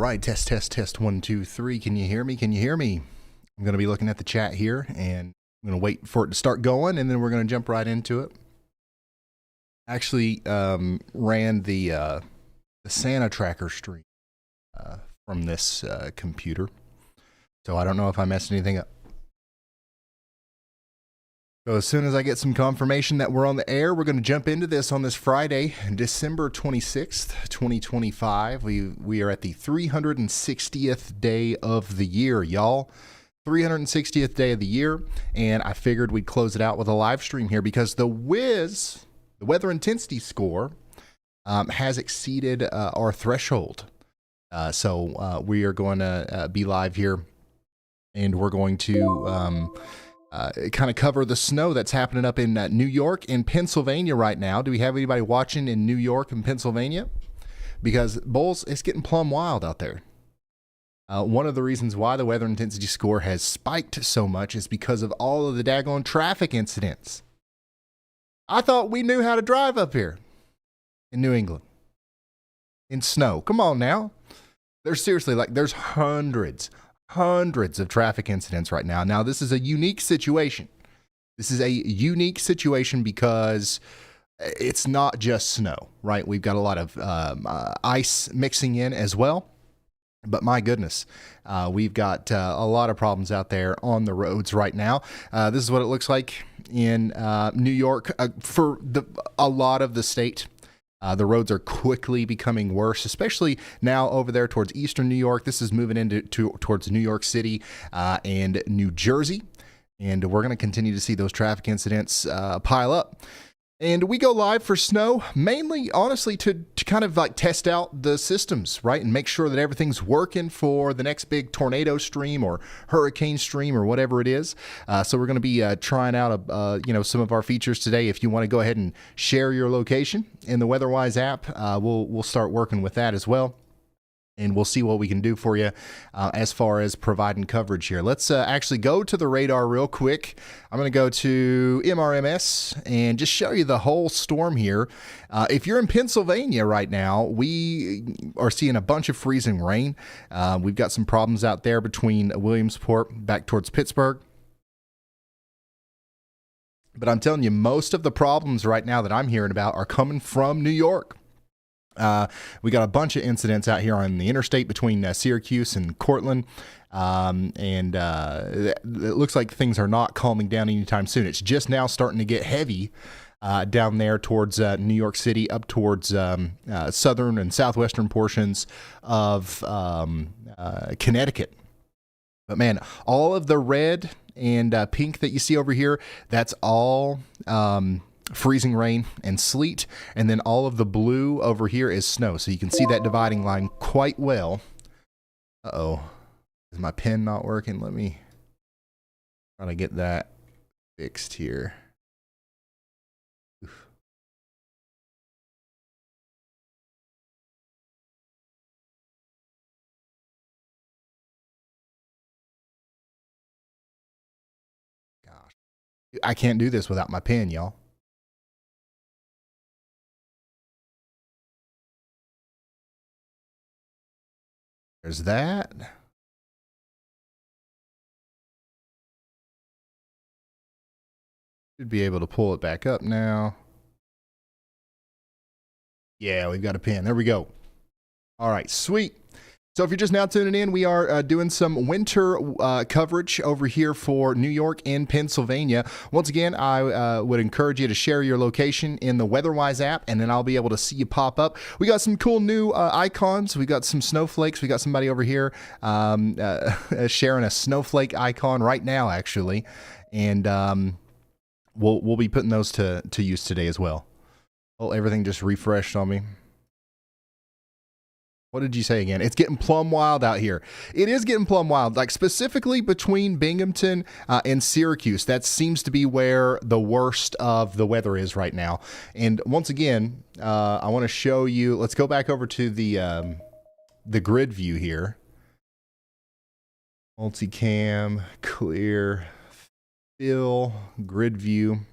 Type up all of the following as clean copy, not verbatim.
right, test, test, test, 1, 2, 3. Can you hear me? Can you hear me? I'm going to be looking at the chat here, and I'm going to wait for it to start going, and then we're going to jump right into it. Actually, ran the Santa tracker stream from this computer, so I don't know if I messed anything up. So as soon as I get some confirmation that we're on the air, we're going to jump into this on this Friday, December 26th, 2025. We are at the 360th day of the year, y'all. 360th day of the year, and I figured we'd close it out with a live stream here because the WIS, the weather intensity score, has exceeded our threshold. So we are going to be live here, and we're going to kind of cover the snow that's happening up in New York and Pennsylvania right now. Do we have anybody watching in New York and Pennsylvania? Because, Bulls, it's getting plumb wild out there. One of the reasons why the weather intensity score has spiked so much is because of all of the daggone traffic incidents. I thought we knew how to drive up here in New England in snow. Come on now. There's seriously, there's hundreds of traffic incidents right now. Now, this is a unique situation. This is a unique situation because it's not just snow, right? We've got a lot of ice mixing in as well. But my goodness, we've got a lot of problems out there on the roads right now. This is what it looks like in New York for a lot of the state. The roads are quickly becoming worse, especially now over there towards eastern New York. This is moving towards New York City and New Jersey. And we're going to continue to see those traffic incidents pile up. And we go live for snow, mainly, honestly, to kind of test out the systems, right? And make sure that everything's working for the next big tornado stream or hurricane stream or whatever it is. So we're going to be trying out, some of our features today. If you want to go ahead and share your location in the WeatherWise app, we'll start working with that as well. And we'll see what we can do for you as far as providing coverage here. Let's actually go to the radar real quick. I'm going to go to MRMS and just show you the whole storm here. If you're in Pennsylvania right now, we are seeing a bunch of freezing rain. We've got some problems out there between Williamsport back towards Pittsburgh. But I'm telling you, most of the problems right now that I'm hearing about are coming from New York. We got a bunch of incidents out here on the interstate between Syracuse and Cortland, and it looks like things are not calming down anytime soon. It's just now starting to get heavy down there towards New York City, up towards southern and southwestern portions of Connecticut. But man, all of the red and pink that you see over here, that's all freezing rain and sleet, and then all of the blue over here is snow. So you can see that dividing line quite well. Uh-oh. Is my pen not working? Let me try to get that fixed here. Oof. Gosh. I can't do this without my pen, y'all. There's that. Should be able to pull it back up now. Yeah, we've got a pen. There we go. All right, sweet. So if you're just now tuning in, we are doing some winter coverage over here for New York and Pennsylvania. Once again, I would encourage you to share your location in the WeatherWise app, and then I'll be able to see you pop up. We got some cool new icons. We got some snowflakes. We got somebody over here sharing a snowflake icon right now, actually. And we'll be putting those to use today as well. Oh, everything just refreshed on me. What did you say again? It's getting plumb wild out here. It is getting plumb wild, specifically between Binghamton and Syracuse. That seems to be where the worst of the weather is right now. And once again, I want to show you. Let's go back over to the grid view here. Multicam, clear, fill, grid view.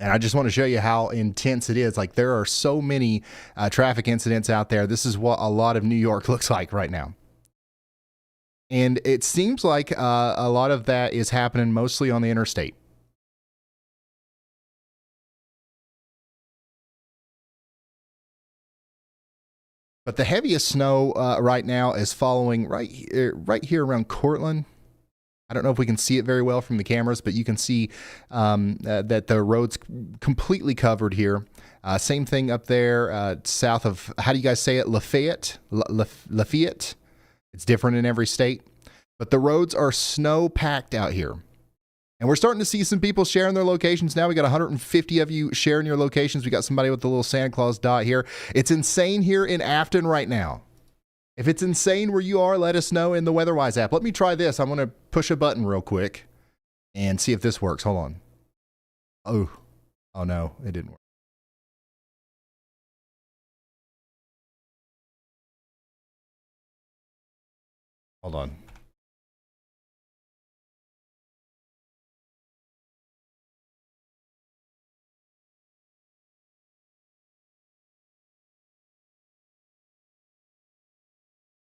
And I just want to show you how intense it is. There are so many traffic incidents out there. This is what a lot of New York looks like right now. And it seems like a lot of that is happening mostly on the interstate. But the heaviest snow right now is following right here around Cortland. I don't know if we can see it very well from the cameras, but you can see that the road's completely covered here. Same thing up there south of, how do you guys say it? Lafayette? Lafayette? It's different in every state. But the roads are snow packed out here. And we're starting to see some people sharing their locations now. We got 150 of you sharing your locations. We got somebody with the little Santa Claus dot here. It's insane here in Afton right now. If it's insane where you are, let us know in the WeatherWise app. Let me try this. I'm going to push a button real quick and see if this works. Hold on. Oh no, it didn't work. Hold on.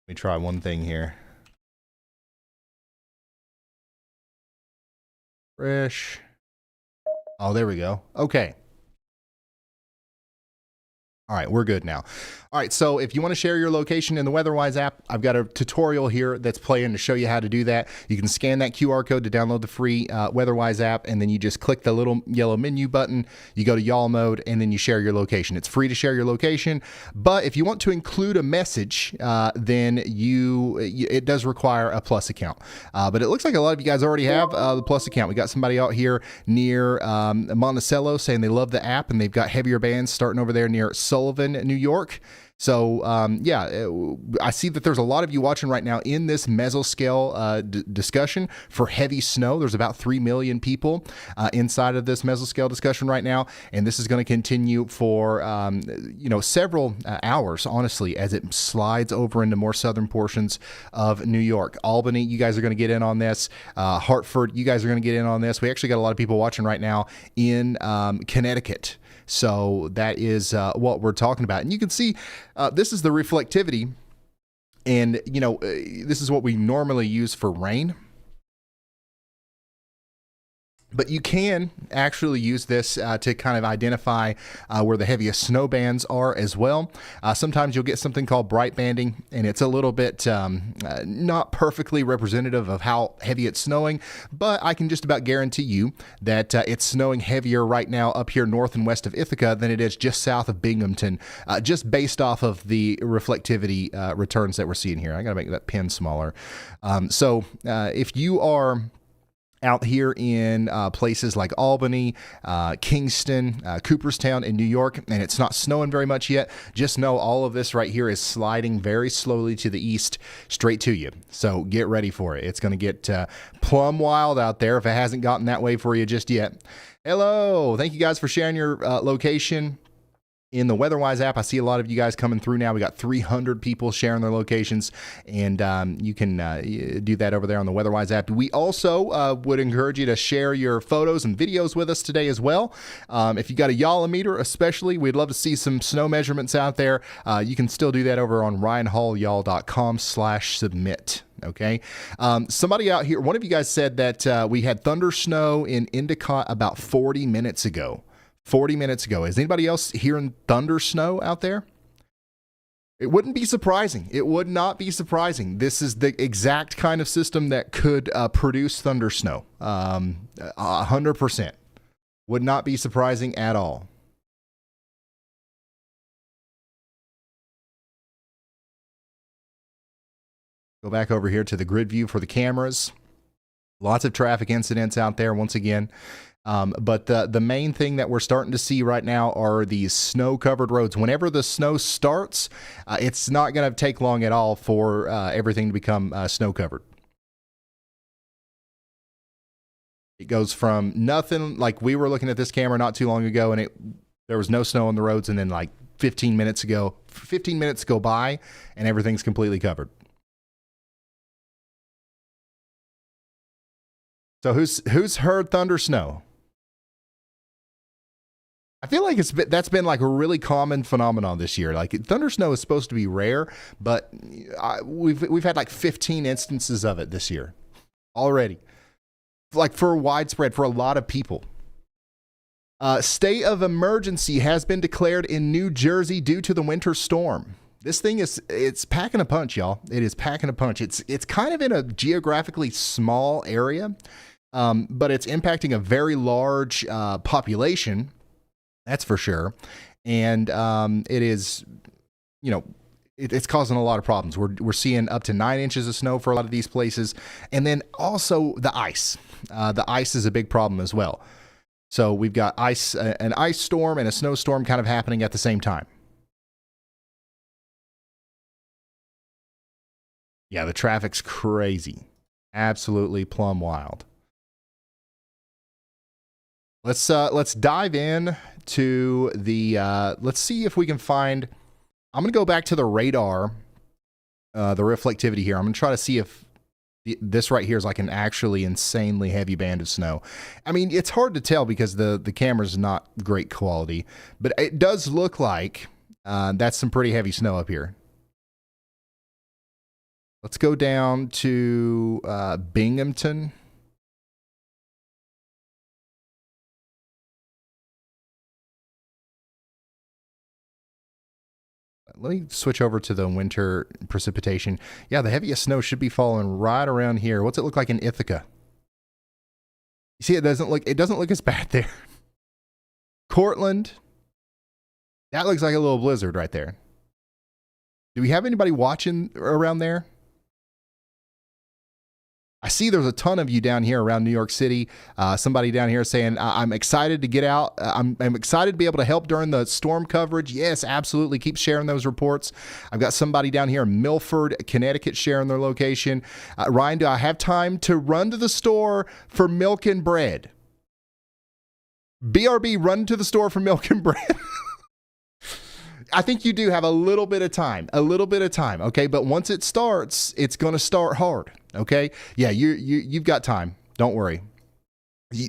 Let me try one thing here. Fresh. Oh, there we go. Okay. All right, we're good now. All right, so if you want to share your location in the WeatherWise app, I've got a tutorial here that's playing to show you how to do that. You can scan that QR code to download the free WeatherWise app, and then you just click the little yellow menu button. You go to y'all mode, and then you share your location. It's free to share your location, but if you want to include a message, then it does require a Plus account. But it looks like a lot of you guys already have the Plus account. We got somebody out here near Monticello saying they love the app, and they've got heavier bands starting over there near Sullivan, New York. So, I see that there's a lot of you watching right now in this mesoscale discussion for heavy snow. There's about 3 million people inside of this mesoscale discussion right now, and this is going to continue for, several hours, honestly, as it slides over into more southern portions of New York. Albany, you guys are going to get in on this. Hartford, you guys are going to get in on this. We actually got a lot of people watching right now in Connecticut. So that is what we're talking about. And you can see this is the reflectivity. And, this is what we normally use for rain. But you can actually use this to kind of identify where the heaviest snow bands are as well. Sometimes you'll get something called bright banding, and it's a little bit not perfectly representative of how heavy it's snowing, but I can just about guarantee you that it's snowing heavier right now up here north and west of Ithaca than it is just south of Binghamton, just based off of the reflectivity returns that we're seeing here. I got to make that pen smaller. So if you are out here in places like Albany, Kingston, Cooperstown in New York, and it's not snowing very much yet, just know all of this right here is sliding very slowly to the east straight to you. So get ready for it. It's going to get plumb wild out there if it hasn't gotten that way for you just yet. Hello. Thank you guys for sharing your location in the WeatherWise app. I see a lot of you guys coming through now. We got 300 people sharing their locations, and you can do that over there on the WeatherWise app. We also would encourage you to share your photos and videos with us today as well. If you got a Yall-o-meter especially, we'd love to see some snow measurements out there. You can still do that over on ryanhallyall.com/submit. Okay. Somebody out here, one of you guys said that we had thunder snow in Endicott about 40 minutes ago. 40 minutes ago. Is anybody else hearing thunder snow out there? It wouldn't be surprising. It would not be surprising. This is the exact kind of system that could produce thunder snow. 100%. Would not be surprising at all. Go back over here to the grid view for the cameras. Lots of traffic incidents out there once again. But the main thing that we're starting to see right now are these snow-covered roads. Whenever the snow starts, it's not going to take long at all for everything to become snow-covered. It goes from nothing, like we were looking at this camera not too long ago, and there was no snow on the roads, and then like 15 minutes go by, and everything's completely covered. So who's heard thunder snow? I feel like that's been like a really common phenomenon this year. Like thunder snow is supposed to be rare, but we've had like 15 instances of it this year already. Like for widespread for a lot of people. State of emergency has been declared in New Jersey due to the winter storm. This thing it's packing a punch, y'all. It is packing a punch. It's kind of in a geographically small area, but it's impacting a very large population. That's for sure. And it is, it's causing a lot of problems. We're seeing up to 9 inches of snow for a lot of these places. And then also the ice. The ice is a big problem as well. So we've got an ice storm and a snowstorm kind of happening at the same time. Yeah, the traffic's crazy. Absolutely plumb wild. Let's dive in to the let's see if we can find. I'm gonna go back to the radar, the reflectivity here. I'm gonna try to see if this right here is like an actually insanely heavy band of snow. I mean, it's hard to tell because the camera's not great quality, but it does look like that's some pretty heavy snow up here. Let's go down to Binghamton. Let me switch over to the winter precipitation. Yeah, the heaviest snow should be falling right around here. What's it look like in Ithaca? You see, it doesn't look as bad there. Cortland. That looks like a little blizzard right there. Do we have anybody watching around there? I see there's a ton of you down here around New York City. Somebody down here saying, I'm excited to get out. I'm excited to be able to help during the storm coverage. Yes, absolutely. Keep sharing those reports. I've got somebody down here in Milford, Connecticut, sharing their location. Ryan, do I have time to run to the store for milk and bread? BRB, run to the store for milk and bread. I think you do have a little bit of time, okay? But once it starts, it's going to start hard, okay? Yeah, you've got time. Don't worry.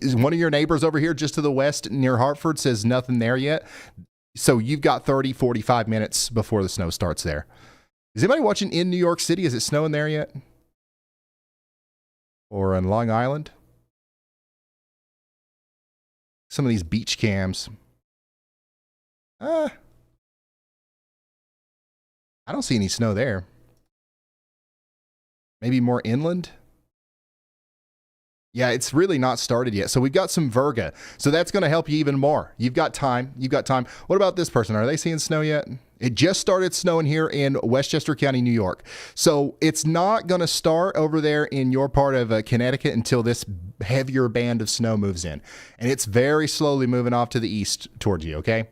One of your neighbors over here just to the west near Hartford says nothing there yet. So you've got 30, 45 minutes before the snow starts there. Is anybody watching in New York City? Is it snowing there yet? Or on Long Island? Some of these beach cams. I don't see any snow there. Maybe more inland? Yeah, it's really not started yet. So we've got some virga. So that's going to help you even more. You've got time. What about this person? Are they seeing snow yet? It just started snowing here in Westchester County, New York. So it's not going to start over there in your part of Connecticut until this heavier band of snow moves in. And it's very slowly moving off to the east towards you, okay?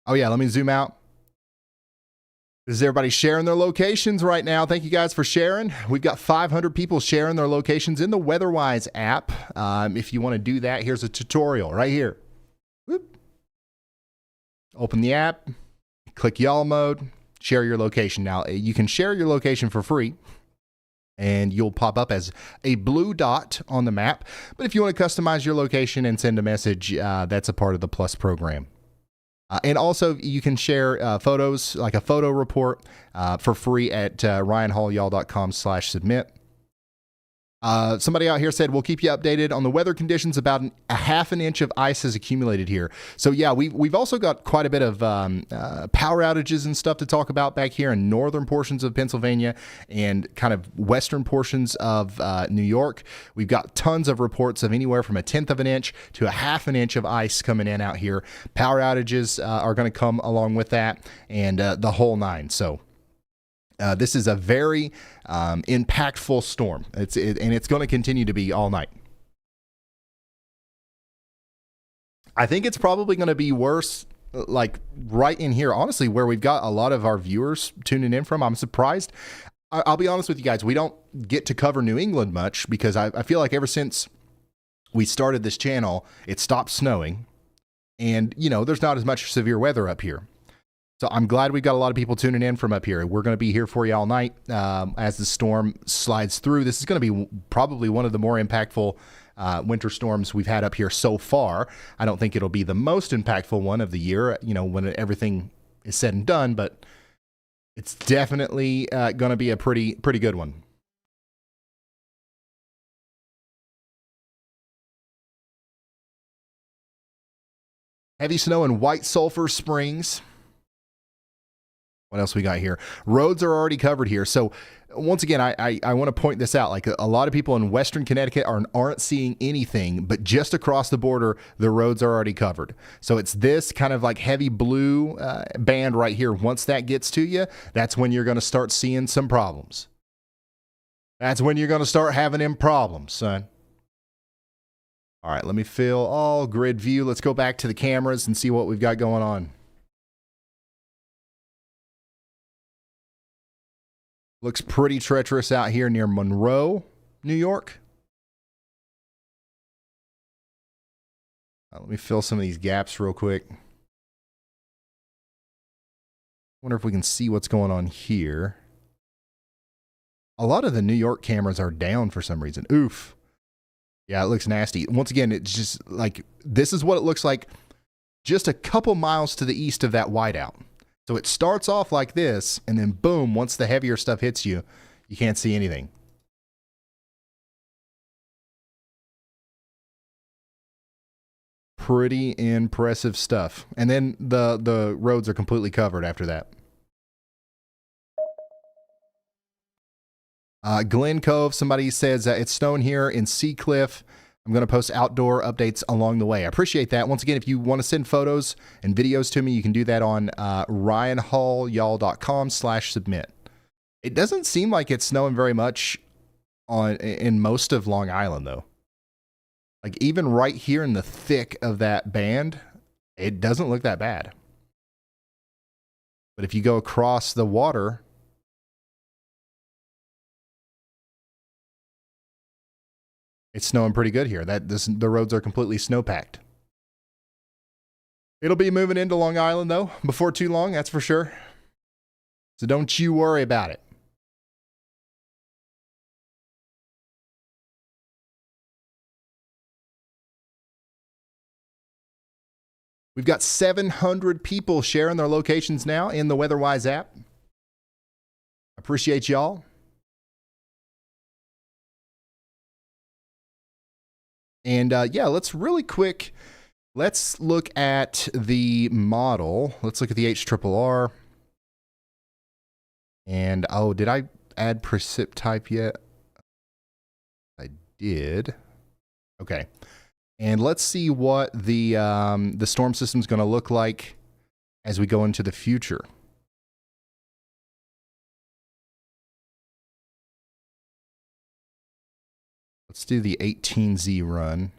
Oh, yeah, let me zoom out. This is everybody sharing their locations right now. Thank you guys for sharing. We've got 500 people sharing their locations in the WEATHERWISE app. If you want to do that, here's a tutorial right here. Whoop. Open the app, click y'all mode, share your location. Now, you can share your location for free, and you'll pop up as a blue dot on the map. But if you want to customize your location and send a message, that's a part of the Plus program. And also, you can share photos, like a photo report, for free at ryanhallyall.com/submit. Somebody out here said, we'll keep you updated on the weather conditions. About a half an inch of ice has accumulated here. So yeah, we've also got quite a bit of power outages and stuff to talk about back here in northern portions of Pennsylvania and kind of western portions of New York. We've got tons of reports of anywhere from 1/10 of an inch to a half an inch of ice coming in out here. Power outages are going to come along with that, and the whole nine. So this is a very impactful storm. And it's going to continue to be all night. I think it's probably going to be worse, like right in here, honestly, where we've got a lot of our viewers tuning in from. I'm surprised. I'll be honest with you guys. We don't get to cover New England much because I feel like ever since we started this channel, it stopped snowing. And, there's not as much severe weather up here. So I'm glad we've got a lot of people tuning in from up here. We're going to be here for you all night as the storm slides through. This is going to be probably one of the more impactful winter storms we've had up here so far. I don't think it'll be the most impactful one of the year, when everything is said and done, but it's definitely going to be a pretty good one. Heavy snow in White Sulphur Springs. What else we got here? Roads are already covered here. So once again, I want to point this out. Like a lot of people in Western Connecticut aren't seeing anything, but just across the border, the roads are already covered. So it's this kind of like heavy blue band right here. Once that gets to you, that's when you're going to start seeing some problems. That's when you're going to start having them problems, son. All right, let me fill all grid view. Let's go back to the cameras and see what we've got going on. Looks pretty treacherous out here near Monroe, New York. Let me fill some of these gaps real quick. Wonder if we can see what's going on here. A lot of the New York cameras are down for some reason. Oof. Yeah, it looks nasty. Once again, it's just like, this is what it looks like just a couple miles to the east of that whiteout. So it starts off like this, and then boom, once the heavier stuff hits you, you can't see anything. Pretty impressive stuff. And then the roads are completely covered after that. Glen Cove, somebody says it's snowing here in Seacliff. I'm going to post outdoor updates along the way. I appreciate that. Once again, if you want to send photos and videos to me, you can do that on ryanhallyall.com/submit. It doesn't seem like it's snowing very much in most of Long Island, though. Like even right here in the thick of that band, it doesn't look that bad. But if you go across the water, it's snowing pretty good here. The roads are completely snow-packed. It'll be moving into Long Island, though, before too long, that's for sure. So don't you worry about it. We've got 700 people sharing their locations now in the WeatherWise app. Appreciate y'all. And yeah, let's look at the model. Let's look at the HRRR. And oh, did I add precip type yet? I did. Okay. And let's see what the storm system is going to look like as we go into the future. Let's do the 18Z run.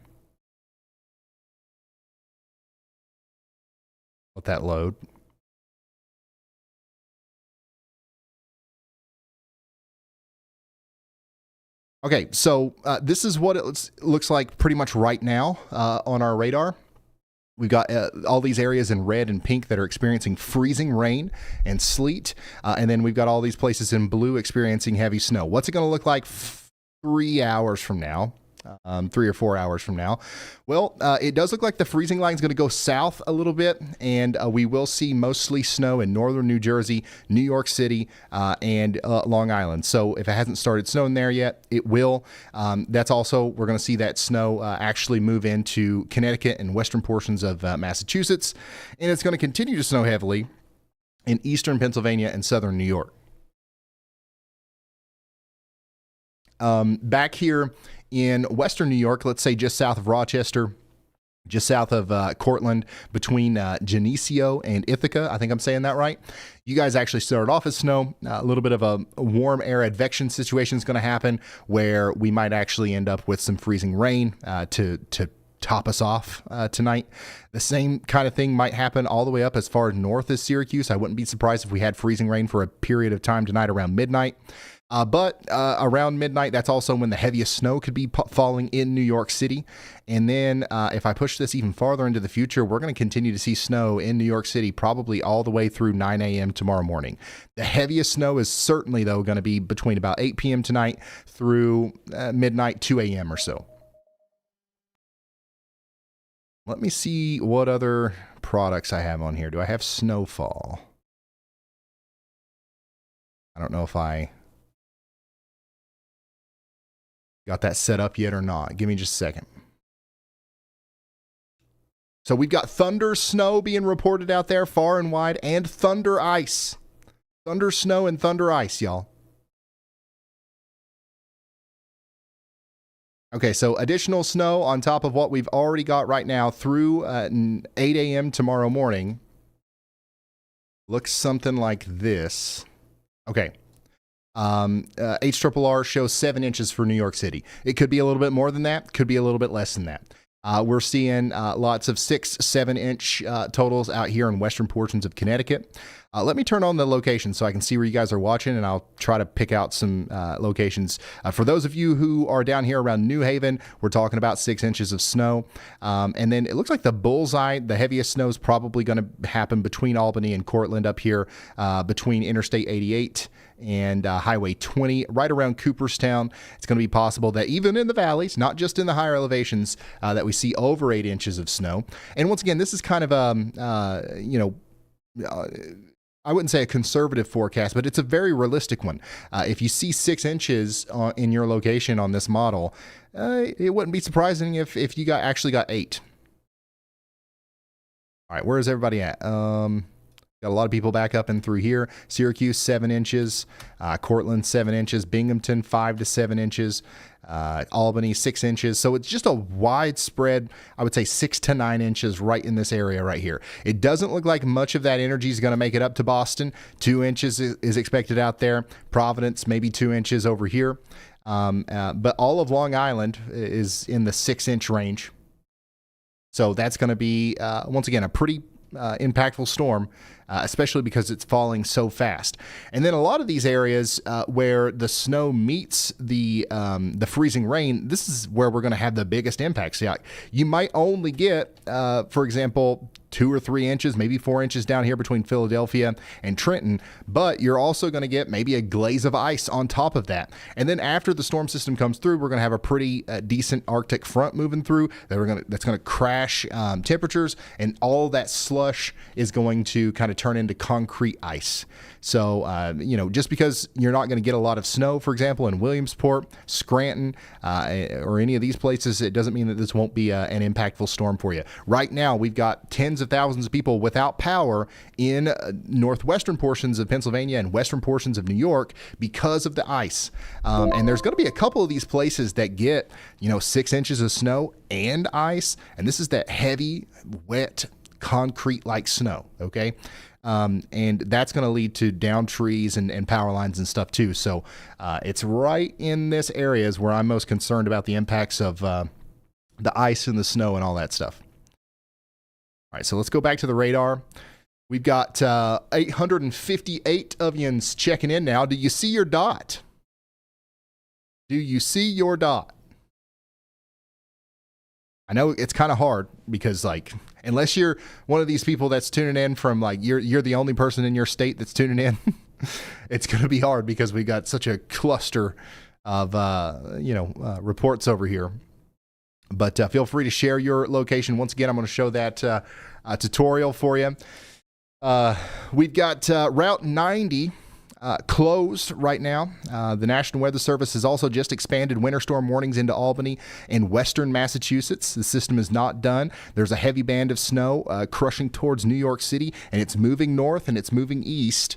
Let that load. Okay, so this is what it looks like pretty much right now on our radar. We've got all these areas in red and pink that are experiencing freezing rain and sleet. And then we've got all these places in blue experiencing heavy snow. What's it going to look like 3 hours from now? 3 or 4 hours from now. Well, it does look like the freezing line is going to go south a little bit, and we will see mostly snow in northern New Jersey, New York City, and Long Island. So if it hasn't started snowing there yet, it will. That's also, we're going to see that snow actually move into Connecticut and western portions of Massachusetts, and it's going to continue to snow heavily in eastern Pennsylvania and southern New York. Back here in western New York, let's say just south of Rochester, just south of Cortland, between Geneseo and Ithaca. I think I'm saying that right. You guys actually started off as snow. A little bit of a warm air advection situation is going to happen where we might actually end up with some freezing rain to top us off tonight. The same kind of thing might happen all the way up as far north as Syracuse. I wouldn't be surprised if we had freezing rain for a period of time tonight around midnight. But around midnight, that's also when the heaviest snow could be falling in New York City. And then if I push this even farther into the future, we're going to continue to see snow in New York City probably all the way through 9 a.m. tomorrow morning. The heaviest snow is certainly, though, going to be between about 8 p.m. tonight through midnight, 2 a.m. or so. Let me see what other products I have on here. Do I have snowfall? I don't know if I got that set up yet or not. Give me just a second. So we've got thunder snow being reported out there far and wide, and thunder ice. Thunder snow and thunder ice, y'all. Okay, so additional snow on top of what we've already got right now through 8 a.m. tomorrow morning. Looks something like this. Okay. HRRR shows 7 inches for New York City. It could be a little bit more than that, could be a little bit less than that. We're seeing lots of 6-7 inch totals out here in western portions of Connecticut. Let me turn on the location so I can see where you guys are watching, and I'll try to pick out some locations. For those of you who are down here around New Haven, we're talking about 6 inches of snow. And then it looks like the bullseye, the heaviest snow is probably going to happen between Albany and Cortland up here, between Interstate 88 and Highway 20, right around Cooperstown. It's going to be possible that even in the valleys, not just in the higher elevations, that we see over 8 inches of snow. And once again, this is kind of I wouldn't say a conservative forecast, but it's a very realistic one. If you see 6 inches in your location on this model, it wouldn't be surprising if you actually got 8. All right, where is everybody at? Got a lot of people back up and through here. Syracuse, 7 inches. Cortland, 7 inches. Binghamton, 5 to 7 inches. Albany, 6 inches. So it's just a widespread, I would say 6 to 9 inches right in this area right here. It doesn't look like much of that energy is going to make it up to Boston. 2 inches is expected out there. Providence, maybe 2 inches over here. But all of Long Island is in the 6-inch range. So that's going to be, once again, a pretty impactful storm, especially because it's falling so fast. And then a lot of these areas where the snow meets the freezing rain, this is where we're going to have the biggest impacts. Yeah, you might only get, for example, 2 or 3 inches, maybe 4 inches down here between Philadelphia and Trenton, but you're also going to get maybe a glaze of ice on top of that. And then after the storm system comes through, we're going to have a pretty decent Arctic front moving through that's going to crash temperatures, and all that slush is going to kind of turn into concrete ice. So, just because you're not going to get a lot of snow, for example, in Williamsport, Scranton, or any of these places, it doesn't mean that this won't be an impactful storm for you. Right now, we've got tens of thousands of people without power in northwestern portions of Pennsylvania and western portions of New York because of the ice. And there's going to be a couple of these places that get, 6 inches of snow and ice. And this is that heavy, wet, concrete-like snow, okay? And that's going to lead to down trees and power lines and stuff too. So it's right in this areas where I'm most concerned about the impacts of the ice and the snow and all that stuff. All right, so let's go back to the radar. We've got 858 of yous checking in now. Do you see your dot? Do you see your dot? I know it's kind of hard because, unless you're one of these people that's tuning in from, you're the only person in your state that's tuning in, it's going to be hard because we got such a cluster of, reports over here. But feel free to share your location. Once again, I'm going to show that tutorial for you. We've got Route 90 closed right now. The National Weather Service has also just expanded winter storm warnings into Albany and western Massachusetts. The system is not done. There's a heavy band of snow crushing towards New York City, and it's moving north and it's moving east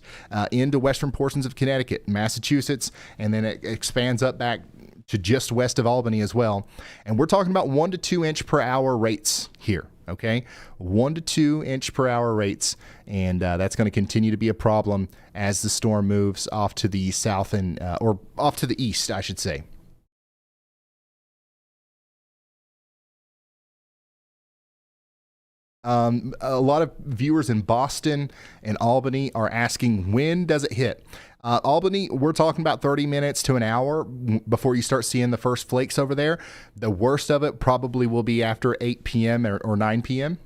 into western portions of Connecticut, Massachusetts, and then it expands up back to just west of Albany as well. And we're talking about 1 to 2 inch per hour rates here. Okay, 1 to 2 inch per hour rates, and that's going to continue to be a problem as the storm moves off to the south or off to the east, I should say. A lot of viewers in Boston and Albany are asking, when does it hit? Albany, we're talking about 30 minutes to an hour before you start seeing the first flakes over there. The worst of it probably will be after 8 p.m. or 9 p.m.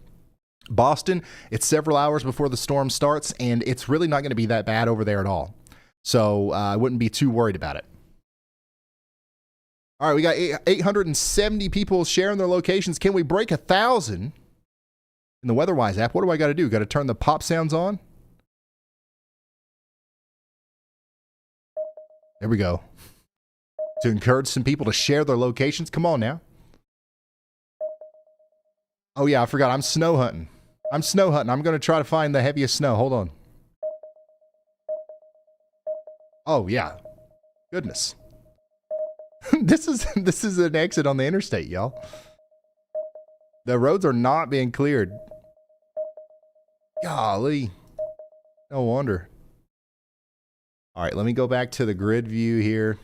Boston, it's several hours before the storm starts, and it's really not going to be that bad over there at all. So I wouldn't be too worried about it. All right, we got 870 people sharing their locations. Can we break 1,000? in the WeatherWise app. What do I got to do? Got to turn the pop sounds on? There we go. To encourage some people to share their locations. Come on now. Oh, yeah, I forgot. I'm snow hunting. I'm going to try to find the heaviest snow. Hold on. Oh, yeah. Goodness. This is an exit on the interstate, y'all. The roads are not being cleared. Golly. No wonder. All right, let me go back to the grid view here.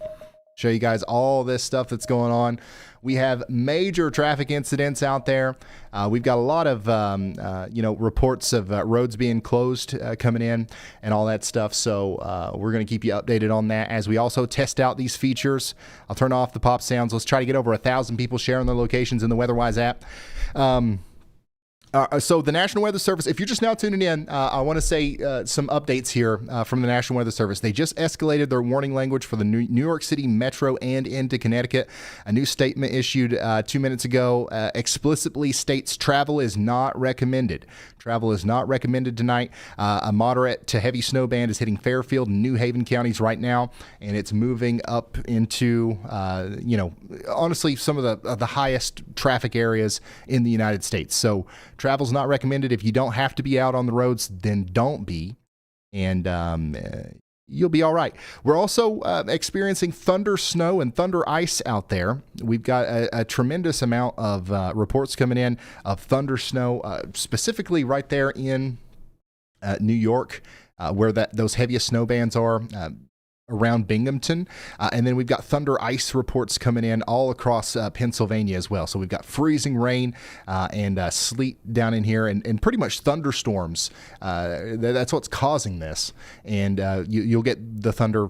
Show you guys all this stuff that's going on. We have major traffic incidents out there. We've got a lot of, reports of roads being closed coming in and all that stuff. So we're going to keep you updated on that as we also test out these features. I'll turn off the pop sounds. Let's try to get over 1,000 people sharing their locations in the WeatherWise app. So the National Weather Service, if you're just now tuning in, I want to say some updates here from the National Weather Service. They just escalated their warning language for the New York City Metro and into Connecticut. A new statement issued 2 minutes ago explicitly states travel is not recommended. Travel is not recommended tonight. A moderate to heavy snow band is hitting Fairfield and New Haven counties right now, and it's moving up into, honestly, some of the highest traffic areas in the United States. So travel's not recommended. If you don't have to be out on the roads, then don't be, and you'll be all right. We're also experiencing thunder snow and thunder ice out there. We've got a tremendous amount of reports coming in of thunder snow, specifically right there in New York, where those heaviest snow bands are. Around Binghamton. And then we've got thunder ice reports coming in all across Pennsylvania as well. So we've got freezing rain and sleet down in here and pretty much thunderstorms. That's what's causing this. And you'll get the thunder.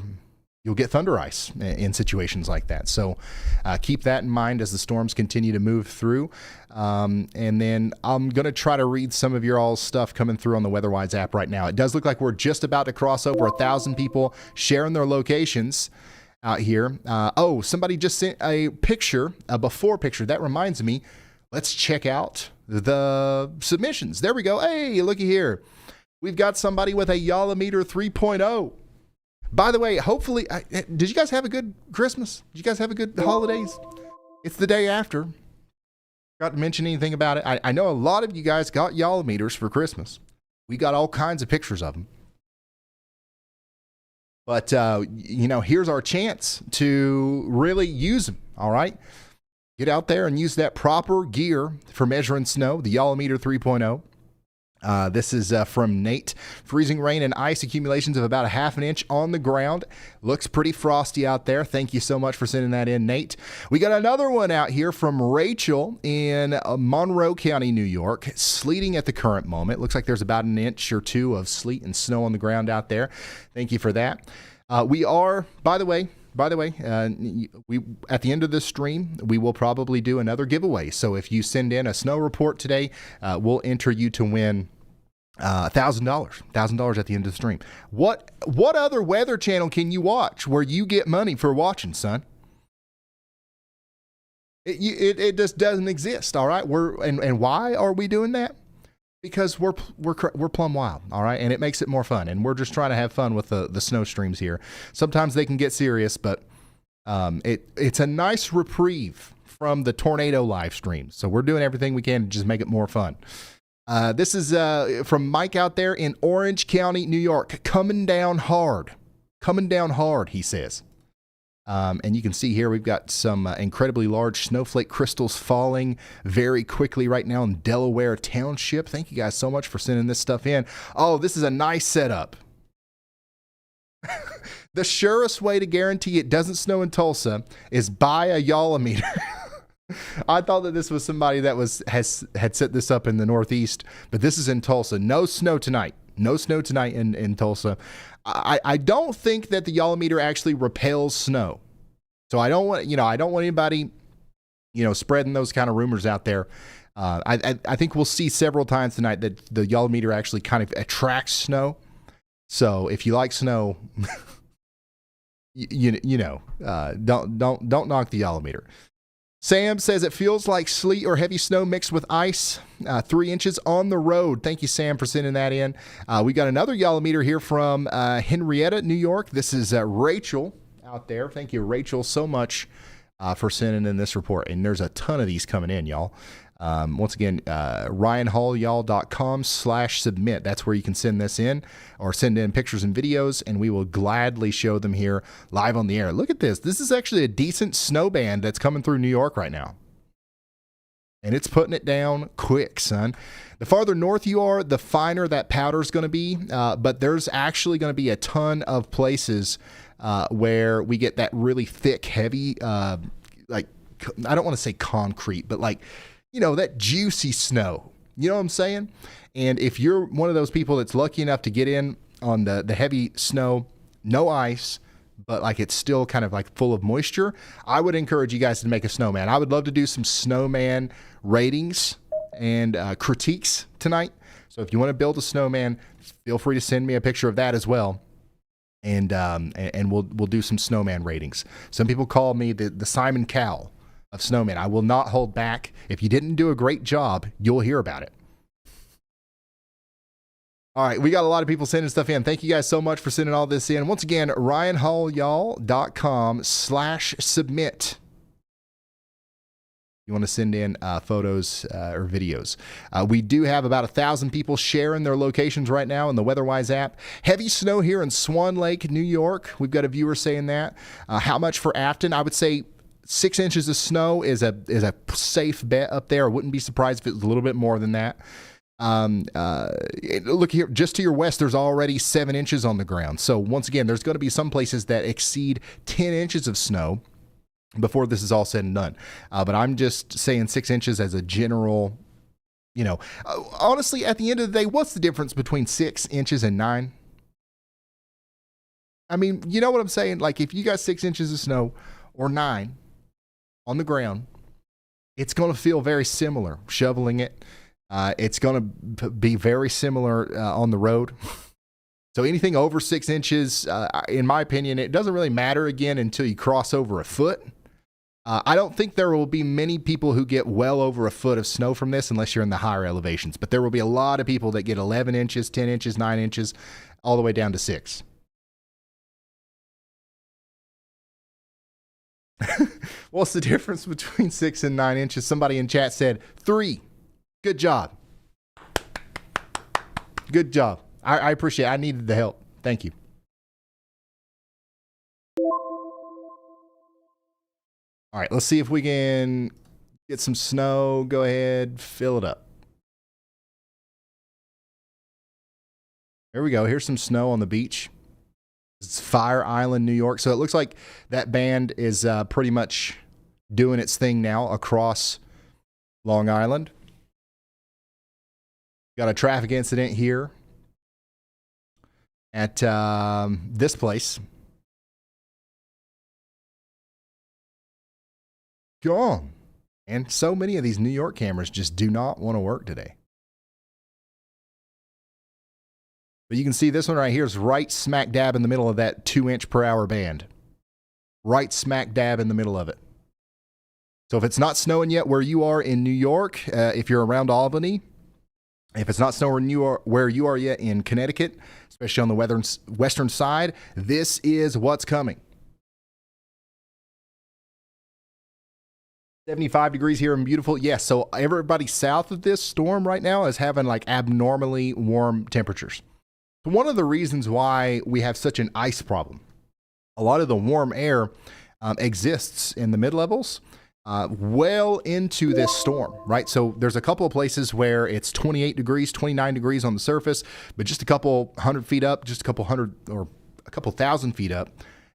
You'll get thunder ice in situations like that. So keep that in mind as the storms continue to move through. And then I'm going to try to read some of your all's stuff coming through on the WeatherWise app right now. It does look like we're just about to cross over 1,000 people sharing their locations out here. Somebody just sent a picture, a before picture. That reminds me, let's check out the submissions. There we go. Hey, looky here. We've got somebody with a Yolometer 3.0. By the way, hopefully, did you guys have a good Christmas? Did you guys have a good holidays? It's the day after. Forgot to mention anything about it. I know a lot of you guys got Yolometers for Christmas. We got all kinds of pictures of them. But, here's our chance to really use them, all right? Get out there and use that proper gear for measuring snow, the Yolometer 3.0. This is from Nate. Freezing rain and ice accumulations of about 1/2 inch on the ground. Looks pretty frosty out there. Thank you so much for sending that in, Nate. We got another one out here from Rachel in Monroe County, New York. Sleeting at the current moment. Looks like there's about 1 inch or 2 of sleet and snow on the ground out there. Thank you for that. We are, by the way, we at the end of this stream, we will probably do another giveaway. So if you send in a snow report today, we'll enter you to win $1,000 at the end of the stream. What other weather channel can you watch where you get money for watching, son? It just doesn't exist. All right. And why are we doing that? Because we're plumb wild, all right, and it makes it more fun. And we're just trying to have fun with the snow streams here. Sometimes they can get serious, but it's a nice reprieve from the tornado live streams. So we're doing everything we can to just make it more fun. This is from Mike out there in Orange County, New York. Coming down hard, he says. And you can see here we've got some incredibly large snowflake crystals falling very quickly right now in Delaware Township. Thank you guys so much for sending this stuff in. Oh, this is a nice setup. The surest way to guarantee it doesn't snow in Tulsa is buy a Yolometer. I thought that this was somebody that had set this up in the Northeast, but this is in Tulsa. No snow tonight. No snow tonight in Tulsa. I don't think that the Yolometer actually repels snow. So I don't want anybody, spreading those kind of rumors out there. I think we'll see several times tonight that the Yolometer actually kind of attracts snow. So if you like snow, don't knock the Yolometer. Sam says it feels like sleet or heavy snow mixed with ice. 3 inches on the road. Thank you, Sam, for sending that in. We got another Yellow meter here from Henrietta, New York. This is Rachel out there. Thank you, Rachel, so much for sending in this report. And there's a ton of these coming in, y'all. Once again, ryanhallyall.com/submit. That's where you can send this in or send in pictures and videos, and we will gladly show them here live on the air. Look at this. This is actually a decent snow band that's coming through New York right now. And it's putting it down quick, son. The farther north you are, the finer that powder is going to be. But there's actually going to be a ton of places where we get that really thick, heavy, like, I don't want to say concrete, but like, you know, that juicy snow. You know what I'm saying? And if you're one of those people that's lucky enough to get in on the heavy snow, no ice, but like it's still kind of like full of moisture, I would encourage you guys to make a snowman. I would love to do some snowman ratings and critiques tonight. So if you want to build a snowman, feel free to send me a picture of that as well. And we'll do some snowman ratings. Some people call me the Simon Cowell of snowman. I will not hold back. If you didn't do a great job, you'll hear about it. All right, we got a lot of people sending stuff in. Thank you guys so much for sending all this in. Once again, ryanhallyall.com/submit. You want to send in photos or videos. We do have about 1,000 people sharing their locations right now in the WEATHERWISE app. Heavy snow here in Swan Lake, New York. We've got a viewer saying that. How much for Afton? I would say 6 inches of snow is a safe bet up there. I wouldn't be surprised if it was a little bit more than that. Look here, just to your west, there's already 7 inches on the ground. So once again, there's going to be some places that exceed 10 inches of snow before this is all said and done. But I'm just saying 6 inches as a general, you know, honestly, at the end of the day, what's the difference between 6 inches and 9? I mean, you know what I'm saying? Like if you got 6 inches of snow or 9 on the ground, it's going to feel very similar shoveling it. It's going to be very similar on the road. So anything over 6 inches, in my opinion, it doesn't really matter again until you cross over a foot. I don't think there will be many people who get well over a foot of snow from this unless you're in the higher elevations. But there will be a lot of people that get 11 inches, 10 inches, 9 inches, all the way down to 6. What's the difference between 6 and 9 inches? Somebody in chat said 3. Good job. Good job. I appreciate it. I needed the help. Thank you. All right, let's see if we can get some snow. Go ahead, fill it up. There we go. Here's some snow on the beach. It's Fire Island, New York. So it looks like that band is pretty much doing its thing now across Long Island. Got a traffic incident here at this place. Gone. And so many of these New York cameras just do not want to work today. But you can see this one right here is right smack dab in the middle of that 2-inch per hour band. Right smack dab in the middle of it. So if it's not snowing yet where you are in New York, if you're around Albany, if it's not snowing where you are yet in Connecticut, especially on the western side, this is what's coming. 75 degrees here in beautiful. Yes, so everybody south of this storm right now is having like abnormally warm temperatures. One of the reasons why we have such an ice problem, a lot of the warm air exists in the mid-levels well into this storm, right? So there's a couple of places where it's 28 degrees, 29 degrees on the surface, but just a couple hundred feet up, just a couple hundred or a couple thousand feet up,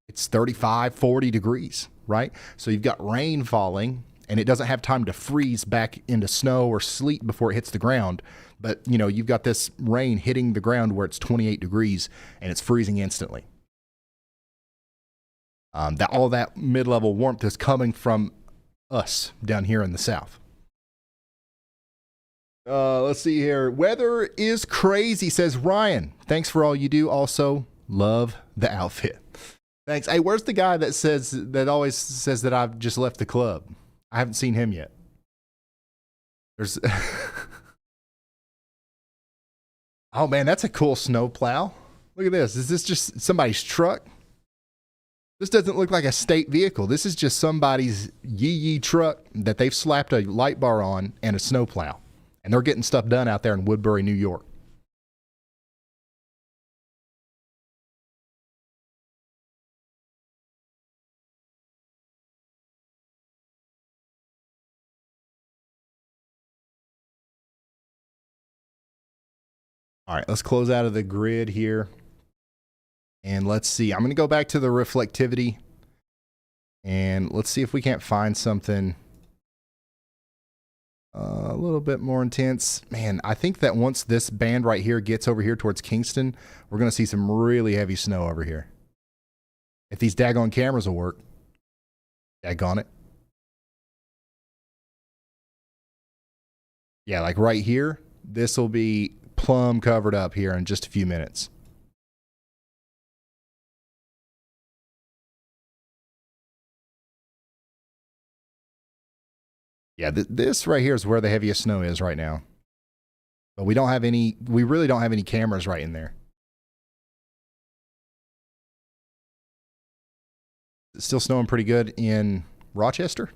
it's 35, 40 degrees, right? So you've got rain falling and it doesn't have time to freeze back into snow or sleet before it hits the ground. But, you know, you've got this rain hitting the ground where it's 28 degrees and it's freezing instantly. All that mid-level warmth is coming from us down here in the south. Let's see here. Weather is crazy, says Ryan. Thanks for all you do. Also, love the outfit. Thanks. Hey, where's the guy that always says that I've just left the club? I haven't seen him yet. There's oh man, that's a cool snow plow. Look at this. Is this just somebody's truck? This doesn't look like a state vehicle. This is just somebody's yee truck that they've slapped a light bar on and a snow plow. And they're getting stuff done out there in Woodbury, New York. All right, let's close out of the grid here. And let's see. I'm going to go back to the reflectivity. And let's see if we can't find something a little bit more intense. Man, I think that once this band right here gets over here towards Kingston, we're going to see some really heavy snow over here. If these daggone cameras will work. Daggone it. Yeah, like right here, this will be plumb covered up here in just a few minutes. Yeah, this right here is where the heaviest snow is right now. But we really don't have any cameras right in there. It's still snowing pretty good in Rochester.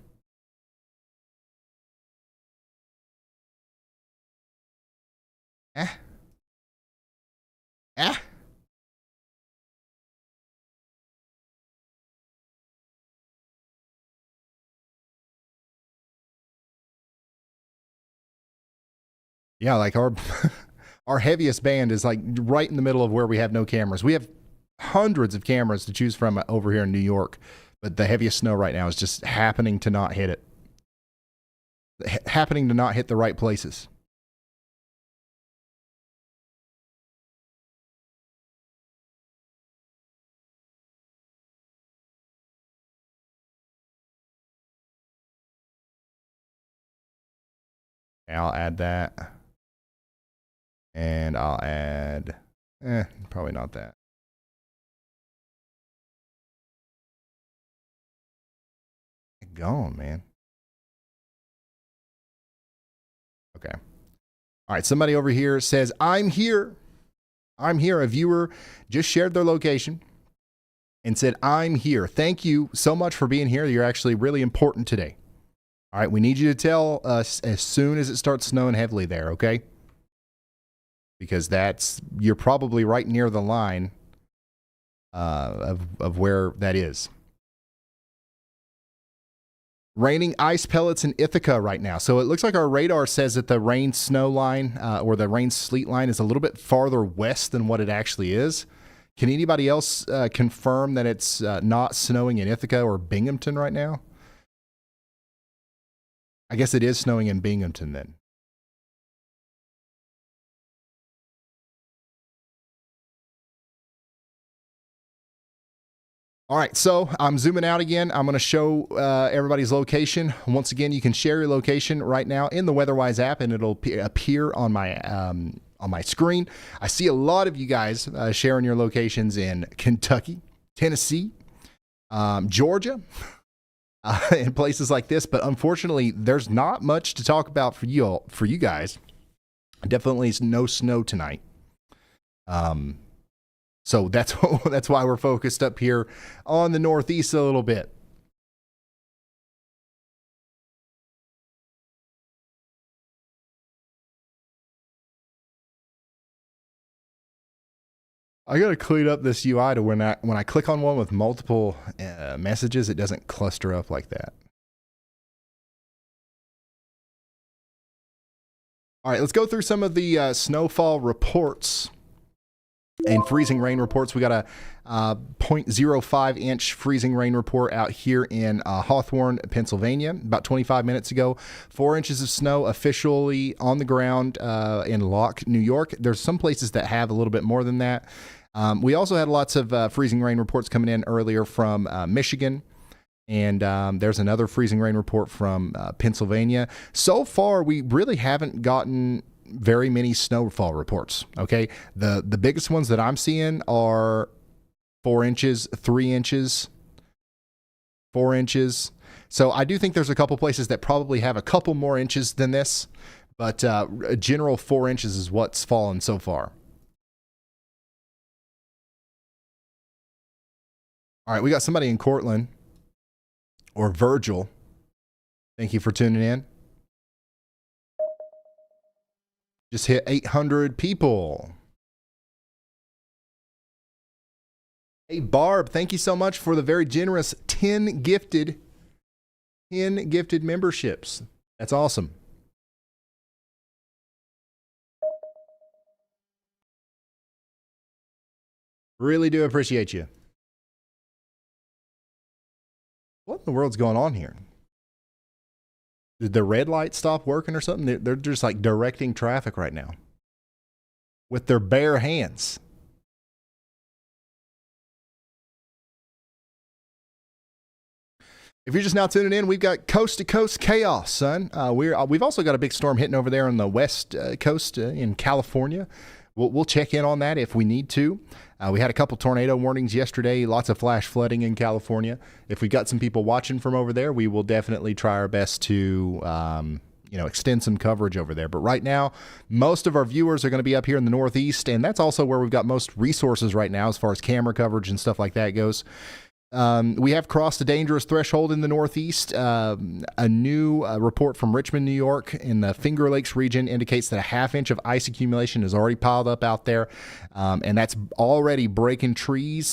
Yeah, like our our heaviest band is like right in the middle of where we have no cameras. We have hundreds of cameras to choose from over here in New York, but the heaviest snow right now is just happening to not hit it. Happening to not hit the right places. I'll add that. And I'll add, probably not that. Gone, man. Okay. All right. Somebody over here says, I'm here. I'm here. A viewer just shared their location and said, I'm here. Thank you so much for being here. You're actually really important today. All right. We need you to tell us as soon as it starts snowing heavily there. Okay. Because you're probably right near the line of where that is. Raining ice pellets in Ithaca right now. So it looks like our radar says that the rain snow line or the rain sleet line is a little bit farther west than what it actually is. Can anybody else confirm that it's not snowing in Ithaca or Binghamton right now? I guess it is snowing in Binghamton then. All right, so I'm zooming out again. I'm going to show everybody's location. Once again, you can share your location right now in the WeatherWise app, and it'll appear on my screen. I see a lot of you guys sharing your locations in Kentucky, Tennessee, Georgia, and places like this. But unfortunately, there's not much to talk about for you guys. Definitely no snow tonight. So that's why we're focused up here on the Northeast a little bit. I gotta clean up this UI to when I click on one with multiple messages, it doesn't cluster up like that. All right, let's go through some of the snowfall reports. And freezing rain reports. We got a 0.05 inch freezing rain report out here in Hawthorne, Pennsylvania, about 25 minutes ago. 4 inches of snow officially on the ground in Locke, New York. There's some places that have a little bit more than that. We also had lots of freezing rain reports coming in earlier from Michigan. And there's another freezing rain report from Pennsylvania. So far, we really haven't gotten very many snowfall reports. Okay, the biggest ones that I'm seeing are 4 inches, 3 inches, 4 inches. So I do think there's a couple places that probably have a couple more inches than this, but a general 4 inches is what's fallen so far. All right, we got somebody in Cortland, or Virgil. Thank you for tuning in. Just hit 800 people. Hey, Barb, thank you so much for the very generous 10 gifted memberships. That's awesome. Really do appreciate you. What in the world's going on here? Did the red light stop working or something? They're just like directing traffic right now with their bare hands. If you're just now tuning in, we've got coast to coast chaos, son. We've also got a big storm hitting over there on the west coast in California. We'll check in on that if we need to. We had a couple tornado warnings yesterday, lots of flash flooding in California. If we've got some people watching from over there, we will definitely try our best to extend some coverage over there. But right now, most of our viewers are going to be up here in the Northeast, and that's also where we've got most resources right now as far as camera coverage and stuff like that goes. We have crossed a dangerous threshold in the Northeast. A new report from Richmond, New York in the Finger Lakes region indicates that a half inch of ice accumulation is already piled up out there. And that's already breaking tree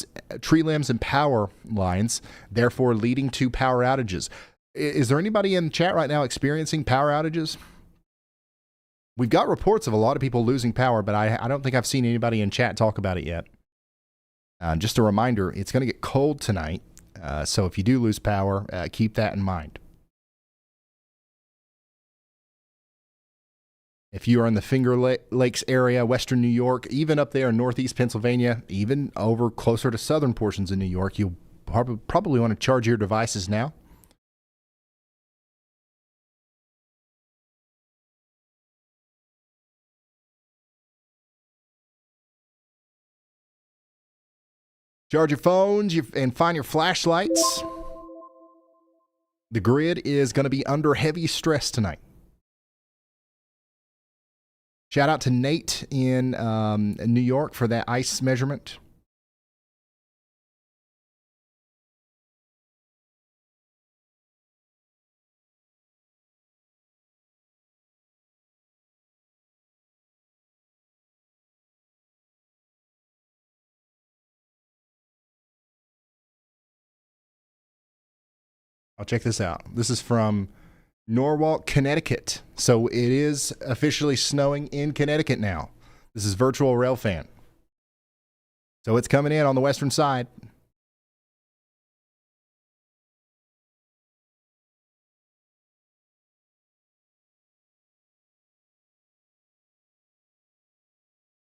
limbs and power lines, therefore leading to power outages. Is there anybody in chat right now experiencing power outages? We've got reports of a lot of people losing power, but I don't think I've seen anybody in chat talk about it yet. Just a reminder, it's going to get cold tonight, so if you do lose power, keep that in mind. If you are in the Finger Lakes area, western New York, even up there in northeast Pennsylvania, even over closer to southern portions of New York, you'll probably want to charge your devices now. Charge your phones and find your flashlights. The grid is going to be under heavy stress tonight. Shout out to Nate in New York for that ice measurement. I'll check this out. This is from Norwalk, Connecticut. So it is officially snowing in Connecticut now. This is Virtual Railfan. So it's coming in on the western side.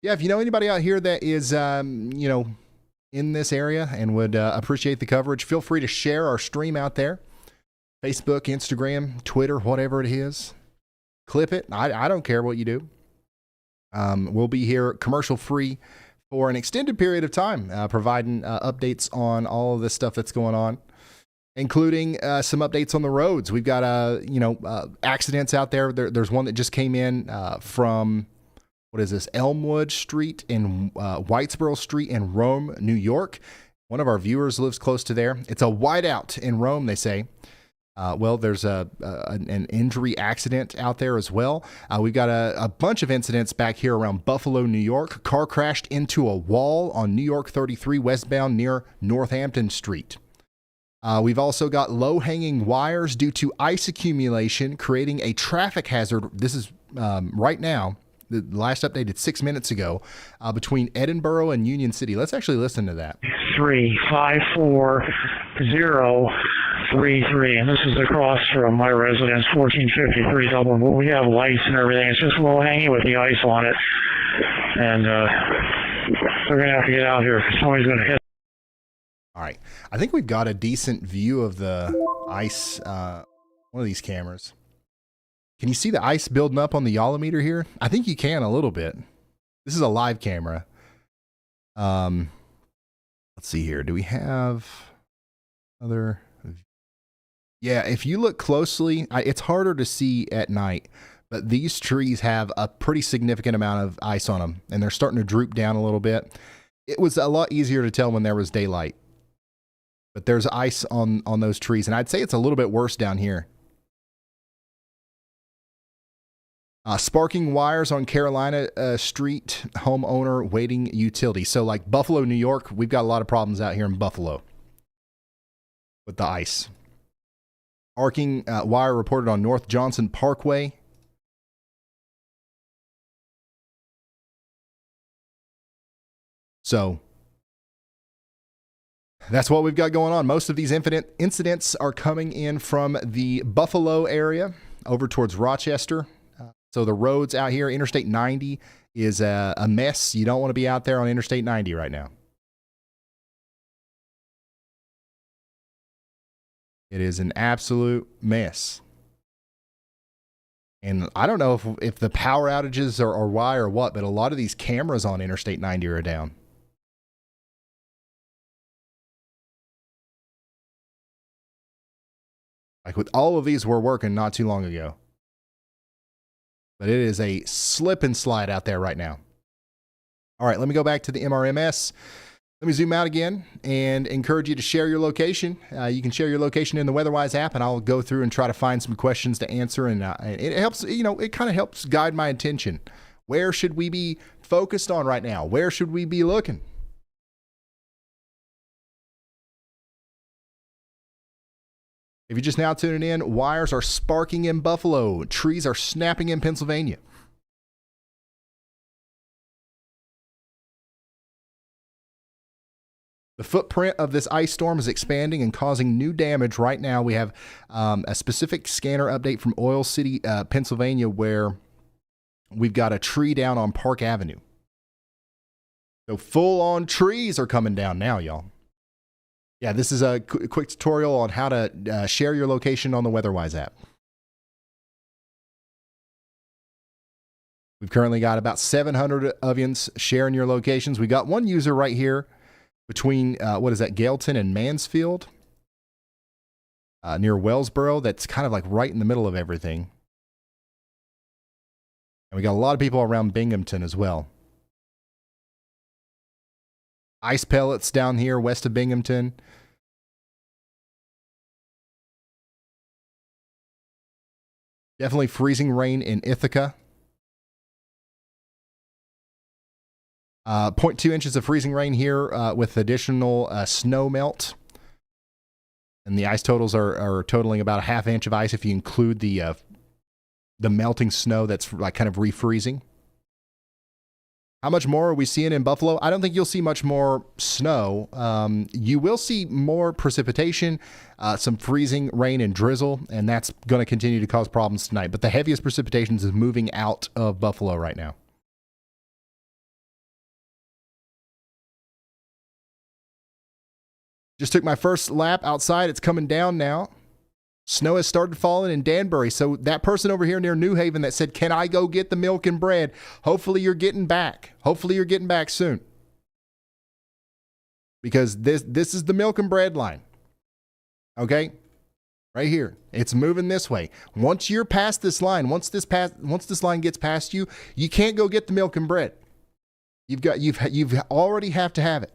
Yeah, if you know anybody out here that is, in this area and would appreciate the coverage, feel free to share our stream out there. Facebook, Instagram, Twitter, whatever it is. Clip it. I don't care what you do. We'll be here commercial free for an extended period of time, providing updates on all of this stuff that's going on, including some updates on the roads. We've got accidents out there. There's one that just came in from, what is this, Elmwood Street and Whitesboro Street in Rome, New York. One of our viewers lives close to there. It's a whiteout in Rome, they say. There's an injury accident out there as well. We've got a bunch of incidents back here around Buffalo, New York. Car crashed into a wall on New York 33 westbound near Northampton Street. We've also got low-hanging wires due to ice accumulation, creating a traffic hazard. This is right now. The last updated 6 minutes ago, between Edinburgh and Union City. Let's actually listen to that. 354-033, and this is across from my residence, 1453 Dublin. But we have lights and everything. It's just low hanging with the ice on it, and they're gonna have to get out here because somebody's gonna hit. All right, I think we've got a decent view of the ice. One of these cameras. Can you see the ice building up on the Yolometer here? I think you can a little bit. This is a live camera. Let's see here. Do we have other? Yeah, if you look closely, it's harder to see at night, but these trees have a pretty significant amount of ice on them, and they're starting to droop down a little bit. It was a lot easier to tell when there was daylight, but there's ice on those trees, and I'd say it's a little bit worse down here. Sparking wires on Carolina Street, homeowner waiting utility. So, like Buffalo, New York, we've got a lot of problems out here in Buffalo with the ice. Arcing wire reported on North Johnson Parkway. So that's what we've got going on. Most of these incidents are coming in from the Buffalo area over towards Rochester. So the roads out here, Interstate 90 is a mess. You don't want to be out there on Interstate 90 right now. It is an absolute mess. And I don't know if the power outages are why or what, but a lot of these cameras on Interstate 90 are down. Like with all of these were working not too long ago. But it is a slip and slide out there right now. All right, let me go back to the MRMS. Let me zoom out again and encourage you to share your location. You can share your location in the WeatherWise app, and I'll go through and try to find some questions to answer. And it helps, it kind of helps guide my attention. Where should we be focused on right now? Where should we be looking? If you're just now tuning in, wires are sparking in Buffalo. Trees are snapping in Pennsylvania. The footprint of this ice storm is expanding and causing new damage. Right now, we have a specific scanner update from Oil City, Pennsylvania, where we've got a tree down on Park Avenue. So full-on trees are coming down now, y'all. Yeah, this is a quick tutorial on how to share your location on the WeatherWise app. We've currently got about 700 of you sharing your locations. We got one user right here between, Gailton and Mansfield, near Wellsboro. That's kind of like right in the middle of everything. And we got a lot of people around Binghamton as well. Ice pellets down here west of Binghamton. Definitely freezing rain in Ithaca. 0.2 inches of freezing rain here with additional snow melt. And the ice totals are totaling about a half inch of ice if you include the melting snow that's like kind of refreezing. How much more are we seeing in Buffalo? I don't think you'll see much more snow. You will see more precipitation, some freezing rain and drizzle, and that's going to continue to cause problems tonight. But the heaviest precipitation is moving out of Buffalo right now. Just took my first lap outside. It's coming down now. Snow has started falling in Danbury. So that person over here near New Haven that said, "Can I go get the milk and bread?" Hopefully you're getting back. Hopefully you're getting back soon. Because this is the milk and bread line. Okay? Right here. It's moving this way. Once you're past this line, once this line gets past you, you can't go get the milk and bread. You've already have to have it.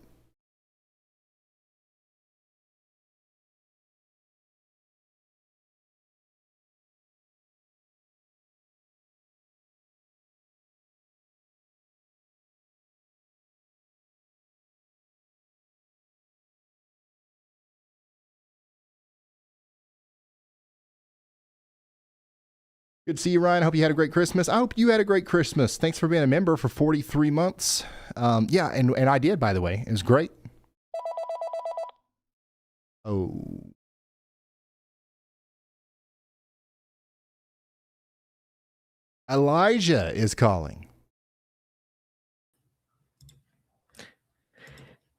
Good to see you, Ryan. I hope you had a great Christmas. I hope you had a great Christmas. Thanks for being a member for 43 months. And I did, by the way. It was great. Oh. Elijah is calling.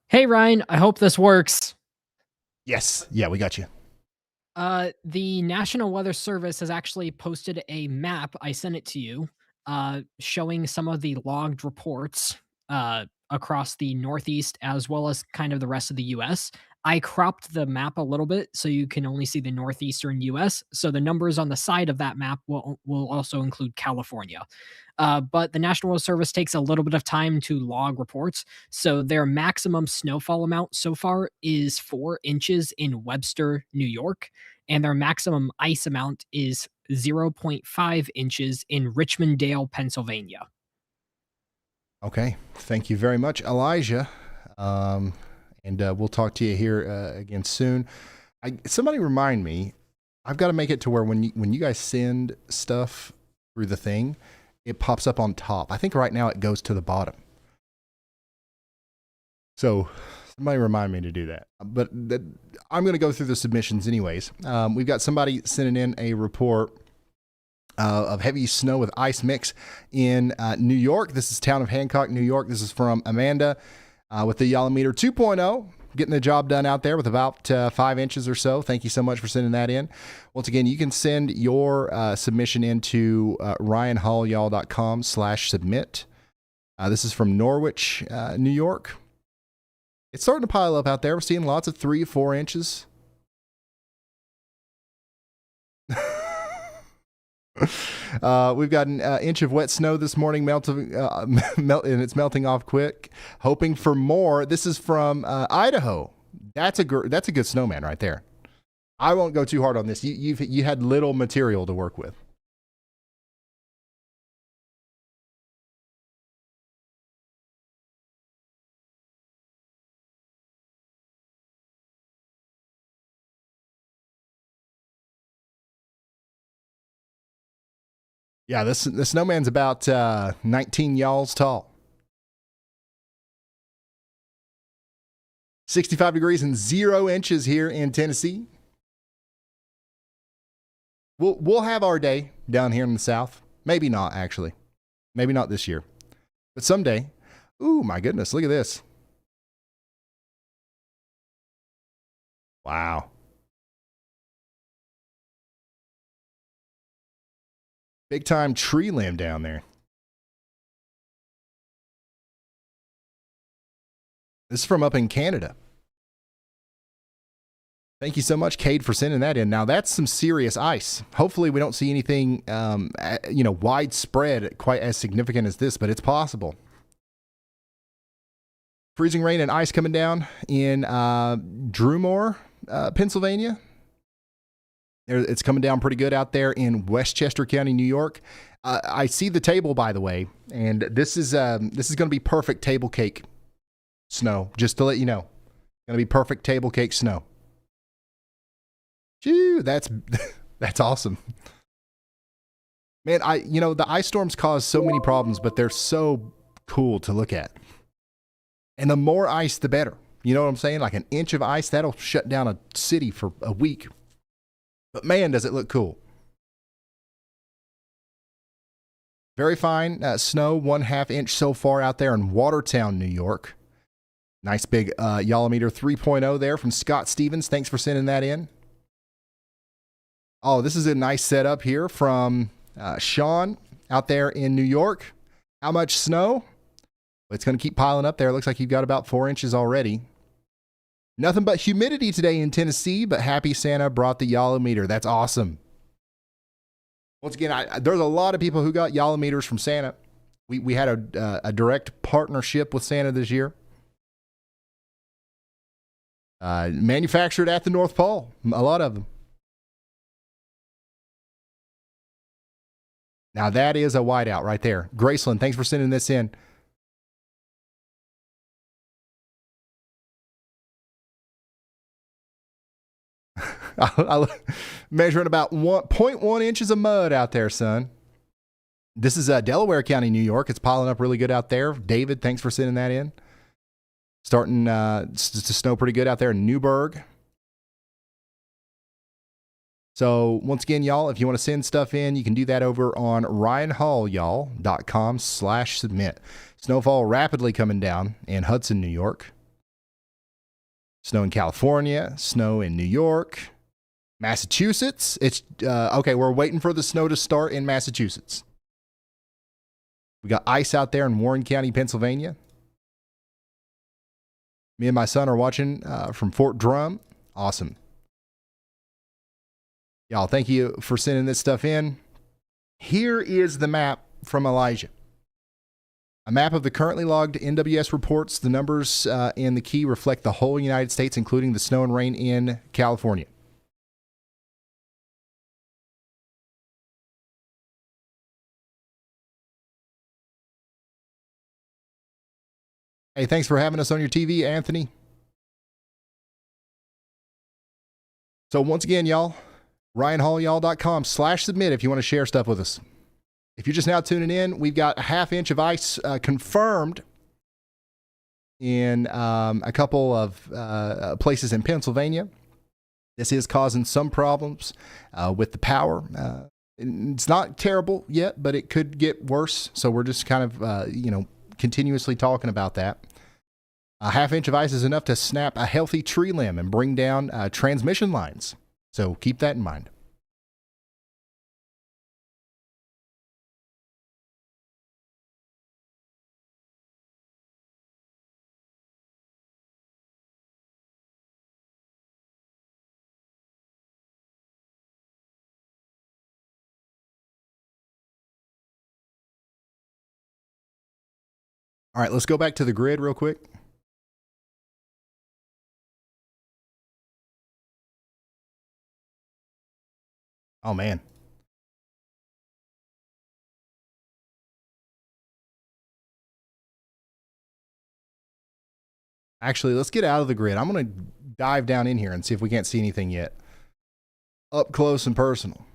Hey, Ryan. I hope this works. Yes. Yeah, we got you. The National Weather Service has actually posted a map. I sent it to you, showing some of the logged reports across the Northeast as well as kind of the rest of the U.S. I cropped the map a little bit so you can only see the northeastern US. So the numbers on the side of that map will also include California. But the National Weather Service takes a little bit of time to log reports. So their maximum snowfall amount so far is 4 inches in Webster, New York, and their maximum ice amount is 0.5 inches in Richmond Dale, Pennsylvania. Okay. Thank you very much, Elijah. And we'll talk to you here again soon. Somebody remind me, I've got to make it to where when you guys send stuff through the thing, it pops up on top. I think right now it goes to the bottom. So somebody remind me to do that. But I'm going to go through the submissions anyways. We've got somebody sending in a report of heavy snow with ice mix in New York. This is town of Hancock, New York. This is from Amanda with the Yolometer 2.0. Getting the job done out there with about 5 inches or so. Thank you so much for sending that in. Once again, you can send your submission into ryanhallyall.com/submit. This is from Norwich, New York. It's starting to pile up out there. We're seeing lots of 3 or 4 inches. We've got an inch of wet snow this morning, and it's melting off quick. Hoping for more. This is from Idaho. That's a good snowman right there. I won't go too hard on this. You had little material to work with. Yeah, the snowman's about 19 y'alls tall. 65 degrees and 0 inches here in Tennessee. We'll have our day down here in the South. Maybe not, actually. Maybe not this year. But someday. Ooh, my goodness, look at this. Wow. Big time tree limb down there. This is from up in Canada. Thank you so much, Cade, for sending that in. Now, that's some serious ice. Hopefully, we don't see anything, widespread quite as significant as this, but it's possible. Freezing rain and ice coming down in Drumore, Pennsylvania. It's coming down pretty good out there in Westchester County, New York. I see the table, by the way, and this is going to be perfect table cake snow. Just to let you know, going to be perfect table cake snow. Phew, that's awesome, man. The ice storms cause so many problems, but they're so cool to look at. And the more ice, the better. You know what I'm saying? Like an inch of ice, that'll shut down a city for a week. But man, does it look cool. Very fine snow, 1/2 inch so far out there in Watertown, New York. Nice big Yolometer 3.0 there from Scott Stevens. Thanks for sending that in. Oh, this is a nice setup here from Sean out there in New York. How much snow? It's going to keep piling up there. It looks like you've got about 4 inches already. Nothing but humidity today in Tennessee, but happy Santa brought the Yolometer. That's awesome. Once again, there's a lot of people who got Yolometers from Santa. We had a direct partnership with Santa this year. Manufactured at the North Pole, a lot of them. Now that is a whiteout right there. Graceland, thanks for sending this in. Measuring about 0.1 inches of mud out there, son. This is Delaware County, New York. It's piling up really good out there. David, thanks for sending that in. Starting to snow pretty good out there in Newburgh. So once again, y'all, if you want to send stuff in, you can do that over on ryanhallyall.com/submit. Snowfall rapidly coming down in Hudson, New York. Snow in California, snow in New York, Massachusetts. It's okay. We're waiting for the snow to start in Massachusetts. We got ice out there in Warren County, Pennsylvania. Me and my son are watching from Fort Drum. Awesome. Y'all, thank you for sending this stuff in. Here is the map from Elijah. A map of the currently logged NWS reports. The numbers and the key reflect the whole United States, including the snow and rain in California. Hey, thanks for having us on your TV, Anthony. So once again, y'all, RyanHallYall.com/submit if you want to share stuff with us. If you're just now tuning in, we've got a half inch of ice confirmed in a couple of places in Pennsylvania. This is causing some problems with the power. It's not terrible yet, but it could get worse. So we're just kind of, continuously talking about that. A half inch of ice is enough to snap a healthy tree limb and bring down transmission lines. So keep that in mind. All right, let's go back to the grid real quick. Oh, man. Actually, let's get out of the grid. I'm going to dive down in here and see if we can't see anything yet. Up close and personal.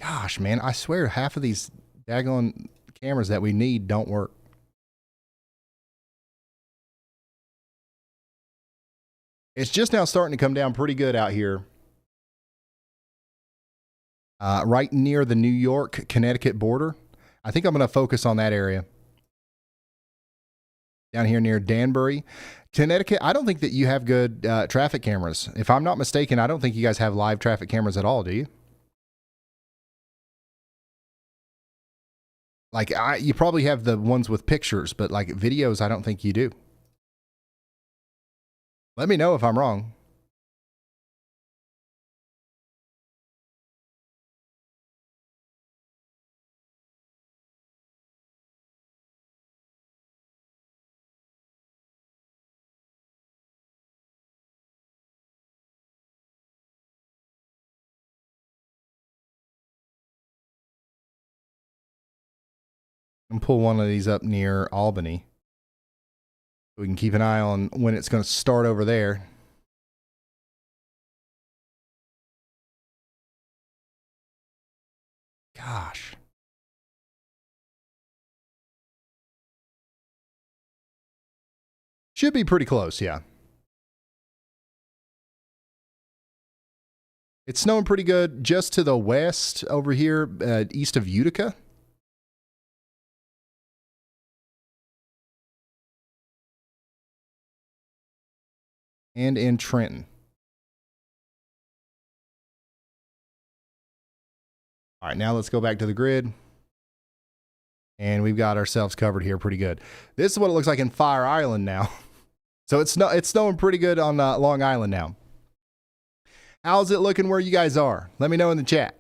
Gosh, man, I swear half of these daggone cameras that we need don't work. It's just now starting to come down pretty good out here. Right near the New York, Connecticut border. I think I'm going to focus on that area. Down here near Danbury, Connecticut. I don't think that you have good traffic cameras. If I'm not mistaken, I don't think you guys have live traffic cameras at all, do you? Like, you probably have the ones with pictures, but like videos, I don't think you do. Let me know if I'm wrong. And pull one of these up near Albany. We can keep an eye on when it's going to start over there. Gosh. Should be pretty close, yeah. It's snowing pretty good just to the west over here, east of Utica. And in Trenton. All right, now let's go back to the grid. And we've got ourselves covered here pretty good. This is what it looks like in Fire Island now. So it's snowing pretty good on Long Island now. How's it looking where you guys are? Let me know in the chat.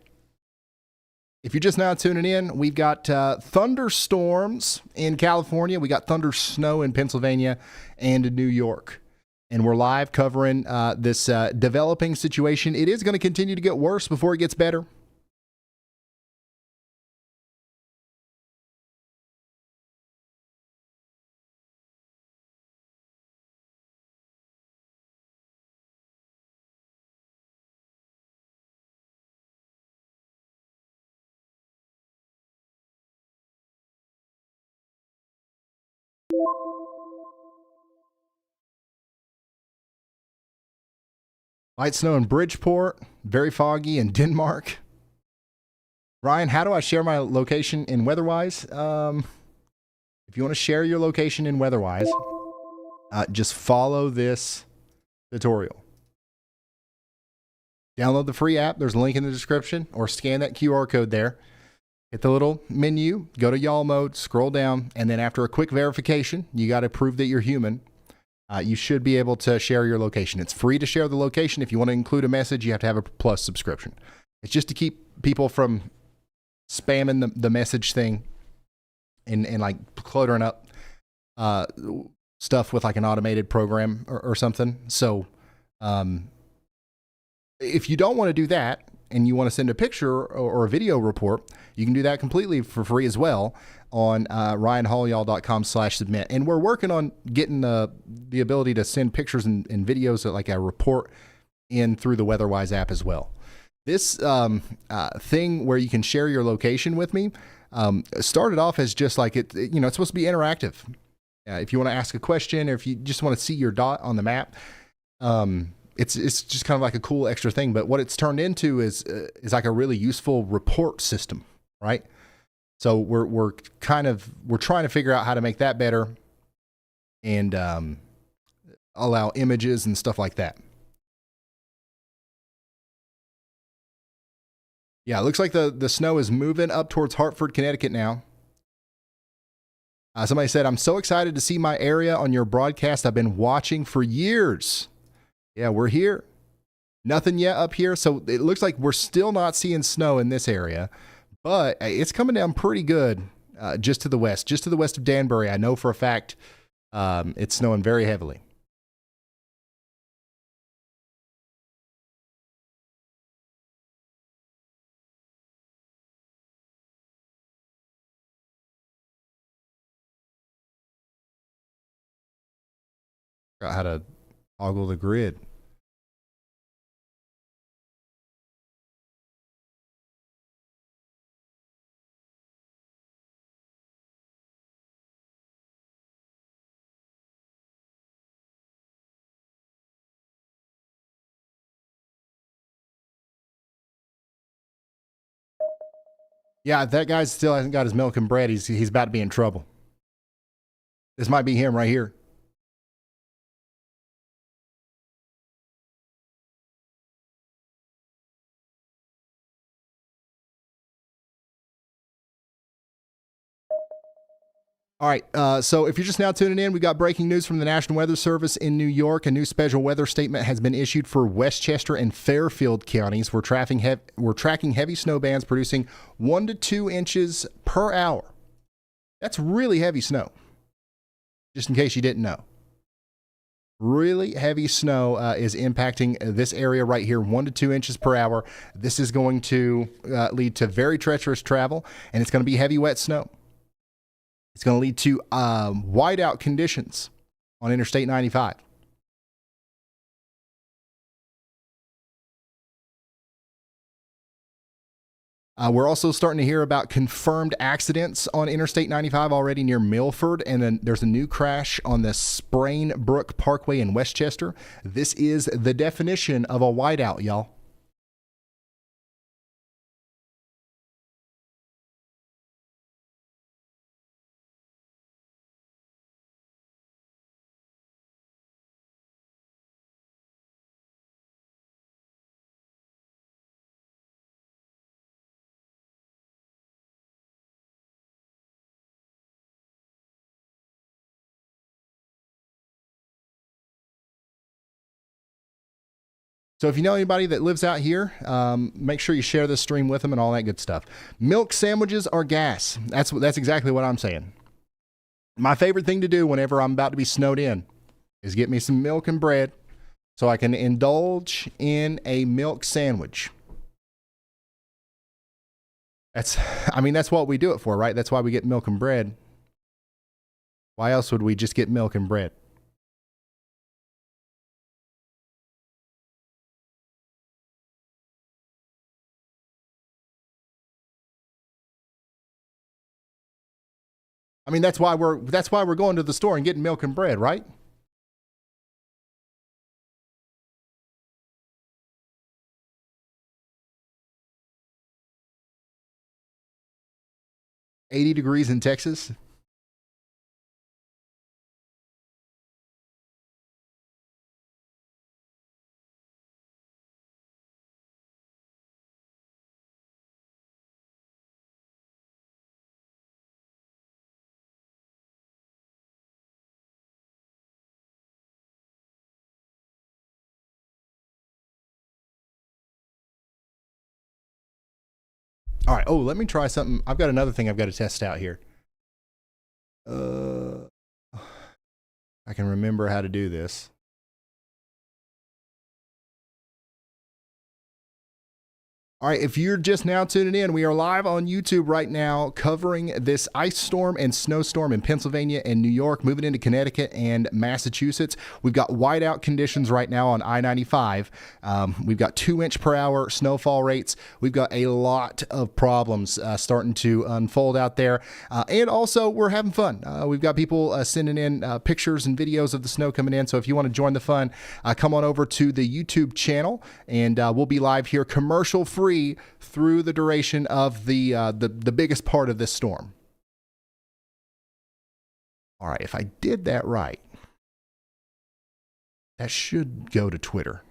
If you're just now tuning in, we've got thunderstorms in California. We got thunder snow in Pennsylvania and in New York. And we're live covering this developing situation. It is going to continue to get worse before it gets better. Light snow in Bridgeport, very foggy in Denmark. Ryan, how do I share my location in WeatherWise? If you want to share your location in WeatherWise, just follow this tutorial. Download the free app. There's a link in the description, or scan that QR code there. Hit the little menu, go to y'all mode, scroll down, and then after a quick verification, you got to prove that you're human. you should be able to share your location. It's free to share the location. If you want to include a message, you have to have a Plus subscription. It's just to keep people from spamming the message thing and like cluttering up stuff with like an automated program or something. So if you don't want to do that and you want to send a picture or a video report, you can do that completely for free as well on ryanhaulyall.com/submit. And we're working on getting the ability to send pictures and videos that like a report in through the WeatherWise app as well. This thing where you can share your location with me started off as just like it's supposed to be interactive. If you want to ask a question or if you just want to see your dot on the map, it's just kind of like a cool extra thing. But what it's turned into is like a really useful report system, right? So we're trying to figure out how to make that better and allow images and stuff like that. Yeah, it looks like the snow is moving up towards Hartford, Connecticut now. Somebody said, I'm so excited to see my area on your broadcast. I've been watching for years. Yeah, we're here. Nothing yet up here. So it looks like we're still not seeing snow in this area, but it's coming down pretty good just to the west of Danbury. I know for a fact it's snowing very heavily. Got how to toggle the grid. Yeah, that guy still hasn't got his milk and bread. He's about to be in trouble. This might be him right here. All right, so if you're just now tuning in, we got breaking news from the National Weather Service in New York. A new special weather statement has been issued for Westchester and Fairfield counties. We're tracking heavy snow bands producing 1 to 2 inches per hour. That's really heavy snow, just in case you didn't know. Really heavy snow is impacting this area right here, 1 to 2 inches per hour. This is going to lead to very treacherous travel, and it's going to be heavy, wet snow. It's going to lead to whiteout conditions on Interstate 95. We're also starting to hear about confirmed accidents on Interstate 95 already near Milford, and then there's a new crash on the Sprain Brook Parkway in Westchester. This is the definition of a whiteout, y'all. So if you know anybody that lives out here, make sure you share this stream with them and all that good stuff. Milk sandwiches are gas. That's exactly what I'm saying. My favorite thing to do whenever I'm about to be snowed in is get me some milk and bread so I can indulge in a milk sandwich. That's what we do it for, right? That's why we get milk and bread. Why else would we just get milk and bread? I mean, that's why we're going to the store and getting milk and bread, right? $80 degrees in Texas. All right. Oh, let me try something. I've got another thing I've got to test out here. I can remember how to do this. All right, if you're just now tuning in, we are live on YouTube right now covering this ice storm and snowstorm in Pennsylvania and New York, moving into Connecticut and Massachusetts. We've got whiteout conditions right now on I-95. We've got 2-inch per hour snowfall rates. We've got a lot of problems starting to unfold out there. And also, we're having fun. We've got people sending in pictures and videos of the snow coming in. So if you want to join the fun, come on over to the YouTube channel, and we'll be live here commercial free through the duration of the biggest part of this storm. All right, if I did that right, that should go to Twitter.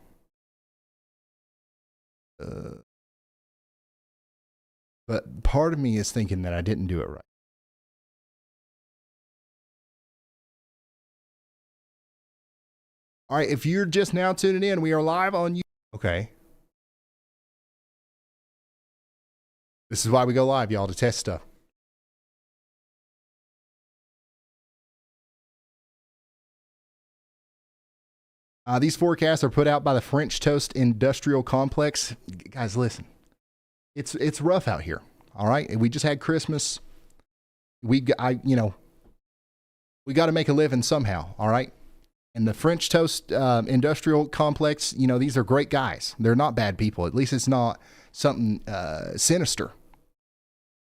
But part of me is thinking that I didn't do it right. All right, if you're just now tuning in, we are live on YouTube. Okay. This is why we go live, y'all, to test stuff. These forecasts are put out by the French Toast Industrial Complex. Guys, listen. It's rough out here. All right? We just had Christmas. We got to make a living somehow, all right? And the French Toast Industrial Complex, these are great guys. They're not bad people. At least it's not something sinister.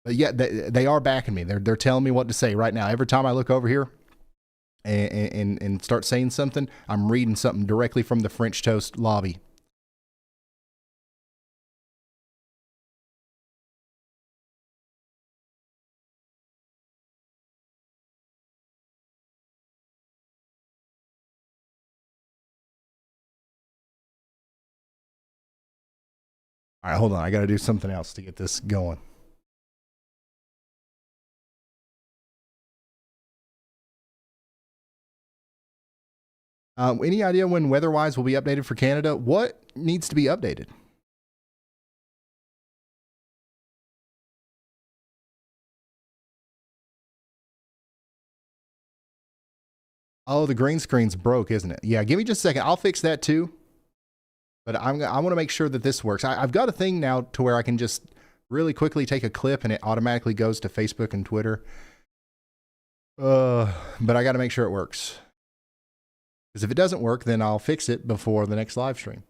But yet they are backing me. They're telling me what to say right now. Every time I look over here and start saying something, I'm reading something directly from the French Toast lobby. All right, hold on. I got to do something else to get this going. Any idea when WeatherWise will be updated for Canada? What needs to be updated? Oh, the green screen's broke, isn't it? Yeah, give me just a second. I'll fix that too. But I want to make sure that this works. I've got a thing now to where I can just really quickly take a clip and it automatically goes to Facebook and Twitter. But I got to make sure it works. Because if it doesn't work, then I'll fix it before the next live stream.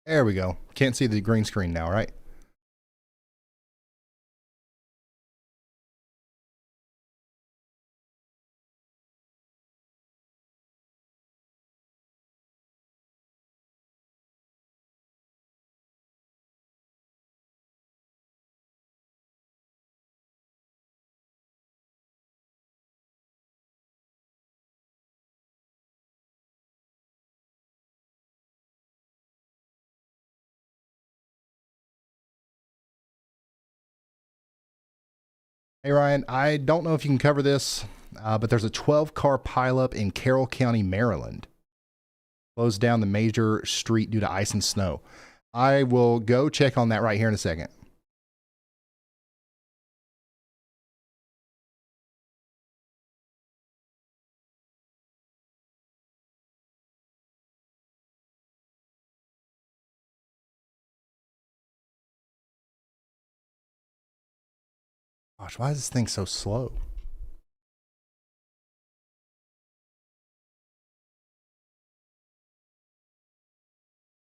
There we go. Can't see the green screen now, right? Hey, Ryan, I don't know if you can cover this, but there's a 12-car pileup in Carroll County, Maryland. Closed down the major street due to ice and snow. I will go check on that right here in a second. Gosh, why is this thing so slow?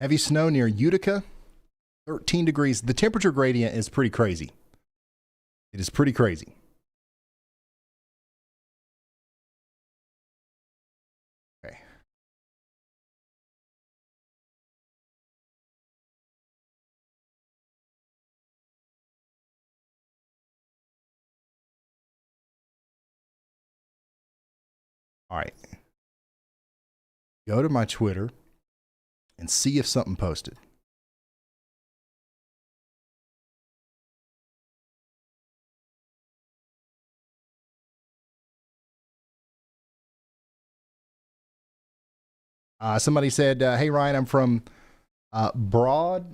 Heavy snow near Utica, 13 degrees. The temperature gradient is pretty crazy. It is pretty crazy. Okay. All right. Go to my Twitter and see if something posted. Somebody said, hey, Ryan, I'm from Broad.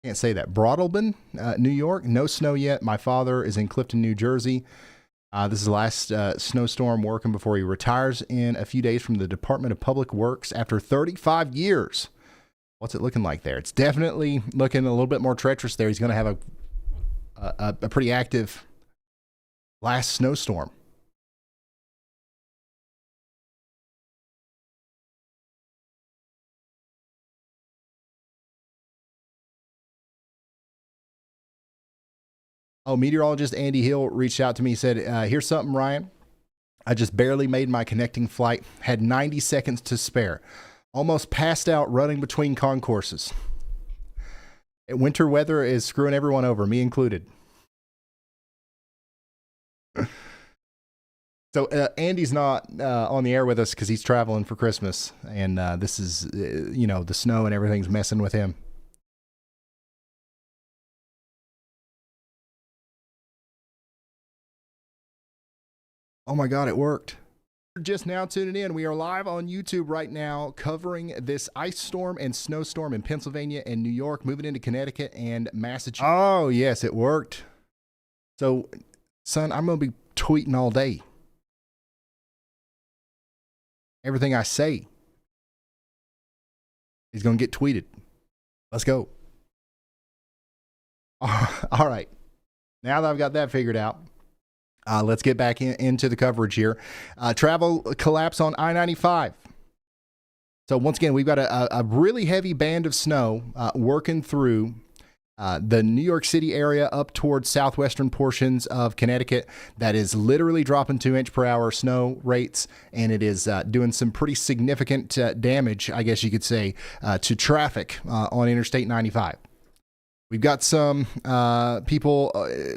Can't say that. Broadalbin, New York. No snow yet. My father is in Clifton, New Jersey. This is the last snowstorm working before he retires in a few days from the Department of Public Works after 35 years. What's it looking like there? It's definitely looking a little bit more treacherous there. He's going to have a pretty active last snowstorm. Oh, meteorologist Andy Hill reached out to me, said, here's something, Ryan. I just barely made my connecting flight, had 90 seconds to spare. Almost passed out running between concourses. Winter weather is screwing everyone over, me included. So Andy's not on the air with us because he's traveling for Christmas. And this is, the snow and everything's messing with him. Oh my God, it worked. Just now tuning in, we are live on YouTube right now covering this ice storm and snowstorm in Pennsylvania and New York, moving into Connecticut and Massachusetts. Oh, yes, it worked. So, son, I'm going to be tweeting all day. Everything I say is going to get tweeted. Let's go. All right. Now that I've got that figured out, let's get back into the coverage here. Travel collapse on I-95. So once again, we've got a really heavy band of snow working through the New York City area up towards southwestern portions of Connecticut. That is literally dropping 2-inch per hour snow rates, and it is doing some pretty significant damage, I guess you could say, to traffic on Interstate 95. We've got some people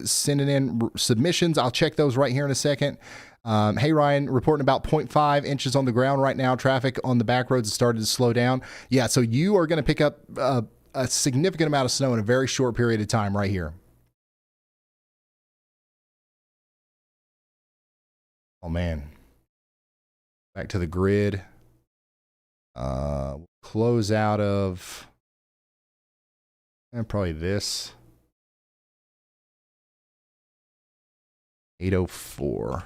sending in submissions. I'll check those right here in a second. Hey, Ryan, reporting about 0.5 inches on the ground right now. Traffic on the back roads has started to slow down. Yeah, so you are going to pick up a significant amount of snow in a very short period of time right here. Oh, man. Back to the grid. Close out of... and probably this. 804.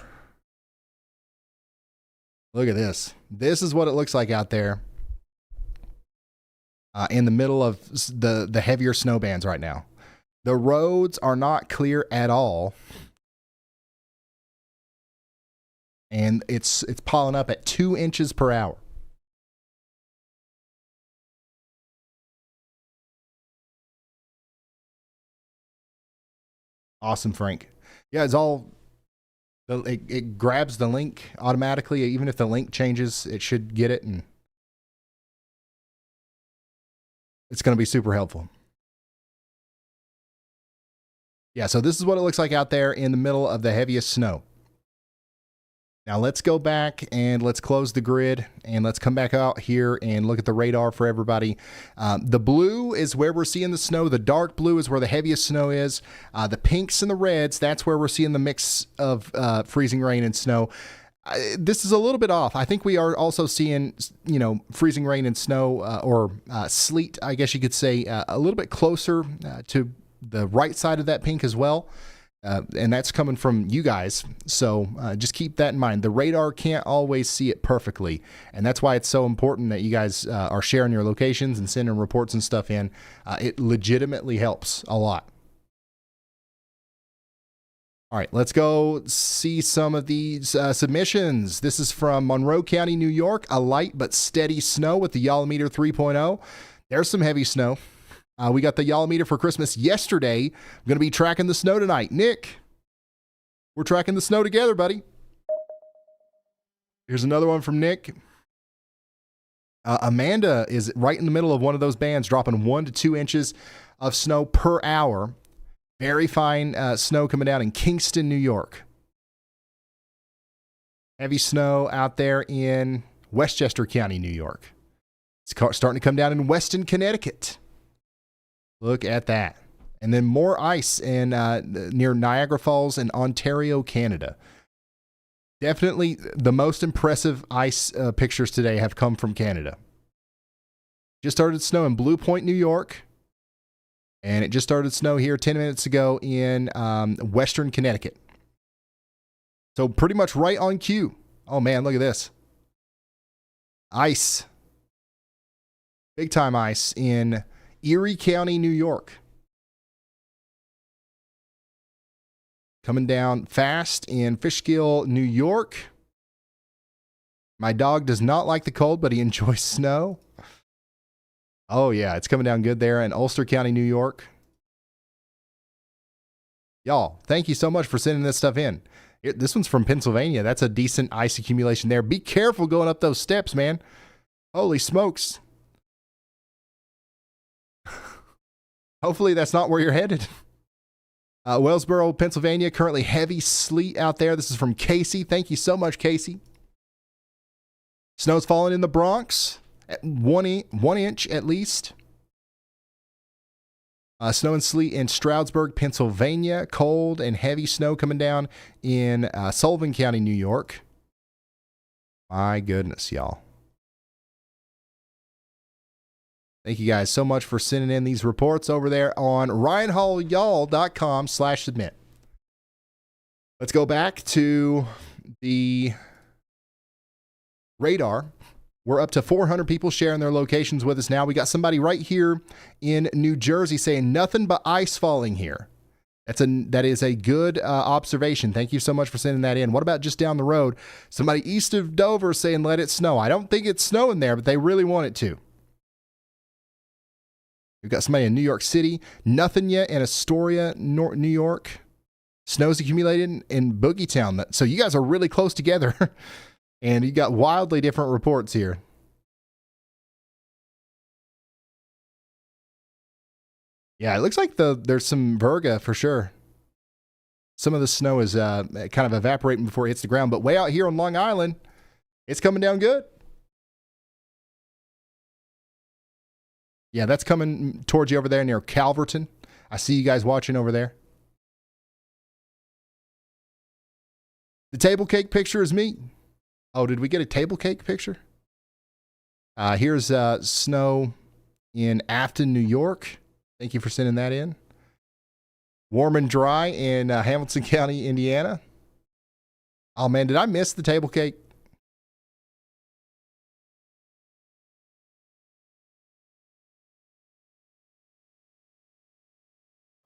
Look at this. This is what it looks like out there in the middle of the heavier snow bands right now. The roads are not clear at all. And it's piling up at 2 inches per hour. Awesome, Frank. Yeah, it's all, it grabs the link automatically. Even if the link changes, it should get it, and it's going to be super helpful. Yeah, so this is what it looks like out there in the middle of the heaviest snow. Now let's go back and let's close the grid and let's come back out here and look at the radar for everybody. The blue is where we're seeing the snow. The dark blue is where the heaviest snow is. The pinks and the reds, that's where we're seeing the mix of freezing rain and snow. This is a little bit off. I think we are also seeing, freezing rain and snow or sleet, I guess you could say, a little bit closer to the right side of that pink as well. And that's coming from you guys. So just keep that in mind. The radar can't always see it perfectly. And that's why it's so important that you guys are sharing your locations and sending reports and stuff in. It legitimately helps a lot. All right, let's go see some of these submissions. This is from Monroe County, New York. A light but steady snow with the Yolometer 3.0. There's some heavy snow. We got the Yolometer for Christmas yesterday. I'm going to be tracking the snow tonight. Nick, we're tracking the snow together, buddy. Here's another one from Nick. Amanda is right in the middle of one of those bands, dropping 1 to 2 inches of snow per hour. Very fine snow coming down in Kingston, New York. Heavy snow out there in Westchester County, New York. It's starting to come down in Weston, Connecticut. Look at that. And then more ice in near Niagara Falls in Ontario, Canada. Definitely the most impressive ice pictures today have come from Canada. Just started to snow in Blue Point, New York. And it just started to snow here 10 minutes ago in western Connecticut. So pretty much right on cue. Oh, man, look at this. Ice. Big time ice in Erie County, New York. Coming down fast in Fishkill, New York. My dog does not like the cold, but he enjoys snow. Oh, yeah, it's coming down good there in Ulster County, New York. Y'all, thank you so much for sending this stuff in. This one's from Pennsylvania. That's a decent ice accumulation there. Be careful going up those steps, man. Holy smokes. Hopefully that's not where you're headed. Wellsboro, Pennsylvania, currently heavy sleet out there. This is from Casey. Thank you so much, Casey. Snow's falling in the Bronx at 1 inch at least. Snow and sleet in Stroudsburg, Pennsylvania. Cold and heavy snow coming down in Sullivan County, New York. My goodness, y'all. Thank you guys so much for sending in these reports over there on ryanhallyall.com/submit. Let's go back to the radar. We're up to 400 people sharing their locations with us now. We got somebody right here in New Jersey saying nothing but ice falling here. That is a good observation. Thank you so much for sending that in. What about just down the road? Somebody east of Dover saying let it snow. I don't think it's snowing there, but they really want it to. We've got somebody in New York City. Nothing yet in Astoria, New York. Snow's accumulated in Boogeytown. So you guys are really close together. And you got wildly different reports here. Yeah, it looks like there's some virga for sure. Some of the snow is kind of evaporating before it hits the ground. But way out here on Long Island, it's coming down good. Yeah, that's coming towards you over there near Calverton. I see you guys watching over there. The table cake picture is me. Oh, did we get a table cake picture? Here's snow in Afton, New York. Thank you for sending that in. Warm and dry in Hamilton County, Indiana. Oh, man, did I miss the table cake?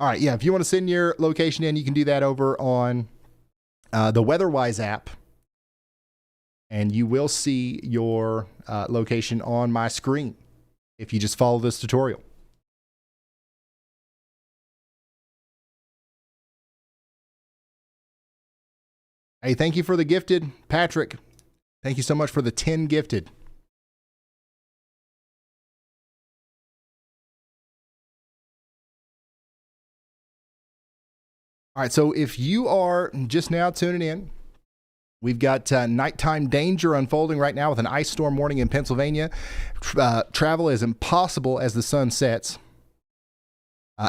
All right, yeah, if you want to send your location in, you can do that over on the WeatherWise app. And you will see your location on my screen if you just follow this tutorial. Hey, thank you for the gifted, Patrick. Thank you so much for the 10 gifted. All right, so if you are just now tuning in, we've got nighttime danger unfolding right now with an ice storm warning in Pennsylvania. Travel is impossible as the sun sets.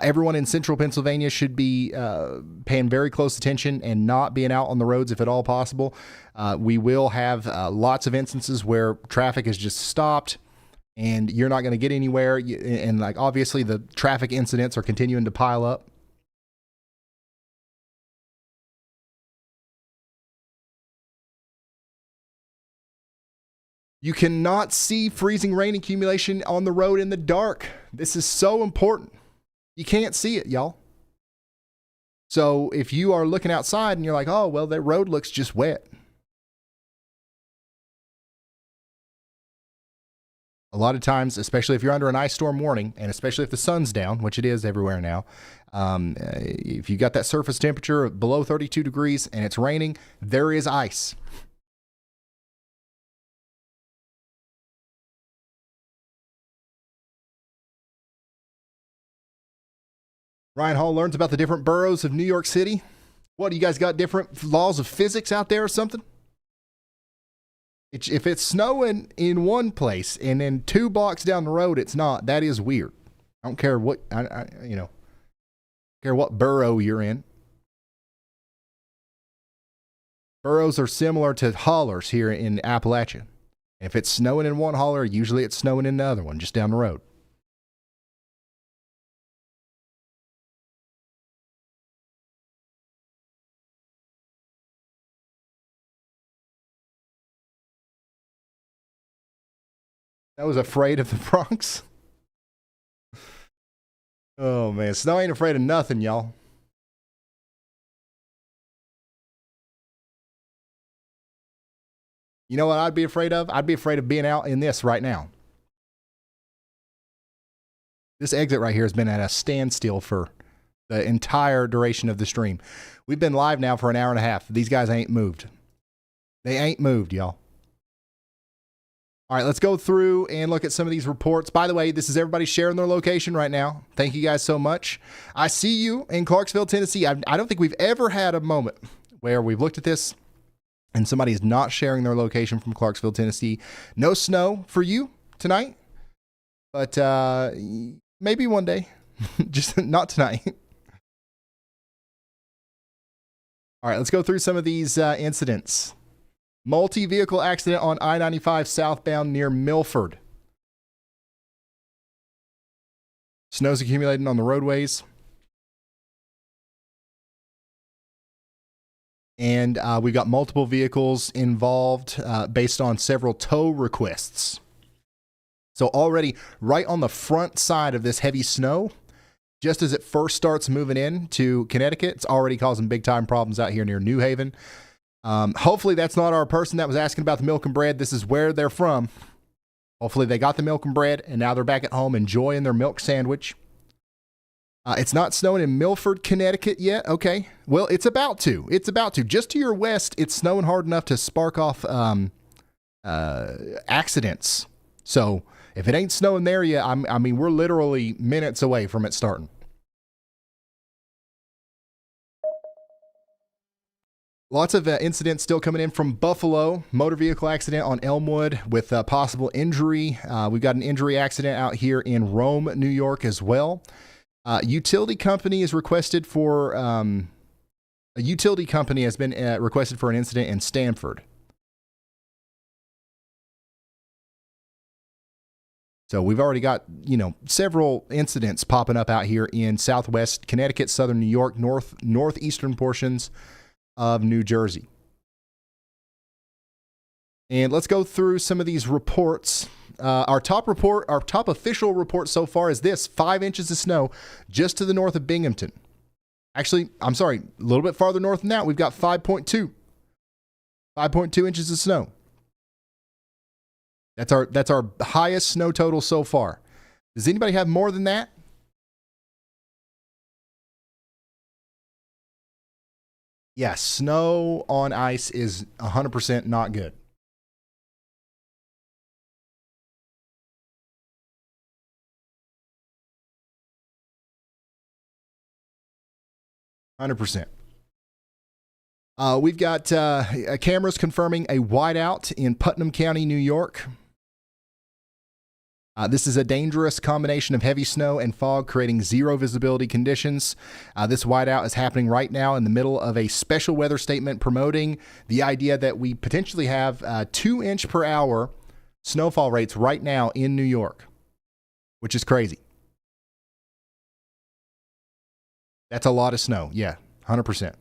Everyone in central Pennsylvania should be paying very close attention and not being out on the roads if at all possible. We will have lots of instances where traffic is just stopped and you're not going to get anywhere. And like obviously the traffic incidents are continuing to pile up. You cannot see freezing rain accumulation on the road in the dark. This is so important. You can't see it, y'all. So if you are looking outside and you're like, oh, well, that road looks just wet. A lot of times, especially if you're under an ice storm warning, and especially if the sun's down, which it is everywhere now, if you got that surface temperature below 32 degrees and it's raining, there is ice. Ryan Hall learns about the different boroughs of New York City. What, you guys got different laws of physics out there or something? If it's snowing in one place and then 2 blocks down the road it's not, that is weird. I don't care what, care what borough you're in. Furrows are similar to hollers here in Appalachia. If it's snowing in one holler, usually it's snowing in the other one just down the road. I was afraid of the Bronx. Oh, man. Snow ain't afraid of nothing, y'all. You know what I'd be afraid of? I'd be afraid of being out in this right now. This exit right here has been at a standstill for the entire duration of the stream. We've been live now for an hour and a half. These guys ain't moved. They ain't moved, y'all. All right, let's go through and look at some of these reports. By the way, this is everybody sharing their location right now. Thank you guys so much. I see you in Clarksville, Tennessee. I don't think we've ever had a moment where we've looked at this and somebody's not sharing their location from Clarksville, Tennessee. No snow for you tonight, but maybe one day. Just not tonight. All right, let's go through some of these incidents. Multi-vehicle accident on I-95 southbound near Milford. Snow's accumulating on the roadways. And we've got multiple vehicles involved based on several tow requests. So already right on the front side of this heavy snow, just as it first starts moving in to Connecticut, it's already causing big time problems out here near New Haven. Hopefully that's not our person that was asking about the milk and bread. This is where they're from. Hopefully they got the milk and bread and now they're back at home enjoying their milk sandwich. It's not snowing in Milford, Connecticut yet. Okay. Well, it's about to. It's about to. Just to your west, it's snowing hard enough to spark off accidents. So if it ain't snowing there yet, I mean, we're literally minutes away from it starting. Lots of incidents still coming in from Buffalo. Motor vehicle accident on Elmwood with possible injury. We've got an injury accident out here in Rome, New York as well. Utility company is requested for a utility company has been requested for an incident in Stamford. So we've already got, several incidents popping up out here in Southwest Connecticut, Southern New York, northeastern portions of New Jersey. And let's go through some of these reports. Our top official report so far is this: 5 inches of snow just to the north of Binghamton. Actually, I'm sorry, a little bit farther north than that, we've got 5.2 inches of snow. That's our highest snow total so far. Does anybody have more than that? Yeah, snow on ice is 100% not good. We've got cameras confirming a whiteout in Putnam County, New York. This is a dangerous combination of heavy snow and fog, creating zero visibility conditions. This whiteout is happening right now in the middle of a special weather statement promoting the idea that we potentially have 2 inch per hour snowfall rates right now in New York, which is crazy. That's a lot of snow. Yeah, 100%.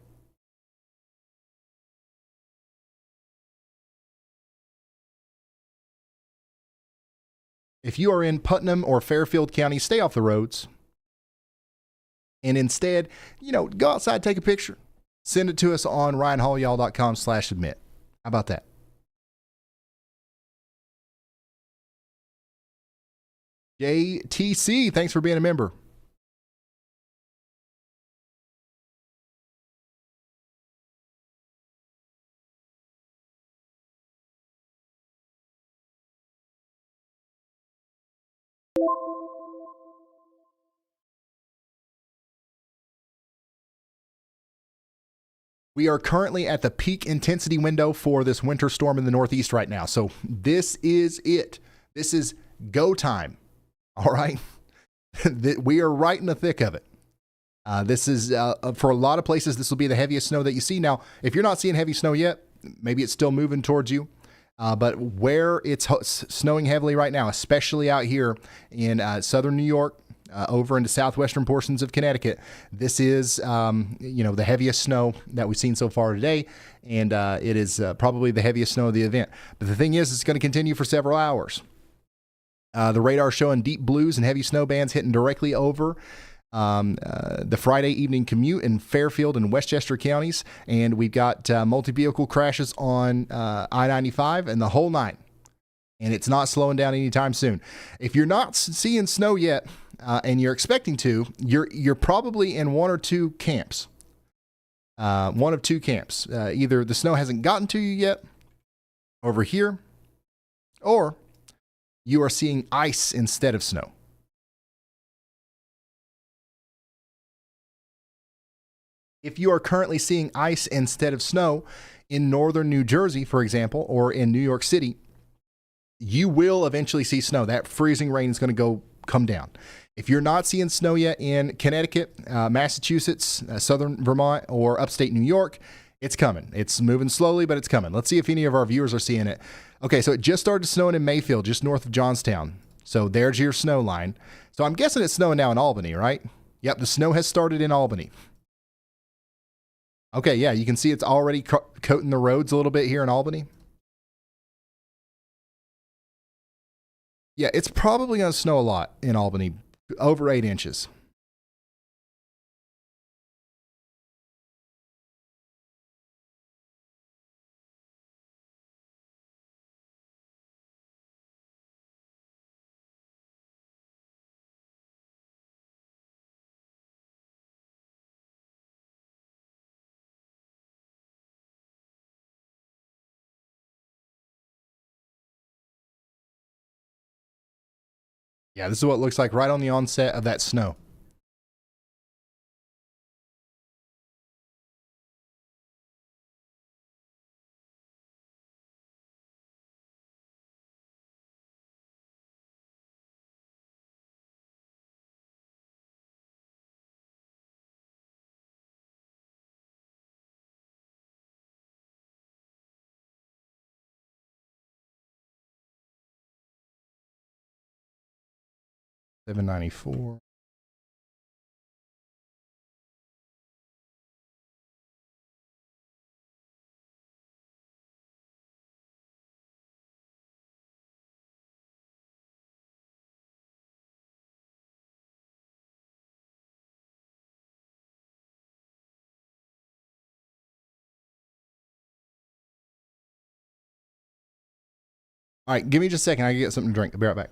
If you are in Putnam or Fairfield County, stay off the roads. And instead, go outside, take a picture. Send it to us on ryanhaulyall.com/submit. How about that? JTC, thanks for being a member. We are currently at the peak intensity window for this winter storm in the Northeast right now. So this is it. This is go time. All right. We are right in the thick of it. This is, for a lot of places, this will be the heaviest snow that you see. Now, if you're not seeing heavy snow yet, maybe it's still moving towards you. But where it's snowing heavily right now, especially out here in southern New York, over into southwestern portions of Connecticut, this is, the heaviest snow that we've seen so far today, and it is probably the heaviest snow of the event. But the thing is, it's going to continue for several hours. The radar showing deep blues and heavy snow bands hitting directly over the Friday evening commute in Fairfield and Westchester counties, and we've got multi-vehicle crashes on I-95 and the whole nine. And it's not slowing down anytime soon. If you're not seeing snow yet, and you're expecting to, you're probably in one or two camps. One of two camps. Either the snow hasn't gotten to you yet, over here, or you are seeing ice instead of snow. If you are currently seeing ice instead of snow in northern New Jersey, for example, or in New York City, you will eventually see snow. That freezing rain is going to come down. If you're not seeing snow yet in Connecticut, Massachusetts, southern Vermont, or upstate New York, it's coming. It's moving slowly, but it's coming. Let's see if any of our viewers are seeing it. Okay, so it just started snowing in Mayfield, just north of Johnstown. So there's your snow line. So I'm guessing it's snowing now in Albany, right? Yep, the snow has started in Albany. Okay, yeah, you can see it's already coating the roads a little bit here in Albany. Yeah, it's probably going to snow a lot in Albany, over 8 inches. Yeah, this is what it looks like right on the onset of that snow. $7.94. All right, give me just a second. I can get something to drink. I'll be right back.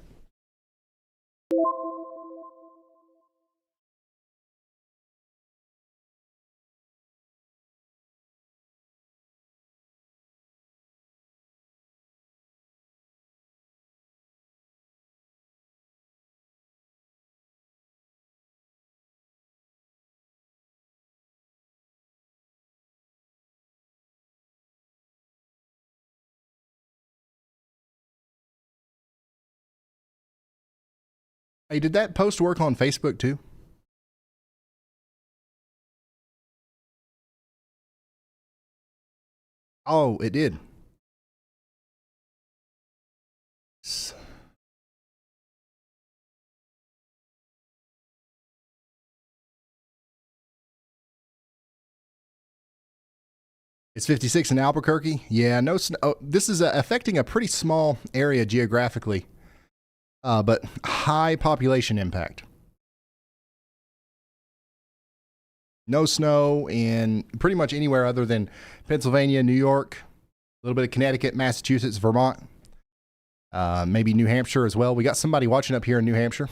Hey, did that post work on Facebook too? Oh, it did. It's 56 in Albuquerque. Yeah, no snow. Oh, this is affecting a pretty small area geographically, but high population impact. No snow in pretty much anywhere other than Pennsylvania, New York, a little bit of Connecticut, Massachusetts, Vermont, maybe New Hampshire as well. We got somebody watching up here in New Hampshire.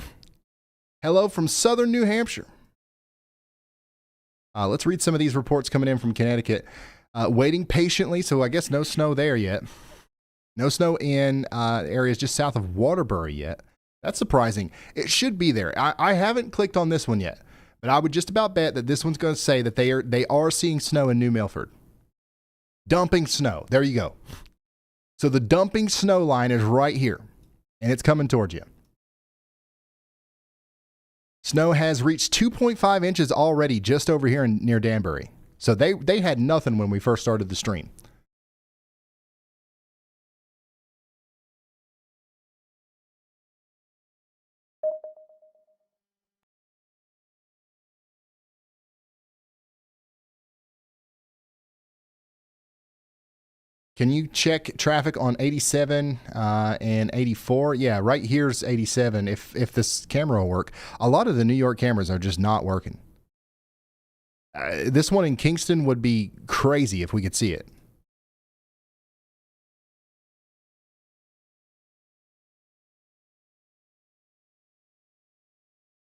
Hello from southern New Hampshire. Let's read some of these reports coming in from Connecticut. Waiting patiently, so I guess no snow there yet. No snow in areas just south of Waterbury yet. That's surprising. It should be there. I haven't clicked on this one yet, but I would just about bet that this one's going to say that they are seeing snow in New Milford. Dumping snow. There you go. So the dumping snow line is right here, and it's coming towards you. Snow has reached 2.5 inches already just over here near Danbury. So they had nothing when we first started the stream. Can you check traffic on 87 and 84? Yeah, right here's 87. If this camera will work. A lot of the New York cameras are just not working. This one in Kingston would be crazy if we could see it.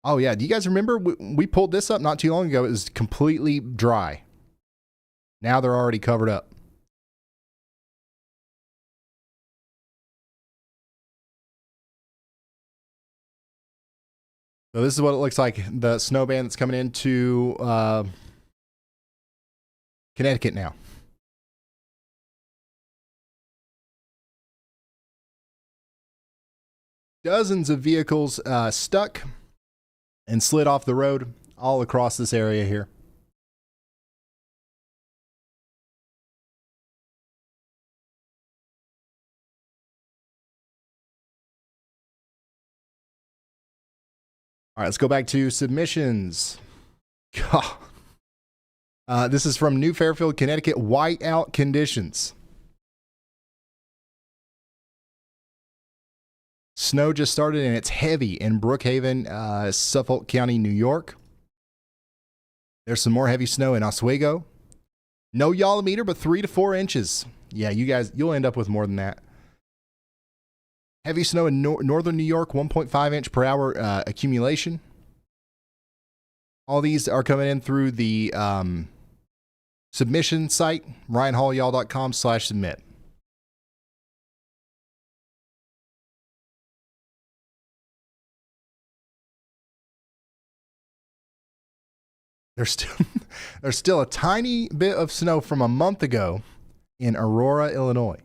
Oh, yeah. Do you guys remember we pulled this up not too long ago? It was completely dry. Now they're already covered up. So this is what it looks like, the snow band that's coming into Connecticut now. Dozens of vehicles stuck and slid off the road all across this area here. All right, let's go back to submissions. This is from New Fairfield, Connecticut. Whiteout conditions. Snow just started and it's heavy in Brookhaven, Suffolk County, New York. There's some more heavy snow in Oswego. No yallometer, but 3 to 4 inches. Yeah, you guys, you'll end up with more than that. Heavy snow in northern New York, 1.5 inch per hour accumulation. All these are coming in through the submission site, ryanhallyall.com/submit. There's still a tiny bit of snow from a month ago in Aurora, Illinois.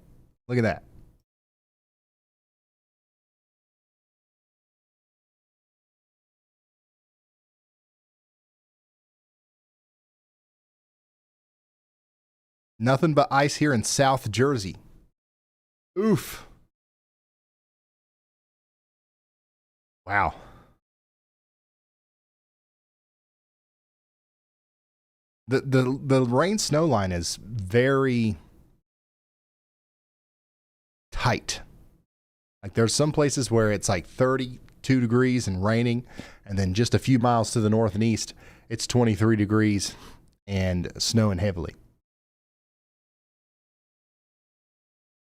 Look at that. Nothing but ice here in South Jersey. Oof. Wow. The rain snow line is very tight. Like there's some places where it's like 32 degrees and raining, and then just a few miles to the north and east, it's 23 degrees and snowing heavily.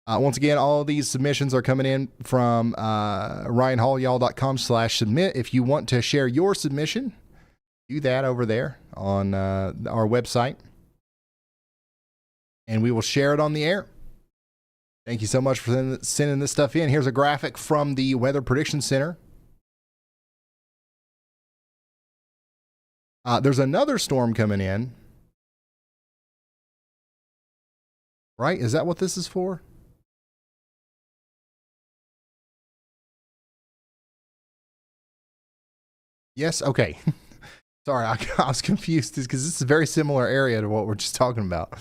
Once again, all of these submissions are coming in from ryanhallyall.com/submit. If you want to share your submission, do that over there on our website, and we will share it on the air. Thank you so much for sending this stuff in. Here's a graphic from the Weather Prediction Center. There's another storm coming in. Right? Is that what this is for? Yes? Okay. Sorry, I was confused because this is a very similar area to what we're just talking about.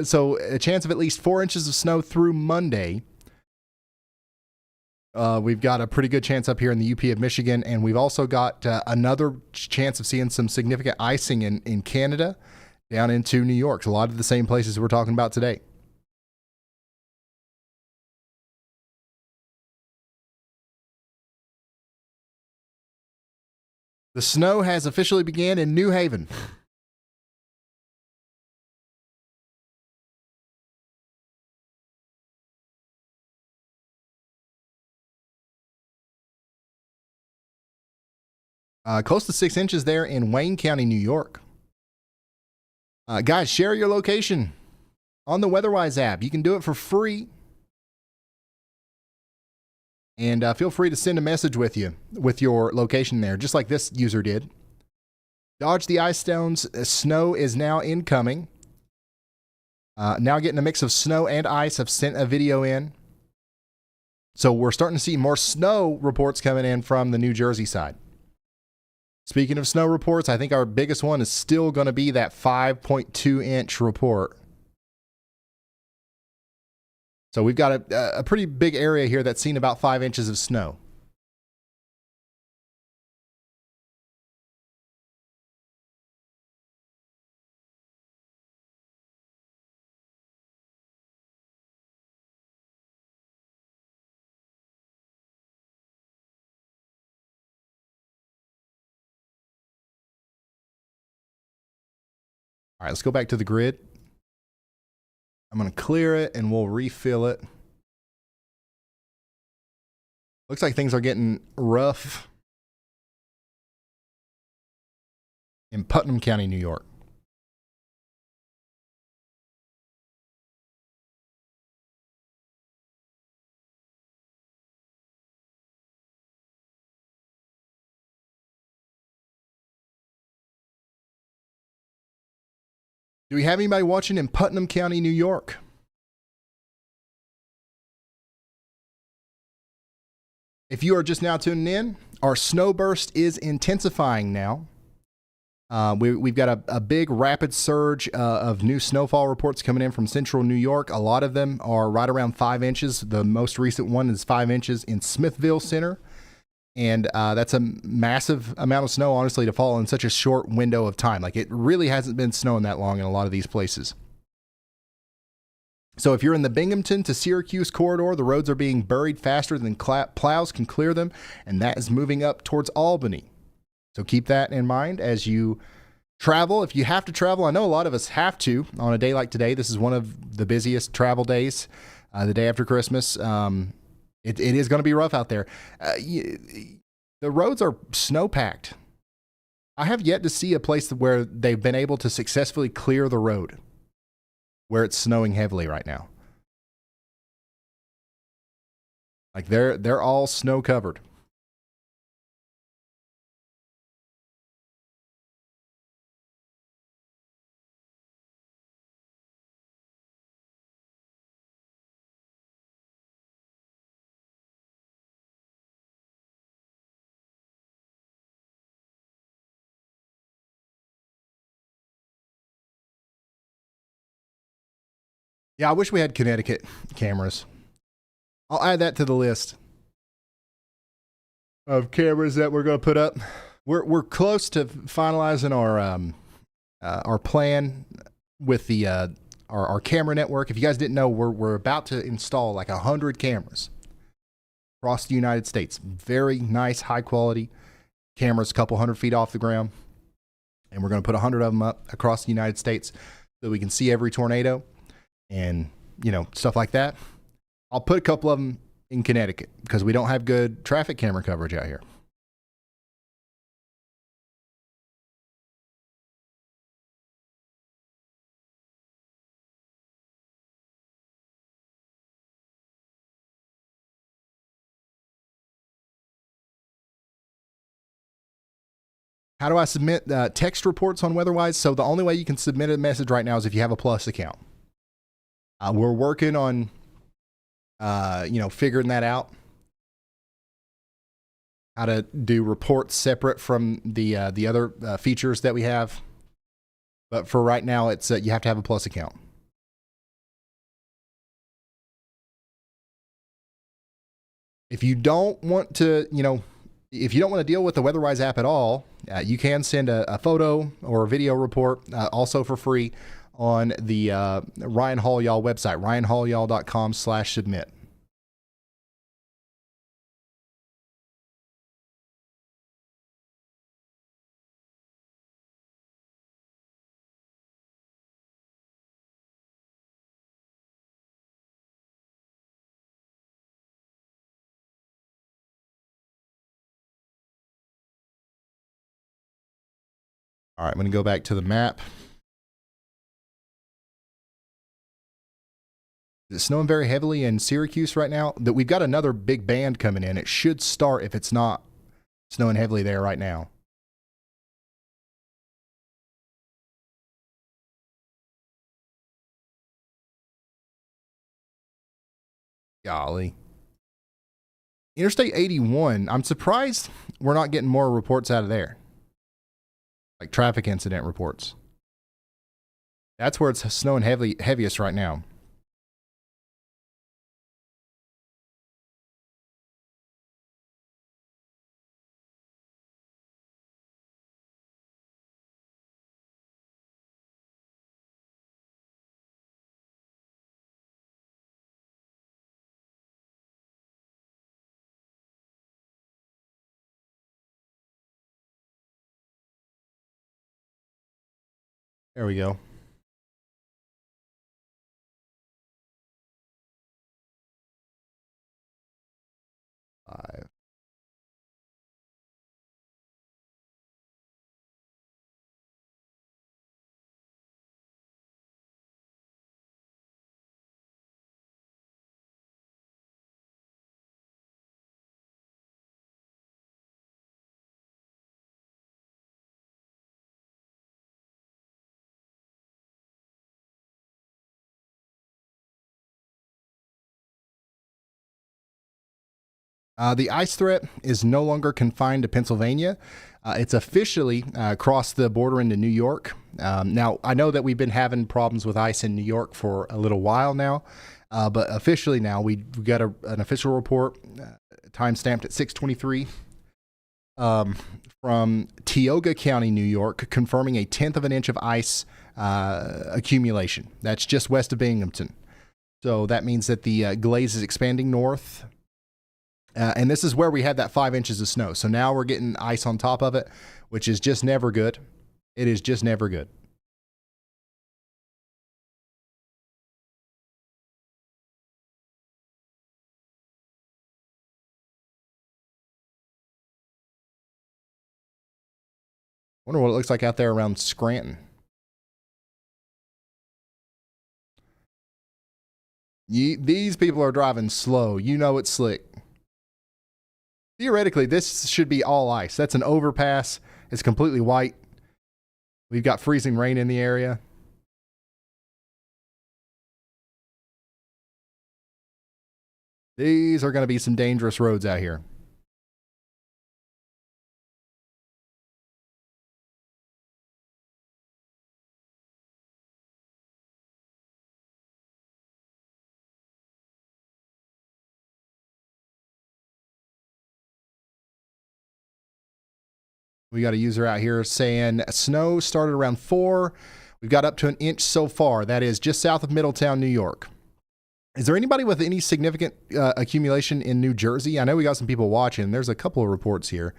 So a chance of at least 4 inches of snow through Monday. We've got a pretty good chance up here in the UP of Michigan, and we've also got another chance of seeing some significant icing in Canada down into New York. So a lot of the same places we're talking about today. The snow has officially begun in New Haven. Close to 6 inches there in Wayne County, New York. Guys, share your location on the WeatherWise app. You can do it for free. And feel free to send a message with your location there, just like this user did. Dodge the ice stones. Snow is now incoming. Now getting a mix of snow and ice. I've sent a video in. So we're starting to see more snow reports coming in from the New Jersey side. Speaking of snow reports, I think our biggest one is still going to be that 5.2 inch report. So we've got a pretty big area here that's seen about 5 inches of snow. All right, let's go back to the grid. I'm going to clear it and we'll refill it. Looks like things are getting rough in Putnam County, New York. Do we have anybody watching in Putnam County, New York? If you are just now tuning in, our snowburst is intensifying now. We've got a big rapid surge of new snowfall reports coming in from central New York. A lot of them are right around 5 inches. The most recent one is 5 inches in Smithville Center. And that's a massive amount of snow, honestly, to fall in such a short window of time. Like, it really hasn't been snowing that long in a lot of these places. So if you're in the Binghamton to Syracuse corridor, the roads are being buried faster than plows can clear them, and that is moving up towards Albany. So keep that in mind as you travel. If you have to travel, I know a lot of us have to on a day like today. This is one of the busiest travel days, the day after Christmas. It is going to be rough out there. The roads are snow-packed. I have yet to see a place where they've been able to successfully clear the road where it's snowing heavily right now. Like, they're all snow-covered. Yeah, I wish we had Connecticut cameras. I'll add that to the list of cameras that we're going to put up. We're close to finalizing our plan with the our camera network. If you guys didn't know, we're about to install like 100 cameras across the United States. Very nice, high quality cameras, a couple 100 feet off the ground, and we're going to put 100 of them up across the United States so we can see every tornado and, you know, stuff like that. I'll put a couple of them in Connecticut because we don't have good traffic camera coverage out here. How do I submit text reports on WeatherWise? So the only way you can submit a message right now is if you have a Plus account. We're working on, figuring that out. How to do reports separate from the other features that we have. But for right now, it's you have to have a Plus account. If you don't want to, if you don't want to deal with the WeatherWise app at all, you can send a photo or a video report also for free on the Ryan Hall Y'all website, ryanhallyall.com/submit. All right, I'm going to go back to the map. Is it snowing very heavily in Syracuse right now? That we've got another big band coming in. It should start if it's not snowing heavily there right now. Golly. Interstate 81, I'm surprised we're not getting more reports out of there. Like traffic incident reports. That's where it's snowing heaviest right now. There we go. Five. The ice threat is no longer confined to Pennsylvania. It's officially crossed the border into New York. Now, I know that we've been having problems with ice in New York for a little while now, but officially now we got an official report, time stamped at 6:23, from Tioga County, New York, confirming a tenth of an inch of ice accumulation. That's just west of Binghamton. So that means that the glaze is expanding north. And this is where we had that 5 inches of snow. So now we're getting ice on top of it, which is just never good. It is just never good. Wonder what it looks like out there around Scranton. These people are driving slow. You know it's slick. Theoretically, this should be all ice. That's an overpass. It's completely white. We've got freezing rain in the area. These are going to be some dangerous roads out here. We got a user out here saying snow started around 4. We've got up to an inch so far. That is just south of Middletown, New York. Is there anybody with any significant accumulation in New Jersey? I know we got some people watching. There's a couple of reports here.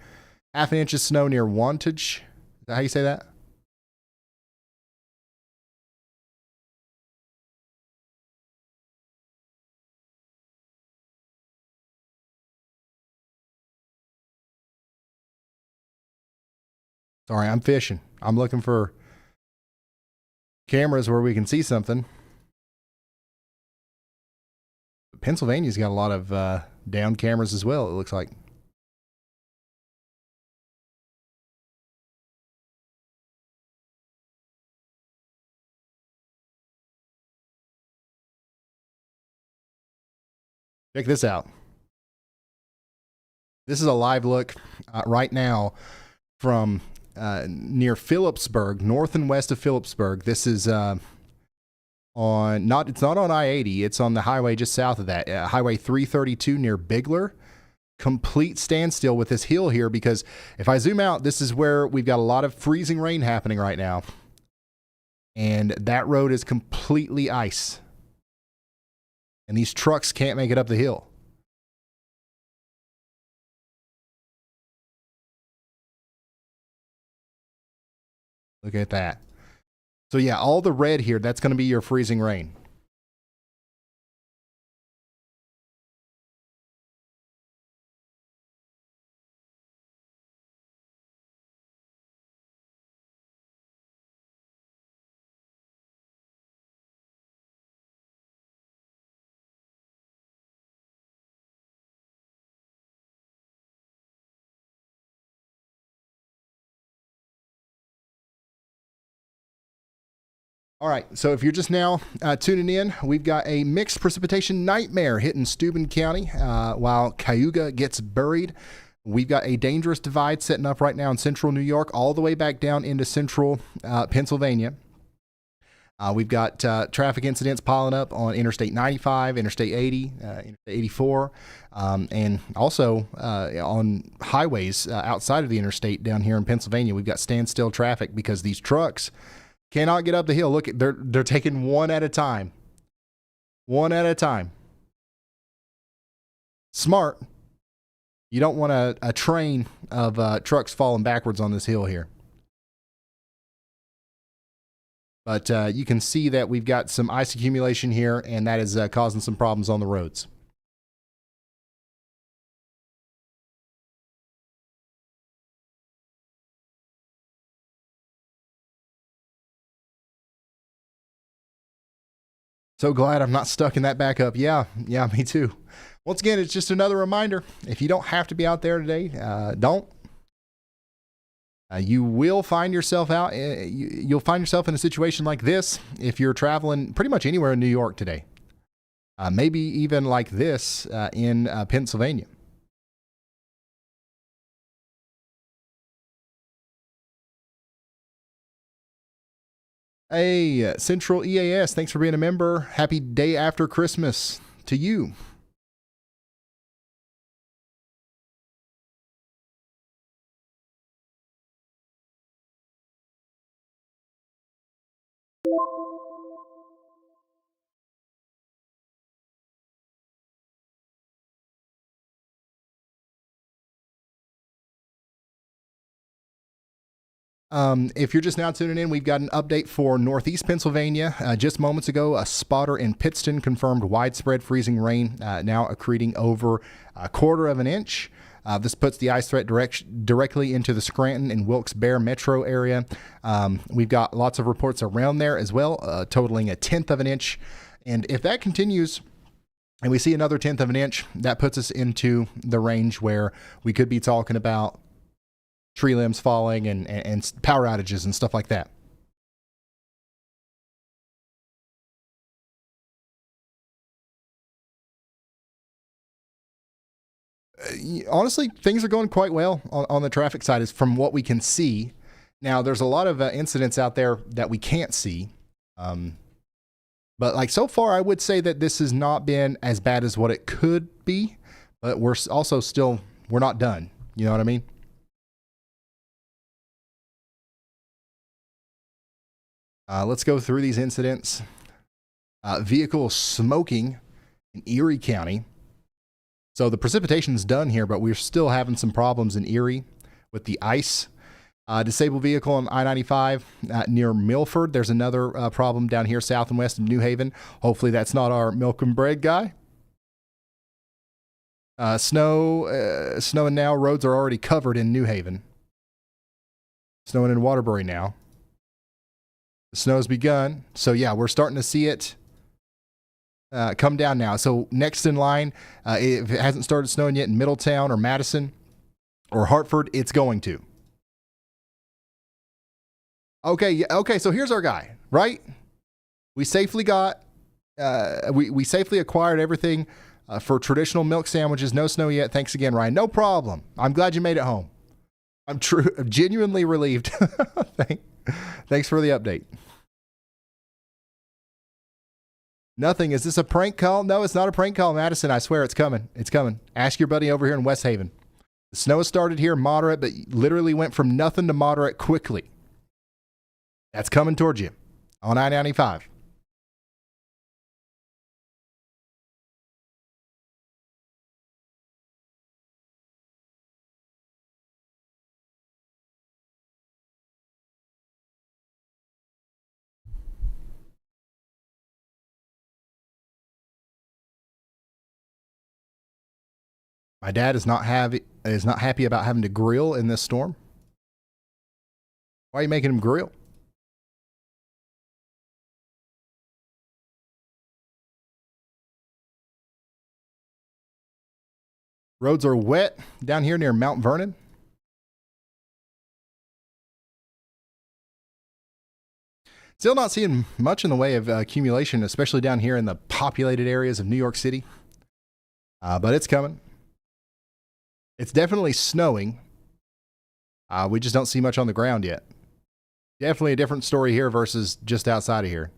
Half an inch of snow near Wantage. Is that how you say that? Sorry, I'm fishing. I'm looking for cameras where we can see something. Pennsylvania's got a lot of down cameras as well, it looks like. Check this out. This is a live look right now from near Phillipsburg, north and west of Phillipsburg. This is it's not on I-80. It's on the highway just south of that, Highway 332 near Bigler. Complete standstill with this hill here, because if I zoom out, this is where we've got a lot of freezing rain happening right now. And that road is completely ice. And these trucks can't make it up the hill. Look at that. So yeah, all the red here, that's going to be your freezing rain. All right, so if you're just now tuning in, we've got a mixed precipitation nightmare hitting Steuben County while Cayuga gets buried. We've got a dangerous divide setting up right now in central New York, all the way back down into central Pennsylvania. We've got traffic incidents piling up on Interstate 95, Interstate 80, Interstate 84, and also on highways outside of the interstate down here in Pennsylvania. We've got standstill traffic because these trucks cannot get up the hill. Look, they're taking one at a time. One at a time. Smart. You don't want a train of trucks falling backwards on this hill here. But you can see that we've got some ice accumulation here, and that is causing some problems on the roads. So glad I'm not stuck in that backup. Yeah, me too. Once again, it's just another reminder. If you don't have to be out there today, don't. You will find yourself out. You'll find yourself in a situation like this if you're traveling pretty much anywhere in New York today. Maybe even like this in Pennsylvania. Hey, Central EAS, thanks for being a member. Happy day after Christmas to you. If you're just now tuning in, we've got an update for Northeast Pennsylvania. Just moments ago, a spotter in Pittston confirmed widespread freezing rain, now accreting over a quarter of an inch. This puts the ice threat directly into the Scranton and Wilkes-Barre metro area. We've got lots of reports around there as well, totaling a tenth of an inch. And if that continues, and we see another tenth of an inch, that puts us into the range where we could be talking about tree limbs falling and power outages and stuff like that. Honestly, things are going quite well on the traffic side, is from what we can see. Now, there's a lot of incidents out there that we can't see. But like so far, I would say that this has not been as bad as what it could be, but we're also still, we're not done. You know what I mean? Let's go through these incidents. Vehicle smoking in Erie County. So the precipitation's done here, but we're still having some problems in Erie with the ice. Disabled vehicle on I-95 near Milford. There's another problem down here south and west of New Haven. Hopefully that's not our milk and bread guy. Snowing now. Roads are already covered in New Haven. Snowing in Waterbury now. The snow's begun. So yeah, we're starting to see it come down now. So next in line, if it hasn't started snowing yet in Middletown or Madison or Hartford, it's going to. Okay, so here's our guy, right? We safely got, we safely acquired everything for traditional milk sandwiches. No snow yet. Thanks again, Ryan. No problem. I'm glad you made it home. I'm genuinely relieved. Thanks for the update. Nothing. Is this a prank call? No, it's not a prank call, Madison. I swear it's coming. It's coming. Ask your buddy over here in West Haven. The snow has started here moderate, but literally went from nothing to moderate quickly. That's coming towards you on I-95. My dad is not happy about having to grill in this storm. Why are you making him grill? Roads are wet down here near Mount Vernon. Still not seeing much in the way of accumulation, especially down here in the populated areas of New York City. But it's coming. It's definitely snowing. We just don't see much on the ground yet. Definitely a different story here versus just outside of here.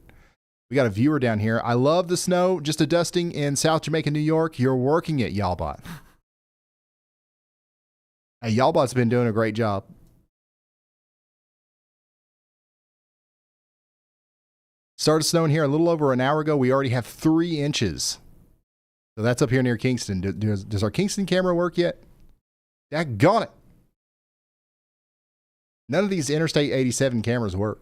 We got a viewer down here. I love the snow. Just a dusting in South Jamaica, New York. You're working it, Y'allbot. Hey, Y'allbot's been doing a great job. Started snowing here a little over an hour ago. We already have 3 inches. So that's up here near Kingston. Does our Kingston camera work yet? Daggone it. None of these Interstate 87 cameras work.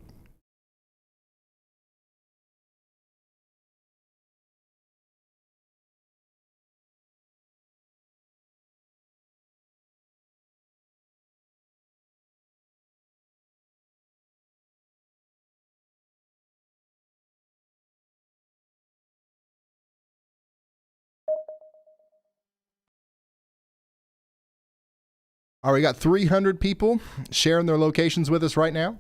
All right, we got 300 people sharing their locations with us right now.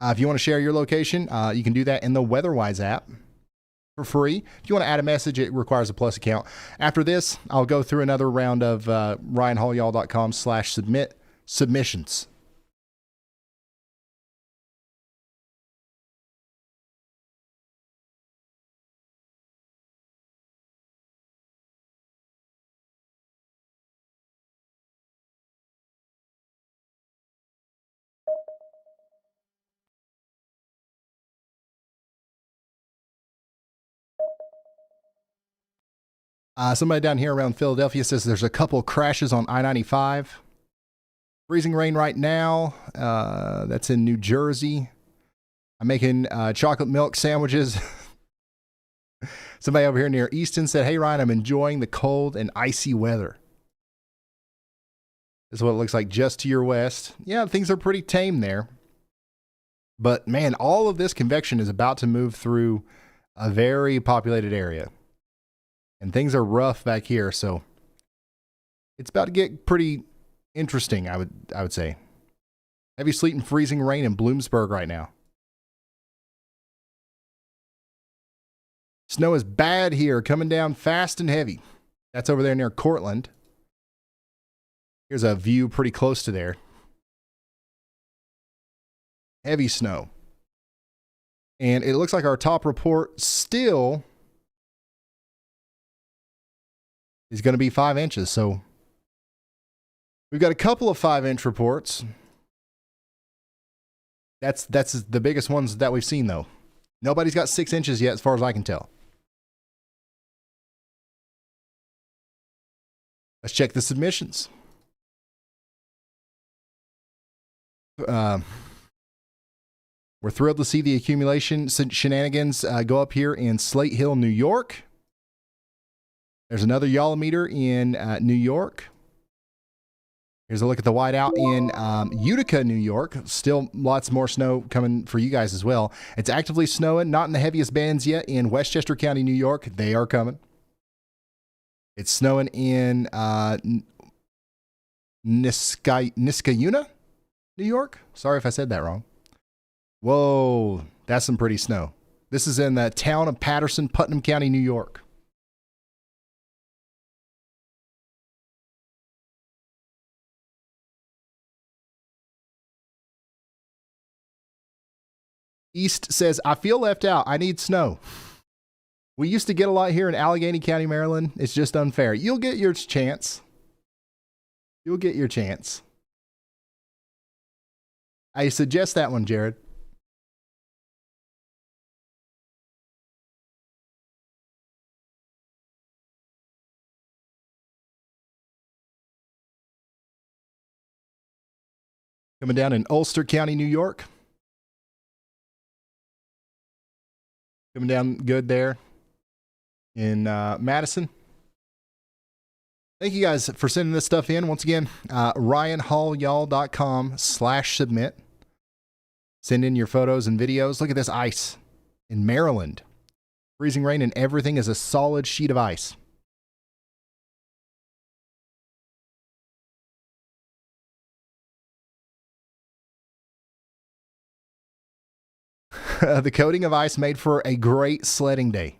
If you want to share your location, you can do that in the WEATHERWISE app for free. If you want to add a message, it requires a Plus account. After this, I'll go through another round of ryanhallyall.com/submit submissions. Somebody down here around Philadelphia says there's a couple crashes on I-95. Freezing rain right now. That's in New Jersey. I'm making chocolate milk sandwiches. Somebody over here near Easton said, "Hey, Ryan, I'm enjoying the cold and icy weather." This is what it looks like just to your west. Yeah, things are pretty tame there. But, man, all of this convection is about to move through a very populated area. And things are rough back here, so it's about to get pretty interesting, I would say. Heavy sleet and freezing rain in Bloomsburg right now. Snow is bad here, coming down fast and heavy. That's over there near Cortland. Here's a view pretty close to there. Heavy snow. And it looks like our top report still is going to be 5 inches. So we've got a couple of 5-inch reports. That's the biggest ones that we've seen, though. Nobody's got 6 inches yet, as far as I can tell. Let's check the submissions. We're thrilled to see the accumulation shenanigans go up here in Slate Hill, New York. There's another Yallometer in New York. Here's a look at the whiteout in Utica, New York. Still lots more snow coming for you guys as well. It's actively snowing, not in the heaviest bands yet in Westchester County, New York. They are coming. It's snowing in Niskayuna, New York. Sorry if I said that wrong. Whoa, that's some pretty snow. This is in the town of Patterson, Putnam County, New York. East says, "I feel left out. I need snow. We used to get a lot here in Allegheny County, Maryland. It's just unfair." You'll get your chance. You'll get your chance. I suggest that one, Jared. Coming down in Ulster County, New York. Coming down good there in Madison. Thank you guys for sending this stuff in. Once again, ryanhallyall.com/submit. Send in your photos and videos. Look at this ice in Maryland. Freezing rain and everything is a solid sheet of ice. The coating of ice made for a great sledding day.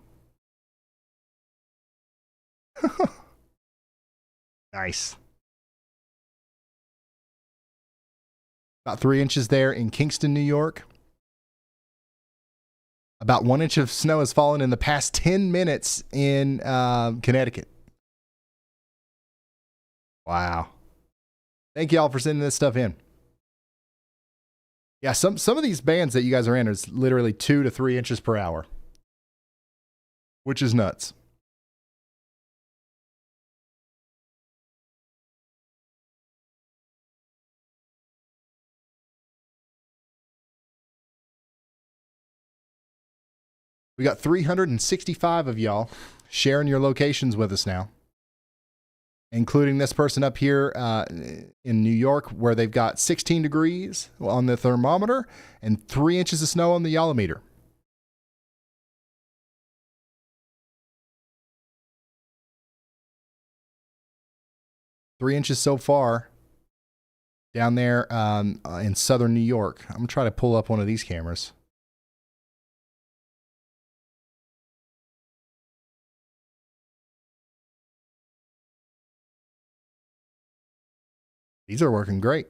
Nice. About 3 inches there in Kingston, New York. About 1 inch of snow has fallen in the past 10 minutes in Connecticut. Wow. Thank you all for sending this stuff in. Yeah, some of these bands that you guys are in is literally 2 to 3 inches per hour, which is nuts. We got 365 of y'all sharing your locations with us now, including this person up here in New York, where they've got 16 degrees on the thermometer and 3 inches of snow on the Yallometer. 3 inches so far down there in southern New York. I'm going to try to pull up one of these cameras. These are working great.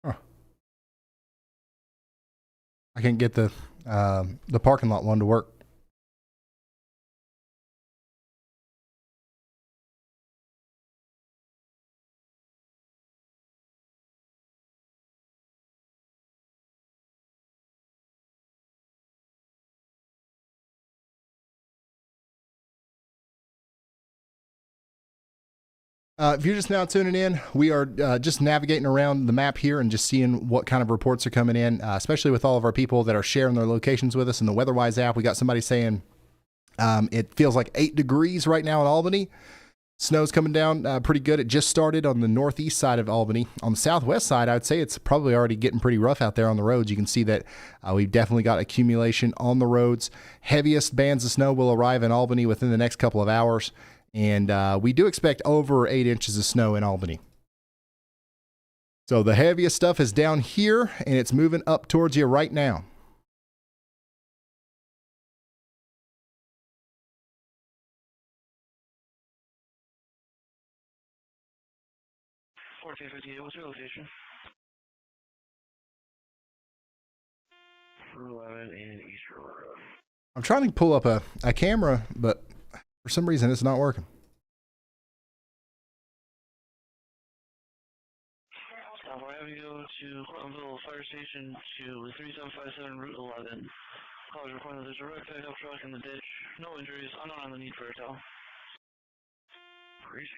Huh. I can't get the parking lot one to work. If you're just now tuning in, we are just navigating around the map here and just seeing what kind of reports are coming in, especially with all of our people that are sharing their locations with us in the WeatherWise app. We got somebody saying it feels like 8 degrees right now in Albany. Snow's coming down pretty good. It just started on the northeast side of Albany. On the southwest side, I would say it's probably already getting pretty rough out there on the roads. You can see that we've definitely got accumulation on the roads. Heaviest bands of snow will arrive in Albany within the next couple of hours. And we do expect over 8 inches of snow in Albany. So the heaviest stuff is down here, and it's moving up towards you right now. What's your location? 11 and East Road. I'm trying to pull up a camera, but for some reason it's not working. I'll have you go to Pikeville Fire Station to 3757 Route 11. Callers report that there's a wrecked pickup truck in the ditch. No injuries. Unknown on the need for a tow. Crazy.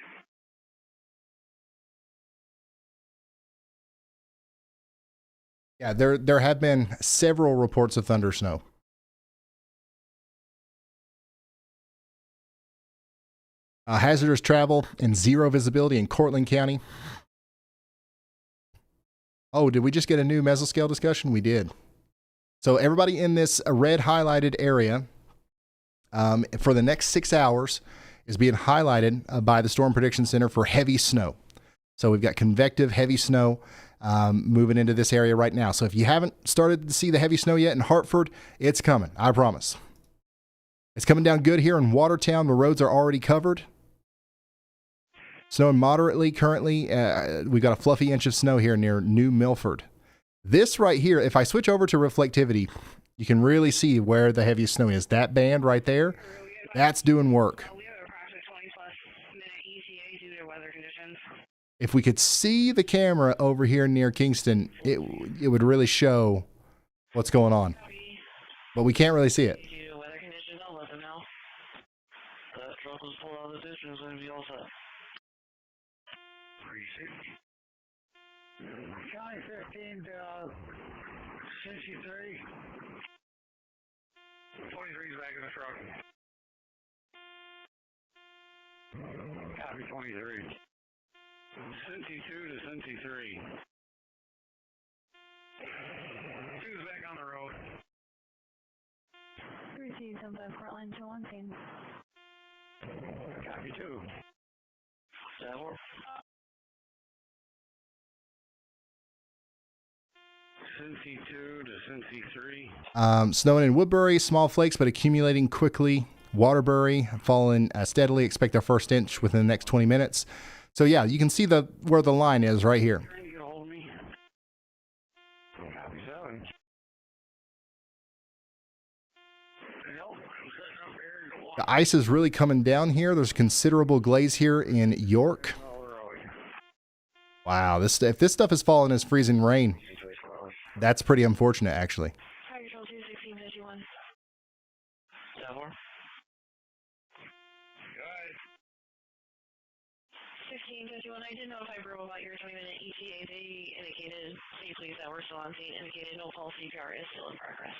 Yeah, there have been several reports of thunder snow. Hazardous travel and zero visibility in Cortland County. Oh, did we just get a new mesoscale discussion? We did. So everybody in this red highlighted area for the next 6 hours is being highlighted by the Storm Prediction Center for heavy snow. So we've got convective heavy snow moving into this area right now. So if you haven't started to see the heavy snow yet in Hartford, it's coming. I promise. It's coming down good here in Watertown. The roads are already covered. Snowing moderately currently. We've got a fluffy inch of snow here near New Milford. This right here, if I switch over to reflectivity, you can really see where the heaviest snow is. That band right there, that's doing work. We have approximately 20+ minute ETA due to weather conditions. If we could see the camera over here near Kingston, it would really show what's going on. But we can't really see it. Weather conditions, I'll let them know. That truck was pulled out of the ditch and it's going to be all set. County 15 to 63. 23's back in the truck. Copy 23. Cincy 2 to Cincy 3. 2's back on the road. Receive 75 Portland to 1 scene. Copy 2. Saddler. Cincy 2 to Cincy 3. Snowing in Woodbury, small flakes, but accumulating quickly. Waterbury falling steadily. Expect our first inch within the next 20 minutes. So yeah, you can see where the line is right here. Trying to get a hold of me. Copy 7. The ice is really coming down here. There's considerable glaze here in York. Wow, if this stuff is falling as freezing rain, that's pretty unfortunate, actually. did notify Bro about your 20-minute ETA. They indicated, safely that we're still on scene, indicated no pulse CPR is still in progress.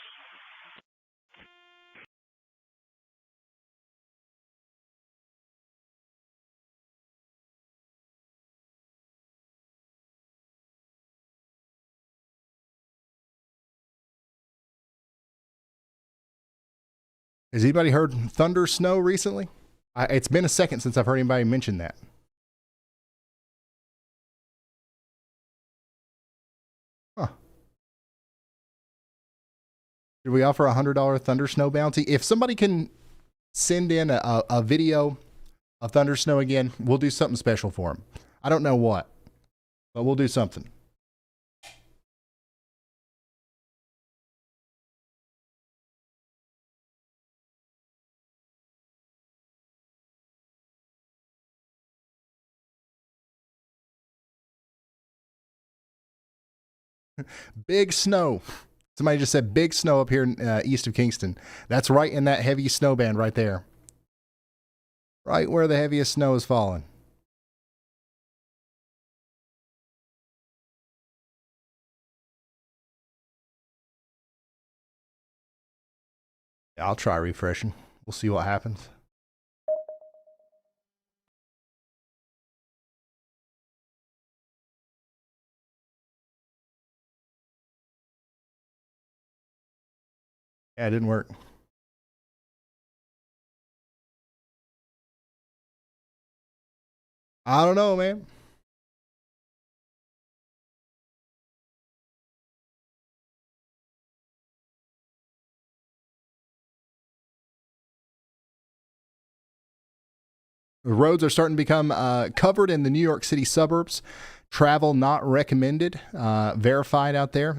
Has anybody heard thunder snow recently? It's been a second since I've heard anybody mention that. Huh. Did we offer a $100 thunder snow bounty? If somebody can send in a video of thunder snow again, we'll do something special for them. I don't know what, but we'll do something. Big snow. Somebody just said big snow up here east of Kingston. That's right in that heavy snow band right there. Right where the heaviest snow is falling. I'll try refreshing. We'll see what happens. Yeah, it didn't work. I don't know, man. The roads are starting to become covered in the New York City suburbs. Travel not recommended. Verified out there.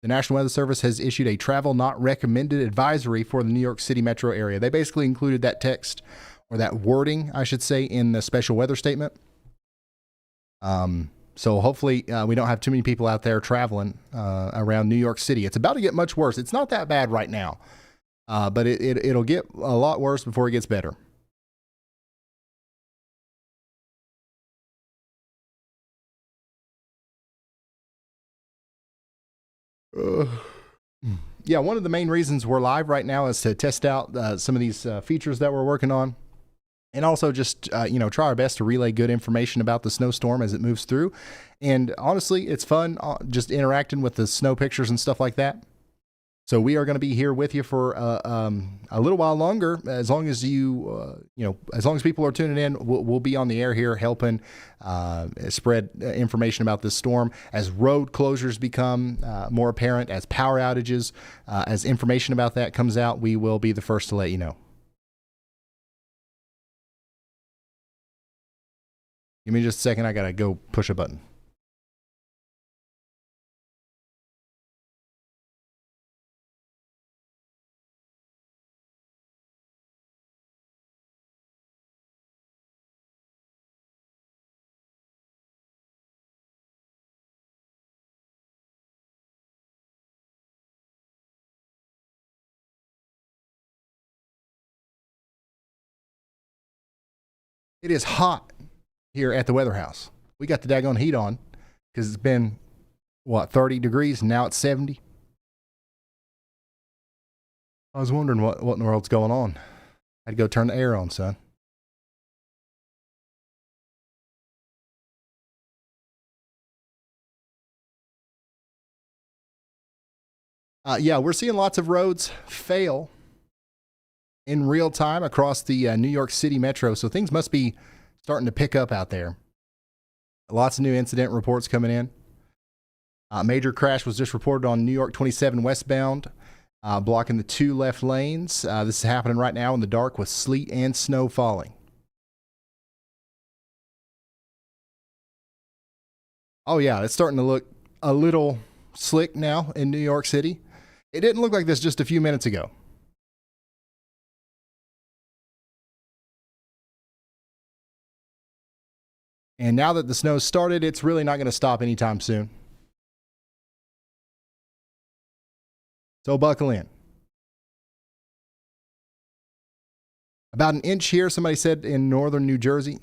The National Weather Service has issued a travel not recommended advisory for the New York City metro area. They basically included that text, or that wording, I should say, in the special weather statement. So hopefully we don't have too many people out there traveling around New York City. It's about to get much worse. It's not that bad right now, but it'll get a lot worse before it gets better. Yeah, one of the main reasons we're live right now is to test out some of these features that we're working on, and also just try our best to relay good information about the snowstorm as it moves through. And honestly, it's fun just interacting with the snow pictures and stuff like that. So we are going to be here with you for a little while longer, as long as as long as people are tuning in. We'll be on the air here helping spread information about this storm as road closures become more apparent, as power outages, as information about that comes out. We will be the first to let you know. Give me just a second. I got to go push a button. It is hot here at the Weather House. We got the daggone heat on because it's been, 30 degrees, and now it's 70. I was wondering what in the world's going on. I had to go turn the air on, son. Yeah, we're seeing lots of roads fail in real time across the New York City metro, so things must be starting to pick up out there. Lots of new incident reports coming in. Major crash was just reported on New York 27 westbound, blocking the 2 left lanes. This is happening right now in the dark with sleet and snow falling. Oh yeah, it's starting to look a little slick now in New York City. It didn't look like this just a few minutes ago. And now that the snow's started, it's really not going to stop anytime soon. So buckle in. About an inch here, somebody said, in northern New Jersey.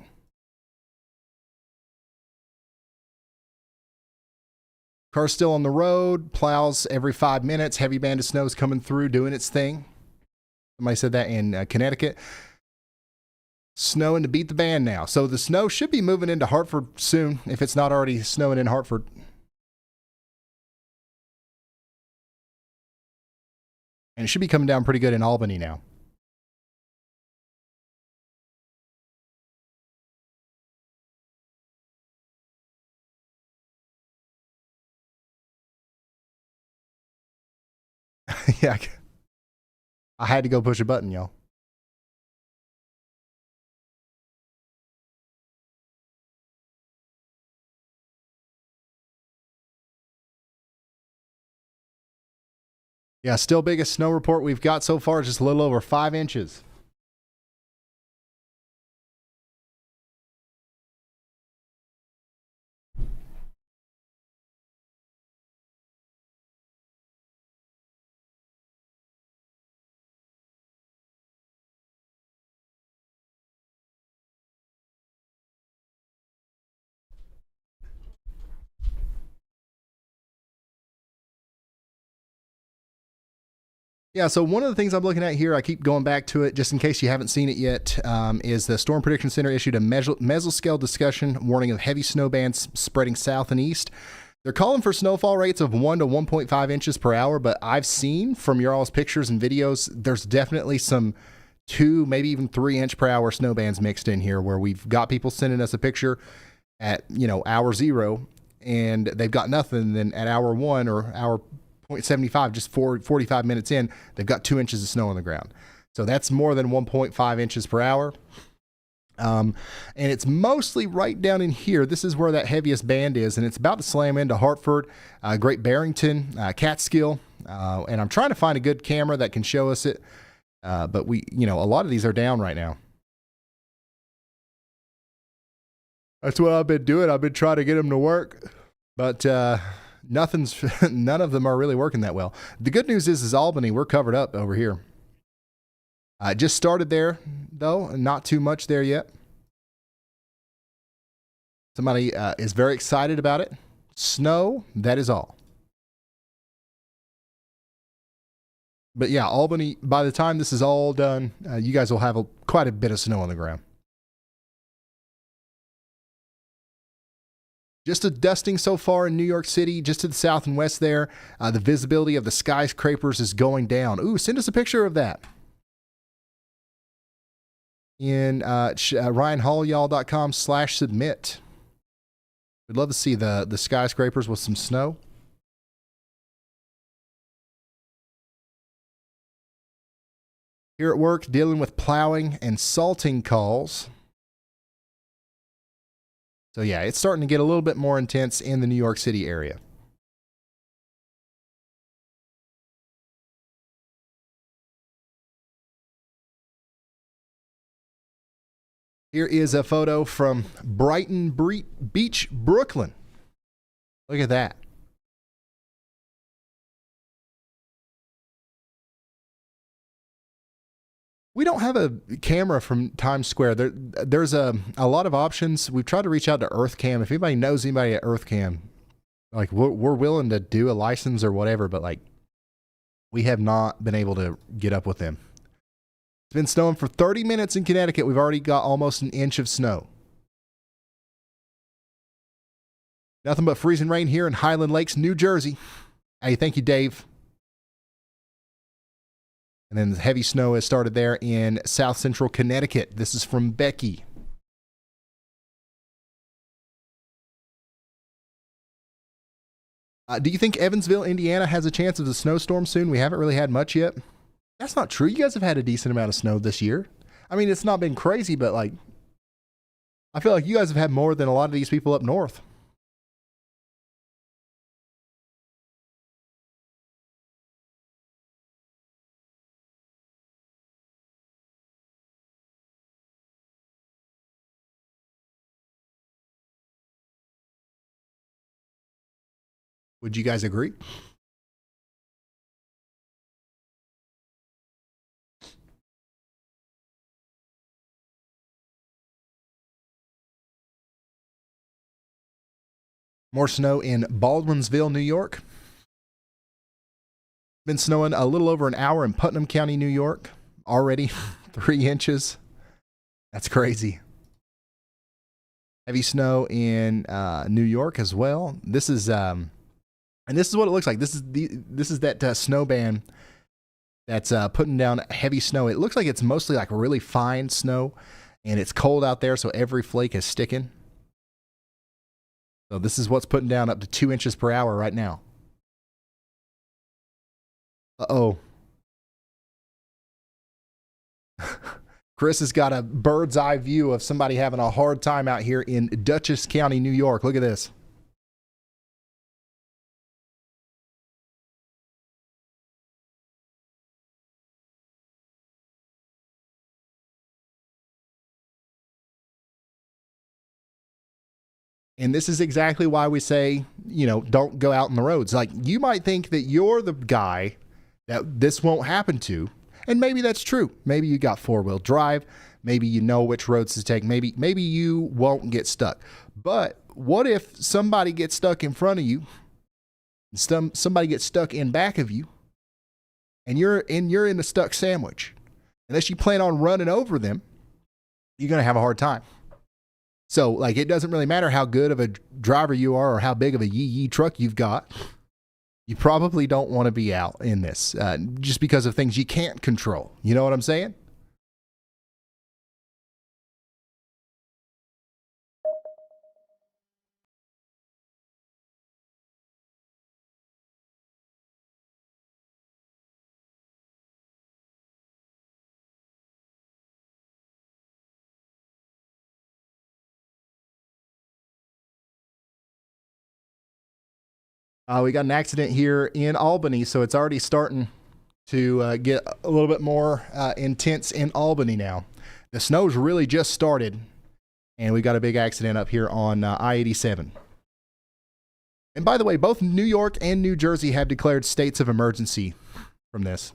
Car's still on the road, plows every 5 minutes. Heavy band of snow is coming through, doing its thing. Somebody said that in Connecticut. Snowing to beat the band now. So the snow should be moving into Hartford soon, if it's not already snowing in Hartford. And it should be coming down pretty good in Albany now. Yeah. I had to go push a button, y'all. Yeah, still biggest snow report we've got so far is just a little over 5 inches. Yeah, so one of the things I'm looking at here, I keep going back to it just in case you haven't seen it yet, is the Storm Prediction Center issued a mesoscale discussion warning of heavy snow bands spreading south and east. They're calling for snowfall rates of 1 to 1.5 inches per hour, but I've seen from your all's pictures and videos, there's definitely some 2, maybe even 3 inch per hour snow bands mixed in here where we've got people sending us a picture at, hour 0 and they've got nothing. Then at hour 1 or hour 0.75, just 45 minutes in, they've got 2 inches of snow on the ground. So that's more than 1.5 inches per hour. And it's mostly right down in here. This is where that heaviest band is, and it's about to slam into Hartford, Great Barrington, Catskill. And I'm trying to find a good camera that can show us it. But a lot of these are down right now. That's what I've been doing. I've been trying to get them to work, but none of them are really working that well. The good news is Albany, we're covered up over here. Just started there, though, not too much there yet. Somebody is very excited about it. Snow, that is all. But yeah, Albany, by the time this is all done, you guys will have quite a bit of snow on the ground. Just a dusting so far in New York City, just to the south and west there. The visibility of the skyscrapers is going down. Ooh, send us a picture of that. In ryanhallyall.com/submit. We'd love to see the skyscrapers with some snow. Here at work, dealing with plowing and salting calls. So yeah, it's starting to get a little bit more intense in the New York City area. Here is a photo from Brighton Beach, Brooklyn. Look at that. We don't have a camera from Times Square. There's a lot of options. We've tried to reach out to EarthCam. If anybody knows anybody at EarthCam, like we're willing to do a license or whatever, but like we have not been able to get up with them. It's been snowing for 30 minutes in Connecticut. We've already got almost an inch of snow. Nothing but freezing rain here in Highland Lakes, New Jersey. Hey, thank you, Dave. And then the heavy snow has started there in south central Connecticut. This is from Becky. Do you think Evansville, Indiana has a chance of a snowstorm soon? We haven't really had much yet. That's not true. You guys have had a decent amount of snow this year. I mean, it's not been crazy, but like, I feel like you guys have had more than a lot of these people up north. Would you guys agree? More snow in Baldwinsville, New York. Been snowing a little over an hour in Putnam County, New York. Already 3 inches. That's crazy. Heavy snow in New York as well. This is and this is what it looks like. This is that snow band that's putting down heavy snow. It looks like it's mostly like really fine snow, and it's cold out there, so every flake is sticking. So this is what's putting down up to 2 inches per hour right now. Uh-oh. Chris has got a bird's eye view of somebody having a hard time out here in Dutchess County, New York. Look at this. And this is exactly why we say, don't go out on the roads. Like, you might think that you're the guy that this won't happen to. And maybe that's true. Maybe you got 4-wheel drive. Maybe you know which roads to take. Maybe you won't get stuck. But what if somebody gets stuck in front of you, somebody gets stuck in back of you, and you're in a stuck sandwich? Unless you plan on running over them, you're going to have a hard time. So, like, it doesn't really matter how good of a driver you are or how big of a yee truck you've got. You probably don't want to be out in this just because of things you can't control. You know what I'm saying? We got an accident here in Albany, so it's already starting to get a little bit more intense in Albany now. The snow's really just started, and we got a big accident up here on I-87. And by the way, both New York and New Jersey have declared states of emergency from this.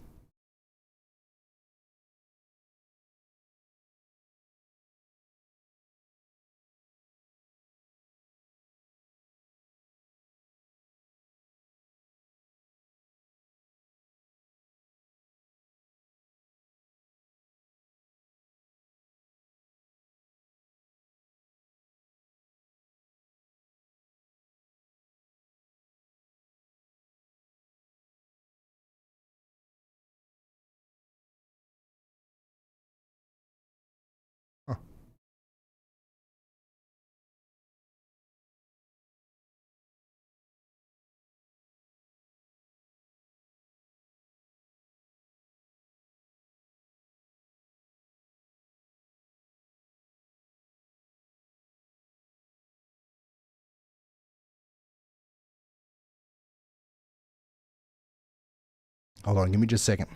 Hold on, give me just a second.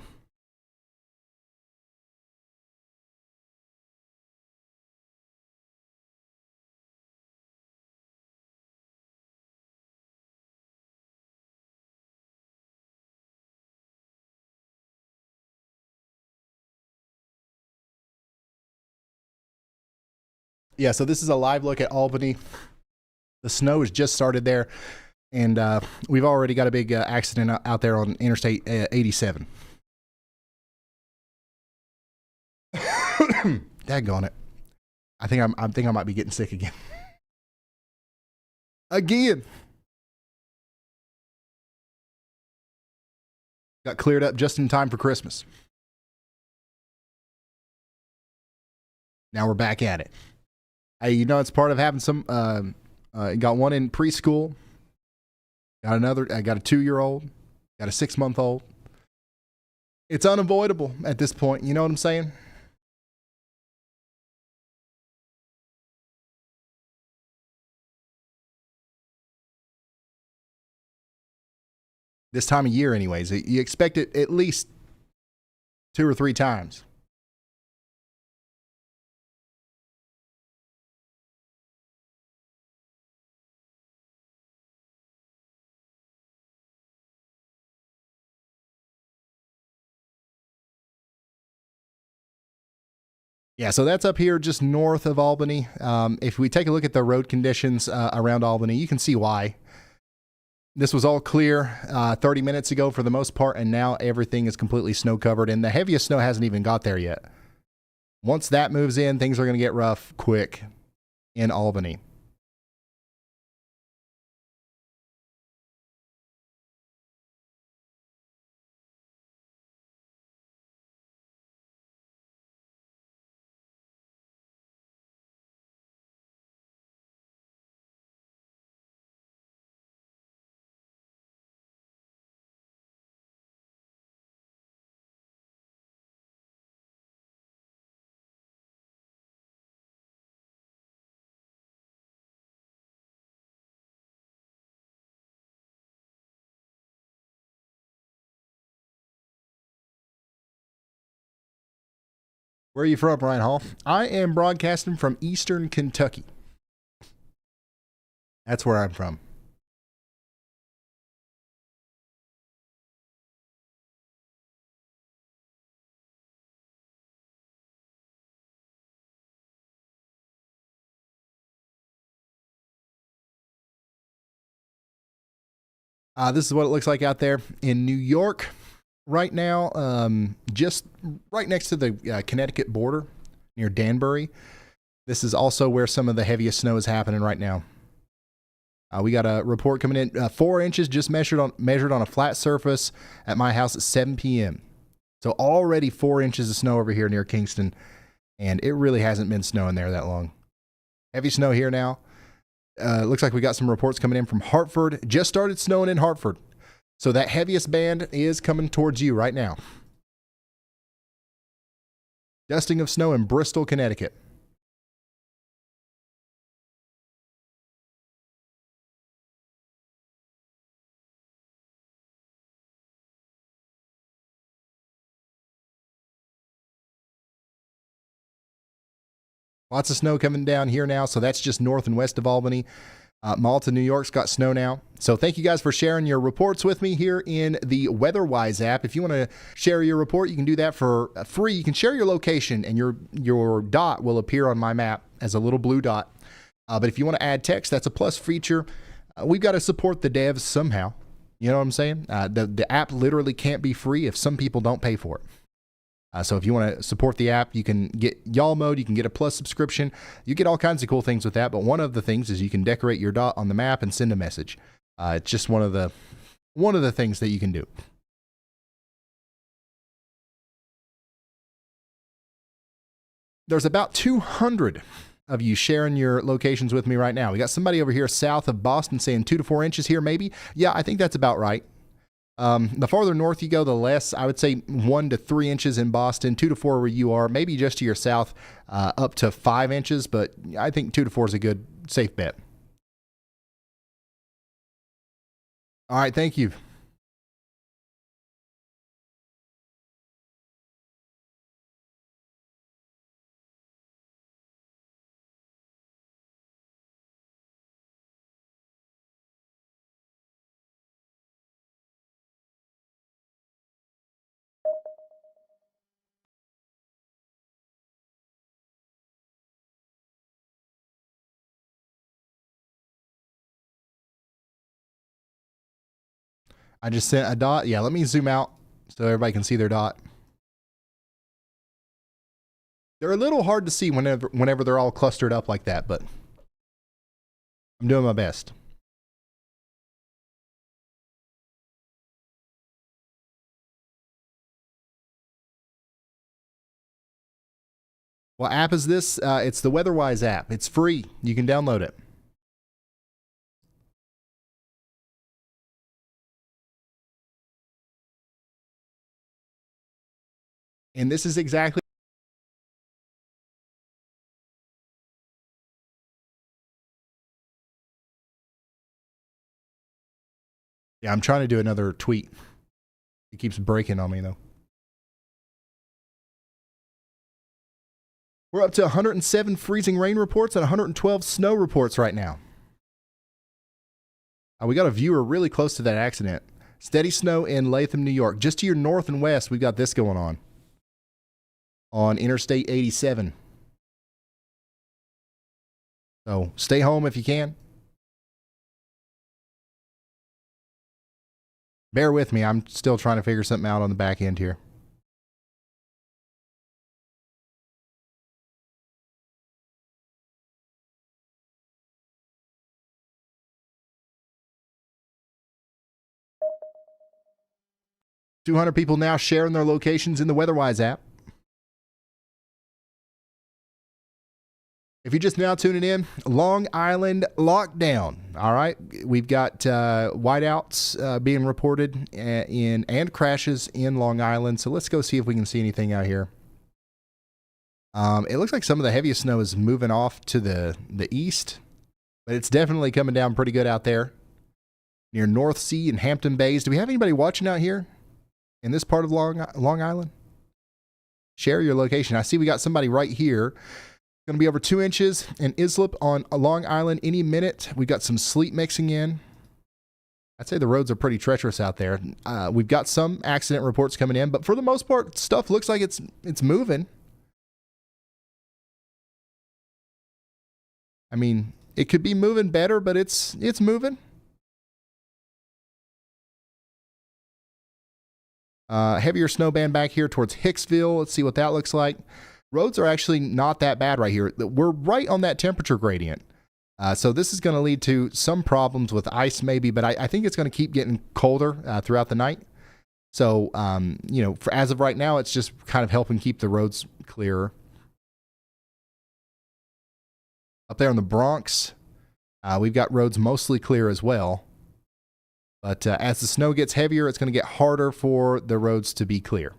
Yeah, so this is a live look at Albany. The snow has just started there, and we've already got a big accident out there on Interstate 87. Daggone it. I think I might be getting sick again. Again. Got cleared up just in time for Christmas. Now we're back at it. Hey, it's part of having some. Got one in preschool. Got another. I got a 2-year-old. Got a 6-month-old. It's unavoidable at this point. You know what I'm saying? This time of year, anyways, you expect it at least 2 or 3 times. Yeah, so that's up here just north of Albany. If we take a look at the road conditions around Albany, you can see why. This was all clear 30 minutes ago for the most part, and now everything is completely snow covered, and the heaviest snow hasn't even got there yet. Once that moves in, things are going to get rough quick in Albany. Where are you from, Ryan Hall? I am broadcasting from Eastern Kentucky. That's where I'm from. This is what it looks like out there in New York right now, just right next to the Connecticut border near Danbury. This is also where some of the heaviest snow is happening right now. We got a report coming in, 4 inches just measured on a flat surface at my house at 7 p.m. So already 4 inches of snow over here near Kingston, and it really hasn't been snowing there that long. Heavy snow here now. Looks like we got some reports coming in from Hartford. Just started snowing in Hartford. So that heaviest band is coming towards you right now. Dusting of snow in Bristol, Connecticut. Lots of snow coming down here now, so that's just north and west of Albany. Malta, New York's got snow now. So thank you guys for sharing your reports with me here in the WeatherWise app. If you want to share your report, you can do that for free. You can share your location, and your dot will appear on my map as a little blue dot. But if you want to add text, that's a plus feature. We've got to support the devs somehow. You know what I'm saying? The app literally can't be free if some people don't pay for it. So if you want to support the app, you can get y'all mode, you can get a plus subscription. You get all kinds of cool things with that, but one of the things is you can decorate your dot on the map and send a message. It's just one of the things that you can do. There's about 200 of you sharing your locations with me right now. We got somebody over here south of Boston saying 2 to 4 inches here, maybe. Yeah, I think that's about right. The farther north you go, the less. I would say 1 to 3 inches in Boston, 2 to 4 where you are, maybe just to your south, up to 5 inches, but I think 2 to 4 is a good, safe bet. All right, thank you. I just sent a dot. Yeah, let me zoom out so everybody can see their dot. They're a little hard to see whenever they're all clustered up like that, but I'm doing my best. What app is this? It's the WeatherWise app. It's free. You can download it. And this is exactly. Yeah, I'm trying to do another tweet. It keeps breaking on me, though. We're up to 107 freezing rain reports and 112 snow reports right now. We got a viewer really close to that accident. Steady snow in Latham, New York. Just to your north and west, we've got this going on Interstate 87. So stay home if you can. Bear with me. I'm still trying to figure something out on the back end here. $200 people now sharing their locations in the WeatherWise app. If you're just now tuning in, Long Island lockdown. All right. We've got whiteouts being reported and crashes in Long Island. So let's go see if we can see anything out here. It looks like some of the heaviest snow is moving off to the east, but it's definitely coming down pretty good out there near North Sea and Hampton Bays. Do we have anybody watching out here in this part of Long Island? Share your location. I see we got somebody right here. Going to be over 2 inches in Islip on Long Island any minute. We've got some sleet mixing in. I'd say the roads are pretty treacherous out there. We've got some accident reports coming in, but for the most part, stuff looks like it's moving. I mean, it could be moving better, but it's moving. Heavier snow band back here towards Hicksville. Let's see what that looks like. Roads are actually not that bad right here. We're right on that temperature gradient. So this is going to lead to some problems with ice maybe, but I think it's going to keep getting colder throughout the night. So, as of right now, it's just kind of helping keep the roads clearer. Up there in the Bronx, we've got roads mostly clear as well. But as the snow gets heavier, it's going to get harder for the roads to be clear.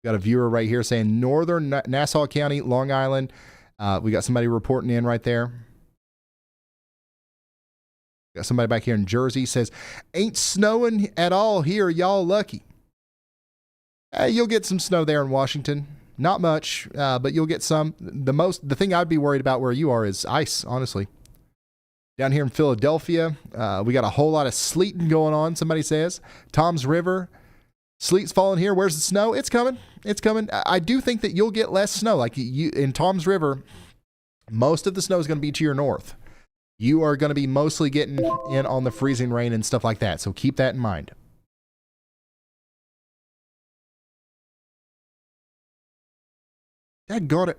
Got a viewer right here saying northern Nassau County, Long Island. We got somebody reporting in right there. Got somebody back here in Jersey says, ain't snowing at all here. Y'all lucky. You'll get some snow there in Washington. Not much, but you'll get some. The thing I'd be worried about where you are is ice, honestly. Down here in Philadelphia, we got a whole lot of sleeting going on, somebody says. Tom's River. Sleet's falling here. Where's the snow? It's coming. It's coming. I do think that you'll get less snow. Like you in Tom's River, most of the snow is going to be to your north. You are going to be mostly getting in on the freezing rain and stuff like that. So keep that in mind. That got it.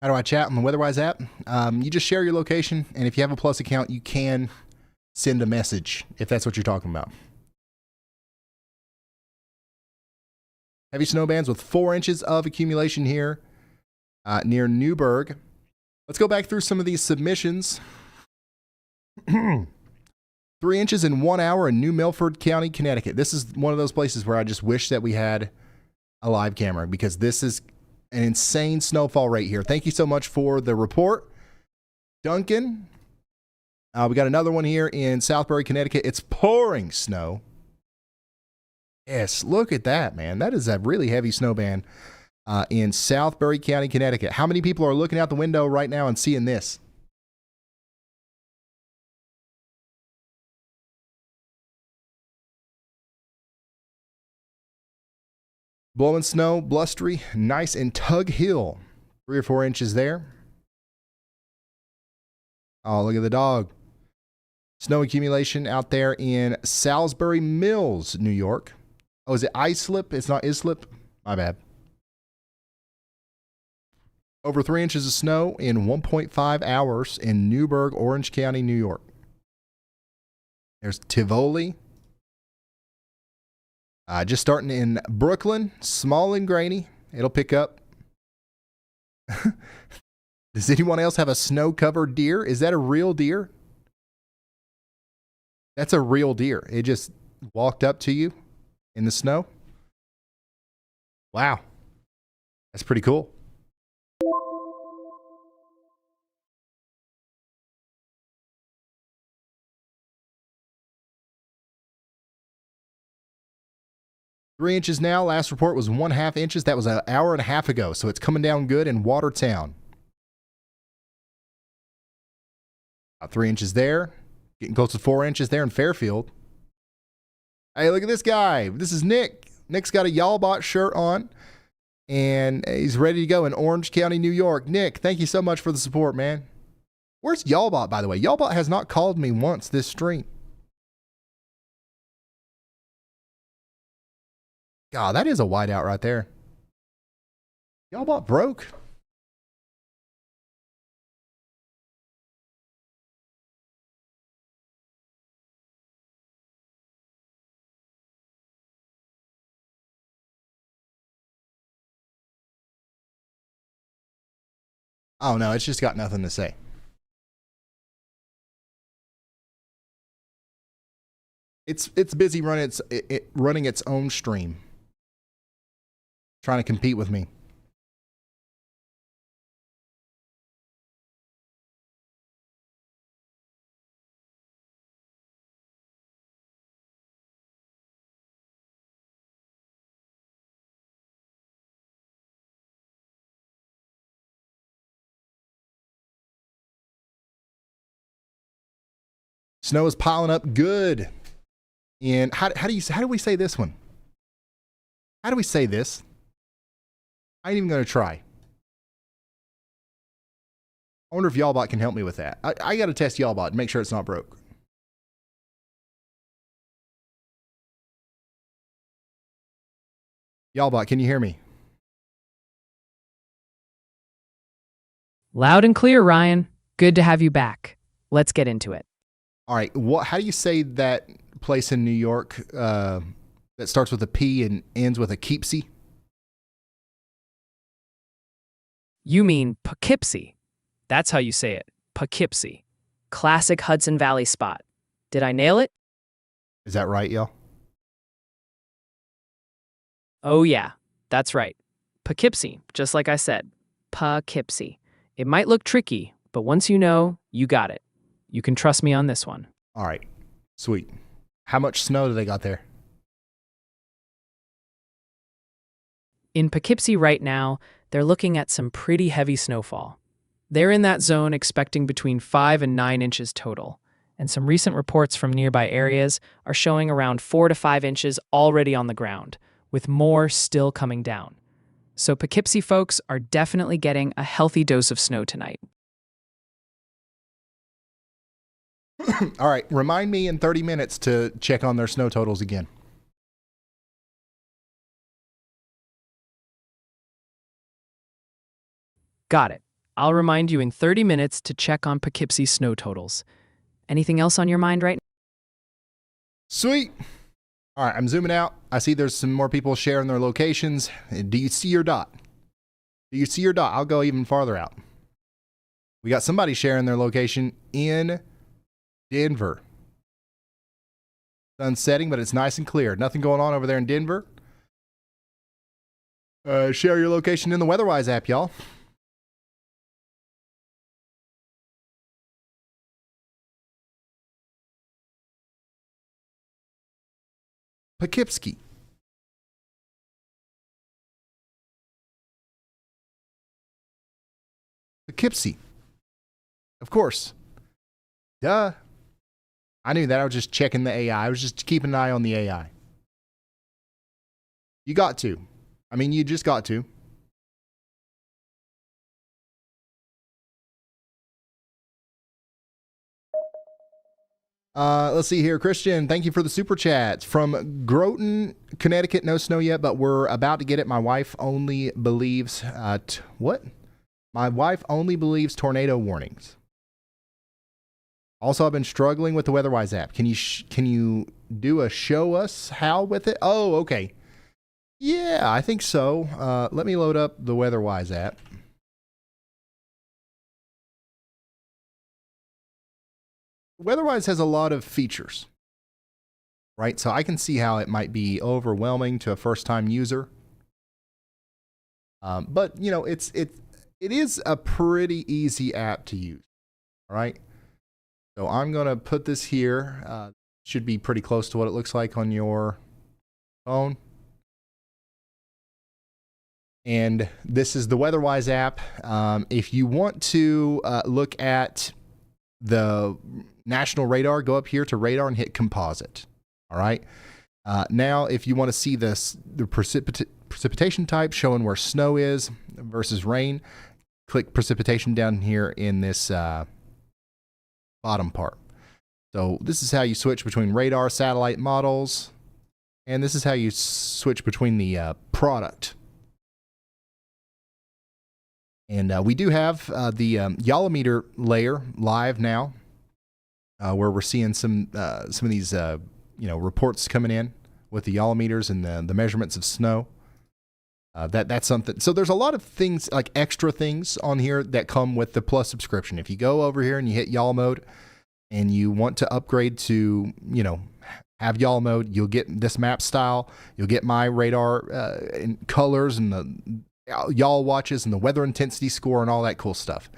How do I chat on the WeatherWise app? You just share your location, and if you have a Plus account, you can send a message if that's what you're talking about. Heavy snow bands with 4 inches of accumulation here near Newburgh. Let's go back through some of these submissions. 3 inches in 1 hour in New Milford County, Connecticut. This is one of those places where I just wish that we had a live camera because this is an insane snowfall right here. Thank you so much for the report, Duncan. We got another one here in Southbury, Connecticut. It's pouring snow. Yes, look at that, man. That is a really heavy snow band in Southbury County, Connecticut. How many people are looking out the window right now and seeing this? Blowing snow, blustery, nice in Tug Hill. 3 or 4 inches there. Oh, look at the dog. Snow accumulation out there in Salisbury Mills, New York. Oh, is it Islip? It's not Islip? My bad. Over 3 inches of snow in 1.5 hours in Newburgh, Orange County, New York. There's Tivoli. Just starting in Brooklyn, small and grainy. It'll pick up. Does anyone else have a snow-covered deer? Is that a real deer? That's a real deer. It just walked up to you in the snow. Wow. That's pretty cool. Three inches now. Last report was 1/2 inches. That was an hour and a half ago. So it's coming down good in Watertown. About 3 inches there. Getting close to 4 inches there in Fairfield. Hey, look at this guy. This is Nick. Nick's got a Y'allbot shirt on. And he's ready to go in Orange County, New York. Nick, thank you so much for the support, man. Where's Y'allbot, by the way? Y'allbot has not called me once this stream. God, that is a whiteout right there. Y'allbot broke. Oh no, it's just got nothing to say. It's busy running its own stream. Trying to compete with me. Snow is piling up good. And how do we say this one? How do we say this? I ain't even going to try. I wonder if Y'allbot can help me with that. I got to test Y'allbot and make sure it's not broke. Y'allbot, can you hear me? Loud and clear, Ryan. Good to have you back. Let's get into it. All right. How do you say that place in New York that starts with a P and ends with a keepsy? You mean Poughkeepsie. That's how you say it. Poughkeepsie. Classic Hudson Valley spot. Did I nail it? Is that right, y'all? Oh yeah, that's right. Poughkeepsie, just like I said. Poughkeepsie. It might look tricky, but once you know, you got it. You can trust me on this one. All right. Sweet. How much snow do they got there? In Poughkeepsie right now, they're looking at some pretty heavy snowfall. They're in that zone expecting between 5 and 9 inches total, and some recent reports from nearby areas are showing around 4 to 5 inches already on the ground, with more still coming down. So Poughkeepsie folks are definitely getting a healthy dose of snow tonight. All right. Remind me in 30 minutes to check on their snow totals again. Got it. I'll remind you in 30 minutes to check on Poughkeepsie snow totals. Anything else on your mind right now? Sweet. All right. I'm zooming out. I see there's some more people sharing their locations. Do you see your dot? Do you see your dot? I'll go even farther out. We got somebody sharing their location in Denver. Sun's setting, but it's nice and clear. Nothing going on over there in Denver. Share your location in the WeatherWise app, y'all. Poughkeepsie. Poughkeepsie. Of course. Duh. I knew that. I was just checking the AI. I was just keeping an eye on the AI. You got to. I mean, you just got to. Let's see here. Christian, thank you for the super chats. From Groton, Connecticut, no snow yet, but we're about to get it. My wife only believes... what? My wife only believes tornado warnings. Also, I've been struggling with the WeatherWise app. Can you do a show us how with it? Oh, okay. Yeah, I think so. Let me load up the WeatherWise app. WeatherWise has a lot of features, right? So I can see how it might be overwhelming to a first-time user. But you know, it is a pretty easy app to use. All right. So I'm gonna put this here. Should be pretty close to what it looks like on your phone. And this is the WeatherWise app. If you want to look at the national radar, go up here to radar and hit composite. All right. Now, if you want to see the precipitation type showing where snow is versus rain, click precipitation down here in this bottom part. So this is how you switch between radar satellite models, and this is how you switch between the product. And we do have the Yolometer layer live now, where we're seeing some of these reports coming in with the Yolometers and the measurements of snow. That's something. So there's a lot of things, like extra things on here that come with the Plus subscription. If you go over here and you hit Y'all mode and you want to upgrade to, have Y'all mode, you'll get this map style. You'll get my radar in colors and the Y'all watches and the weather intensity score and all that cool stuff.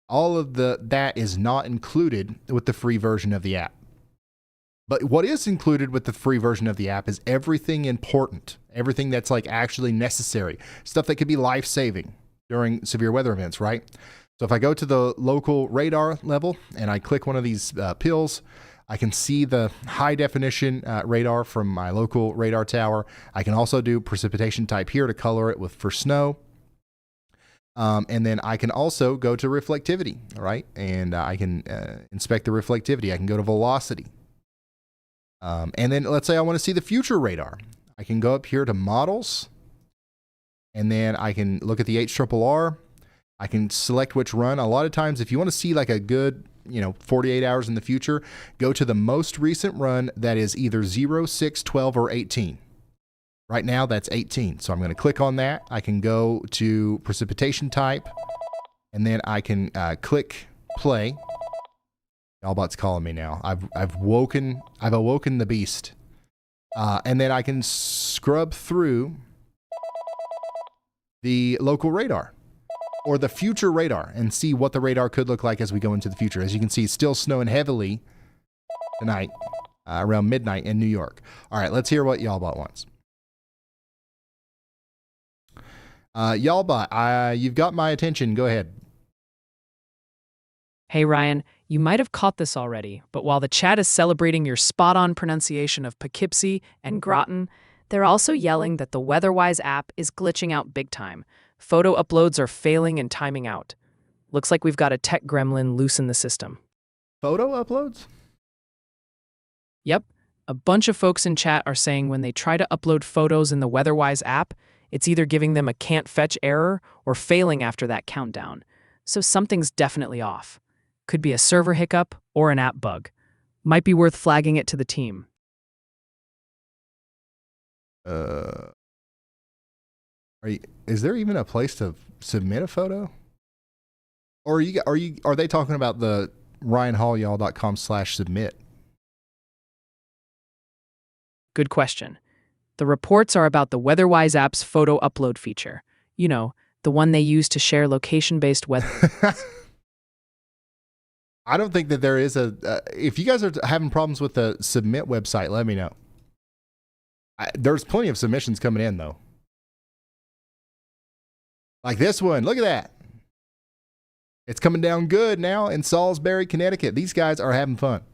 All of that is not included with the free version of the app. But what is included with the free version of the app is everything important, everything that's like actually necessary, stuff that could be life-saving during severe weather events, right? So if I go to the local radar level and I click one of these pills, I can see the high definition radar from my local radar tower. I can also do precipitation type here to color it for snow. And then I can also go to reflectivity, all right? And I can inspect the reflectivity. I can go to velocity. And then let's say I want to see the future radar. I can go up here to models, and then I can look at the HRRR. I can select which run. A lot of times, if you want to see like a good, 48 hours in the future, go to the most recent run that is either 0, 6, 12, or 18. Right now, that's 18. So I'm going to click on that. I can go to precipitation type, and then I can click play. Y'allbot's calling me now. I've awoken the beast. And then I can scrub through the local radar or the future radar and see what the radar could look like as we go into the future. As you can see, it's still snowing heavily tonight, around midnight in New York. All right, let's hear what Y'allbot wants. Y'allbot, you've got my attention. Go ahead. Hey Ryan, you might have caught this already, but while the chat is celebrating your spot-on pronunciation of Poughkeepsie and Groton, they're also yelling that the WeatherWise app is glitching out big time. Photo uploads are failing and timing out. Looks like we've got a tech gremlin loose in the system. Photo uploads? Yep. A bunch of folks in chat are saying when they try to upload photos in the WeatherWise app, it's either giving them a can't fetch error or failing after that countdown. So something's definitely off. Could be a server hiccup or an app bug. Might be worth flagging it to the team. Is there even a place to submit a photo? Or are they talking about the ryanhallyall.com/submit? Good question. The reports are about the WeatherWise app's photo upload feature. The one they use to share location-based weather. I don't think that there is if you guys are having problems with the submit website, let me know. There's plenty of submissions coming in, though. Like this one. Look at that. It's coming down good now in Salisbury, Connecticut. These guys are having fun.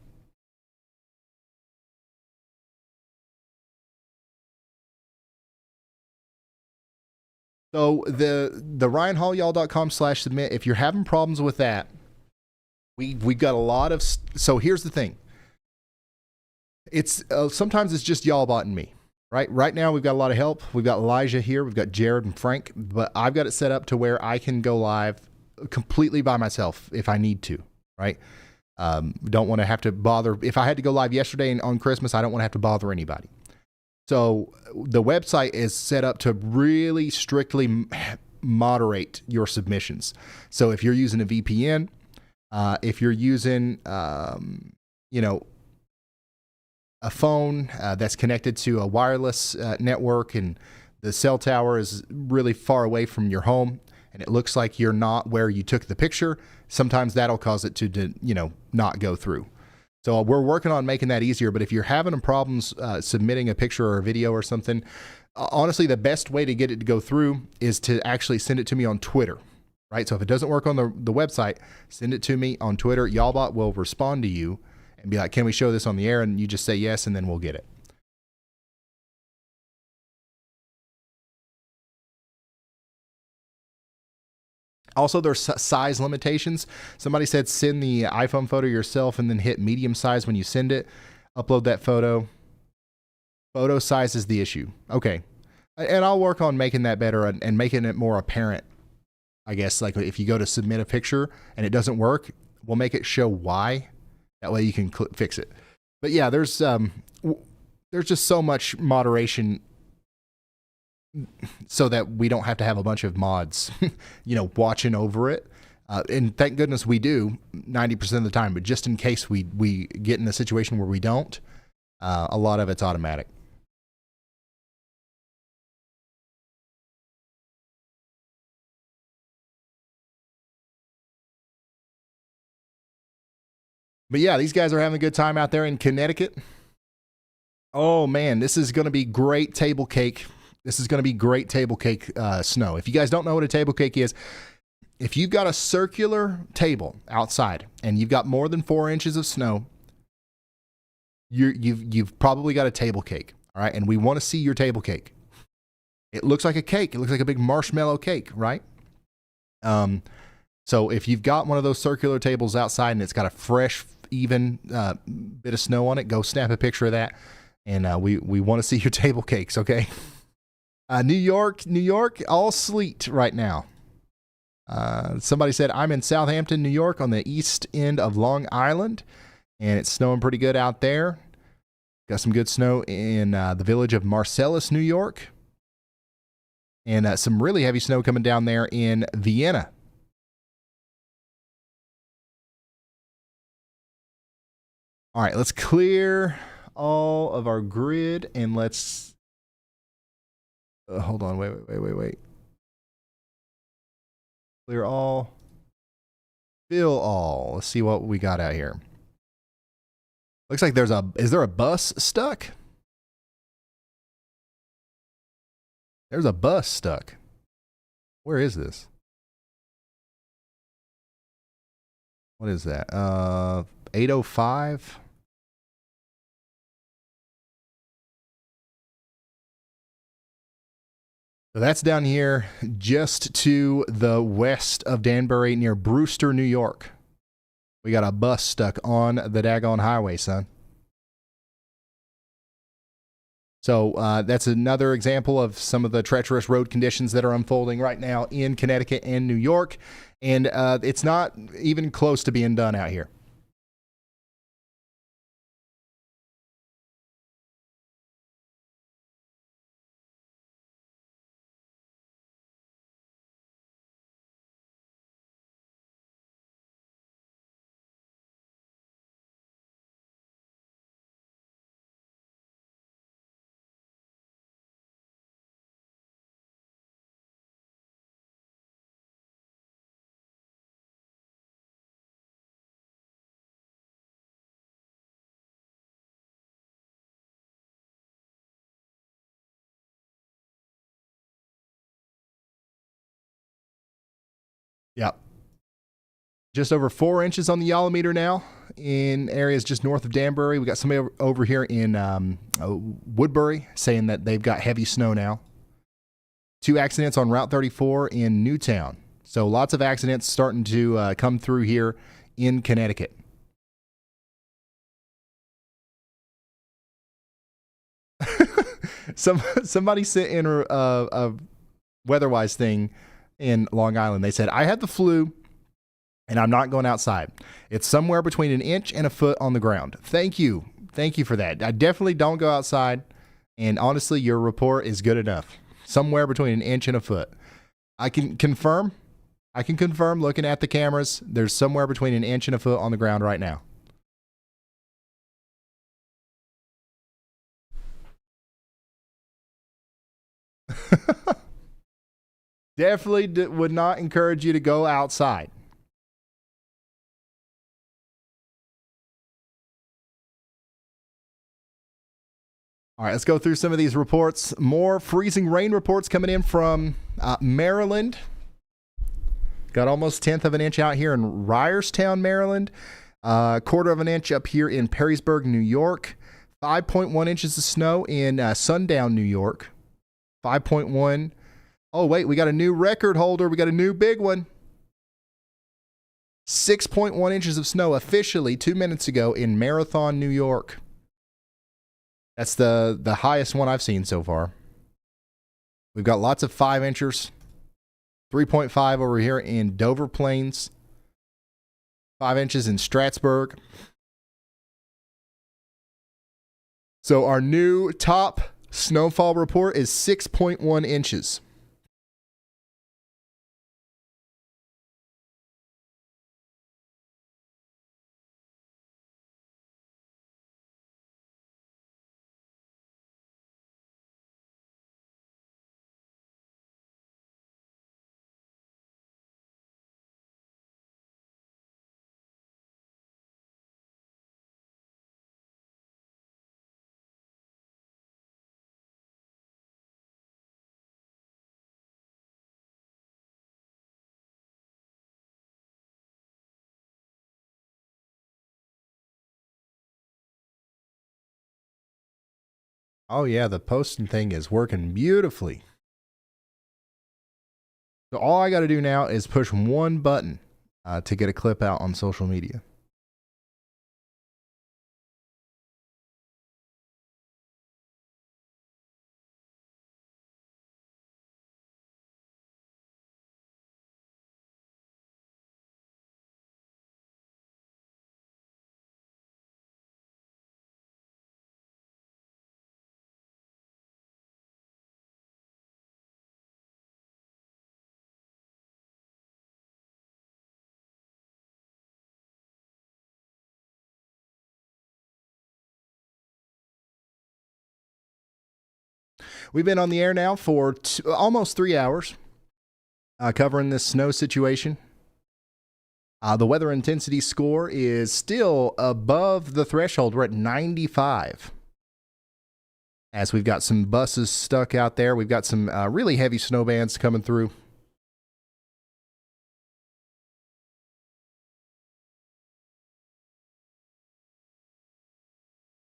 So the ryanhallyall.com/submit, if you're having problems with that, we've got a lot of, so here's the thing. It's sometimes it's just Y'allbot and me, right? Right now we've got a lot of help. We've got Elijah here, we've got Jared and Frank, but I've got it set up to where I can go live completely by myself if I need to, right? Don't want to have to bother. If I had to go live yesterday and on Christmas, I don't want to have to bother anybody. So the website is set up to really strictly moderate your submissions. So if you're using a VPN, if you're using, a phone that's connected to a wireless network and the cell tower is really far away from your home and it looks like you're not where you took the picture, sometimes that'll cause it to not go through. So we're working on making that easier, but if you're having problems submitting a picture or a video or something, honestly, the best way to get it to go through is to actually send it to me on Twitter, right? So if it doesn't work on the website, send it to me on Twitter. Y'allbot will respond to you and be like, can we show this on the air? And you just say yes, and then we'll get it. Also, there's size limitations. Somebody said send the iPhone photo yourself and then hit medium size when you send it. Upload that photo. Photo size is the issue. Okay. And I'll work on making that better and making it more apparent. I guess, like if you go to submit a picture and it doesn't work, we'll make it show why. That way you can fix it. But yeah, there's just so much moderation so that we don't have to have a bunch of mods, watching over it. And thank goodness we do 90% of the time, but just in case we get in a situation where we don't, a lot of it's automatic. But yeah, these guys are having a good time out there in Connecticut. Oh man, this is going to be great table cake. This is going to be great table cake snow. If you guys don't know what a table cake is, if you've got a circular table outside and you've got more than 4 inches of snow, you've probably got a table cake. All right, and we want to see your table cake. It looks like a cake. It looks like a big marshmallow cake, right? So if you've got one of those circular tables outside and it's got a fresh, even bit of snow on it, go snap a picture of that. And we want to see your table cakes, okay? New York, all sleet right now. Somebody said, I'm in Southampton, New York, on the east end of Long Island, and it's snowing pretty good out there. Got some good snow in the village of Marcellus, New York, and some really heavy snow coming down there in Vienna. All right, let's clear all of our grid and let's hold on, wait. Clear all, fill all. Let's see what we got out here. Looks like is there a bus stuck? There's a bus stuck. Where is this? What is that? 805. So that's down here just to the west of Danbury near Brewster, New York. We got a bus stuck on the daggone highway, son. So that's another example of some of the treacherous road conditions that are unfolding right now in Connecticut and New York. And it's not even close to being done out here. Yeah. Just over 4 inches on the Yolometer now in areas just north of Danbury. We got somebody over here in Woodbury saying that they've got heavy snow now. 2 accidents on Route 34 in Newtown. So lots of accidents starting to come through here in Connecticut. Somebody sent in a WeatherWise thing in Long Island. They said, I had the flu And I'm not going outside. It's somewhere between an inch and a foot on the ground. Thank you. Thank you for that. I definitely don't go outside. And honestly, your report is good enough. Somewhere between an inch and a foot. I can confirm looking at the cameras, there's somewhere between an inch and a foot on the ground right now. Definitely would not encourage you to go outside. All right, let's go through some of these reports. More freezing rain reports coming in from Maryland. Got almost 1/10 of an inch out here in Ryerstown, Maryland. 1/4 of an inch up here in Perrysburg, New York. 5.1 inches of snow in Sundown, New York. 5.1. Oh, wait, we got a new record holder. We got a new big one. 6.1 inches of snow officially 2 minutes ago in Marathon, New York. That's the highest one I've seen so far. We've got lots of 5 inchers. 3.5 over here in Dover Plains. 5 inches in Strattsburg. So our new top snowfall report is 6.1 inches. Oh yeah, the posting thing is working beautifully. So all I got to do now is push one button to get a clip out on social media. We've been on the air now for almost 3 hours covering this snow situation. The weather intensity score is still above the threshold. We're at 95. As we've got some buses stuck out there. We've got some really heavy snow bands coming through.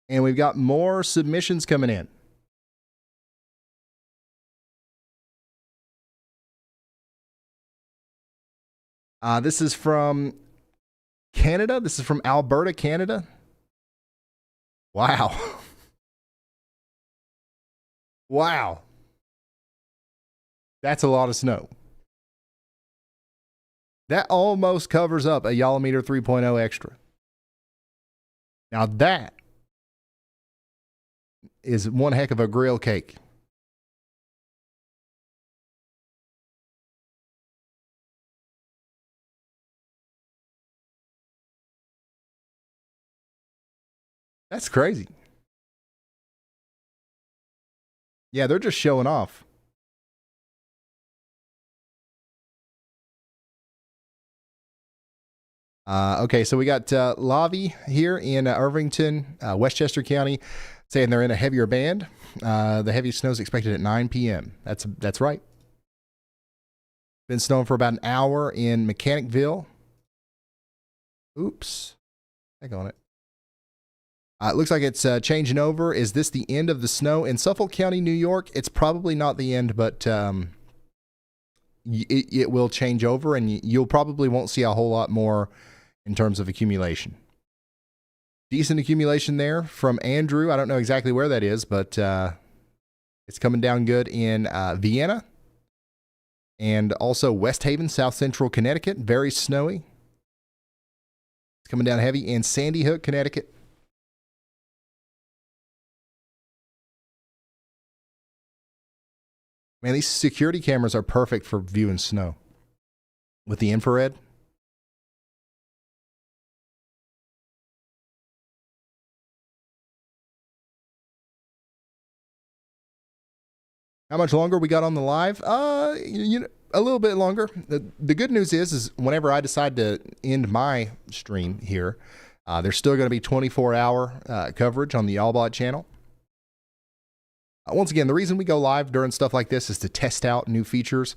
And we've got more submissions coming in. This is from Canada. This is from Alberta, Canada. Wow. Wow. That's a lot of snow. That almost covers up a Yolometer 3.0 extra. Now that is one heck of a grill cake. That's crazy. Yeah, they're just showing off. Okay, so we got Lavi here in Irvington, Westchester County, saying they're in a heavier band. The heavy snow is expected at 9 p.m. That's right. Been snowing for about an hour in Mechanicville. Oops. Hang on it. It looks like it's changing over. Is this the end of the snow in Suffolk County, New York? It's probably not the end, but it will change over, and you'll probably won't see a whole lot more in terms of accumulation. Decent accumulation there from Andrew. I don't know exactly where that is, but it's coming down good in Vienna and also West Haven, South Central Connecticut. Very snowy. coming down heavy in Sandy Hook, Connecticut. Man, these security cameras are perfect for viewing snow with the infrared. How much longer we got on the live? A little bit longer. The good news is whenever I decide to end my stream here, there's still going to be 24-hour coverage on the Allbot channel. Once again, the reason we go live during stuff like this is to test out new features,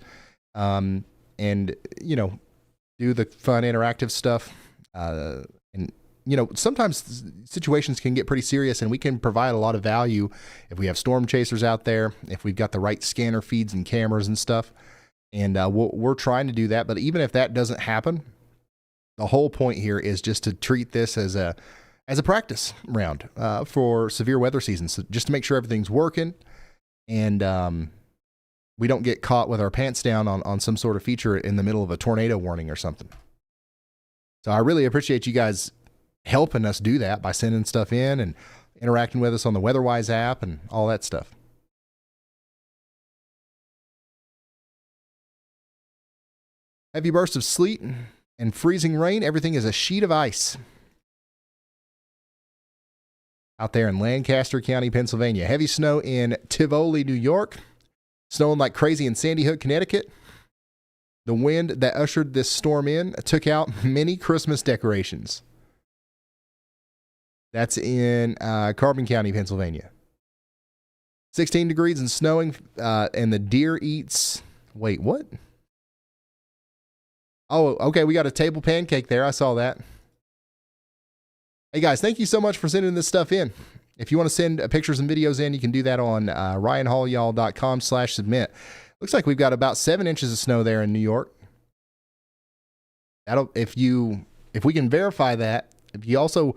and do the fun interactive stuff. And sometimes situations can get pretty serious, and we can provide a lot of value if we have storm chasers out there, if we've got the right scanner feeds and cameras and stuff. And we're trying to do that. But even if that doesn't happen, the whole point here is just to treat this as a practice round for severe weather seasons, so just to make sure everything's working, and we don't get caught with our pants down on some sort of feature in the middle of a tornado warning or something. So I really appreciate you guys helping us do that by sending stuff in and interacting with us on the WEATHERWISE app and all that stuff. Heavy bursts of sleet and freezing rain. Everything is a sheet of ice out there in Lancaster County, Pennsylvania. Heavy snow in Tivoli, New York. Snowing like crazy in Sandy Hook, Connecticut. The wind that ushered this storm in took out many Christmas decorations. That's in Carbon County, Pennsylvania. 16 degrees and snowing, and the deer eats... Wait, what? Oh, okay, we got a table pancake there. I saw that. Hey, guys, thank you so much for sending this stuff in. If you want to send pictures and videos in, you can do that on ryanhallyall.com/submit. Looks like we've got about 7 inches of snow there in New York. If we can verify that, if you also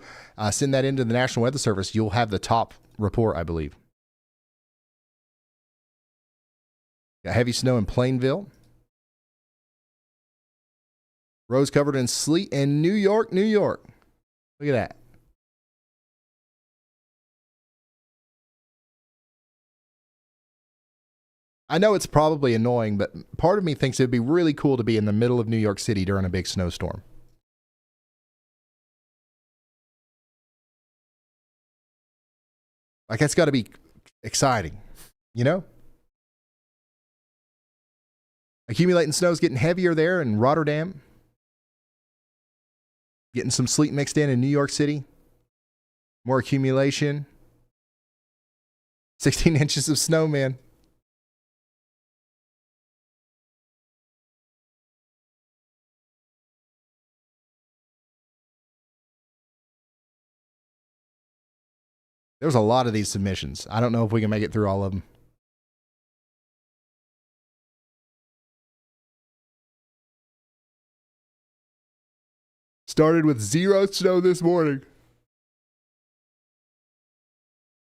send that into the National Weather Service, you'll have the top report, I believe. Got heavy snow in Plainville. Roads covered in sleet in New York, New York. Look at that. I know it's probably annoying, but part of me thinks it'd be really cool to be in the middle of New York City during a big snowstorm. Like, that's got to be exciting, you know? Accumulating snow is getting heavier there in Rotterdam. Getting some sleet mixed in New York City. More accumulation. 16 inches of snow, man. There's a lot of these submissions. I don't know if we can make it through all of them. Started with 0 snow this morning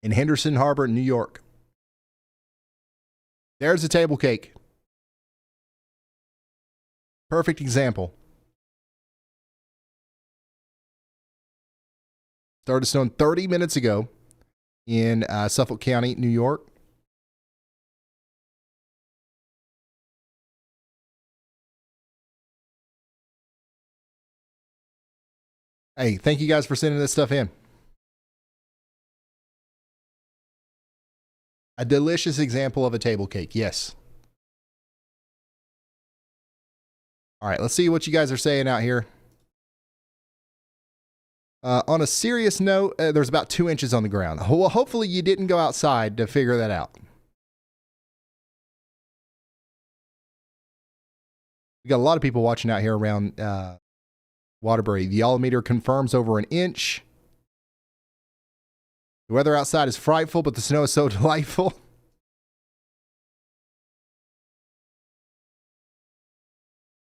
in Henderson Harbor, New York. There's the table cake. Perfect example. Started snowing 30 minutes ago in Suffolk County, New York. Hey, thank you guys for sending this stuff in. A delicious example of a table cake, yes. All right, let's see what you guys are saying out here. On a serious note, there's about 2 inches on the ground. Well, hopefully you didn't go outside to figure that out. We got a lot of people watching out here around Waterbury. The altimeter confirms over 1 inch. The weather outside is frightful, but the snow is so delightful.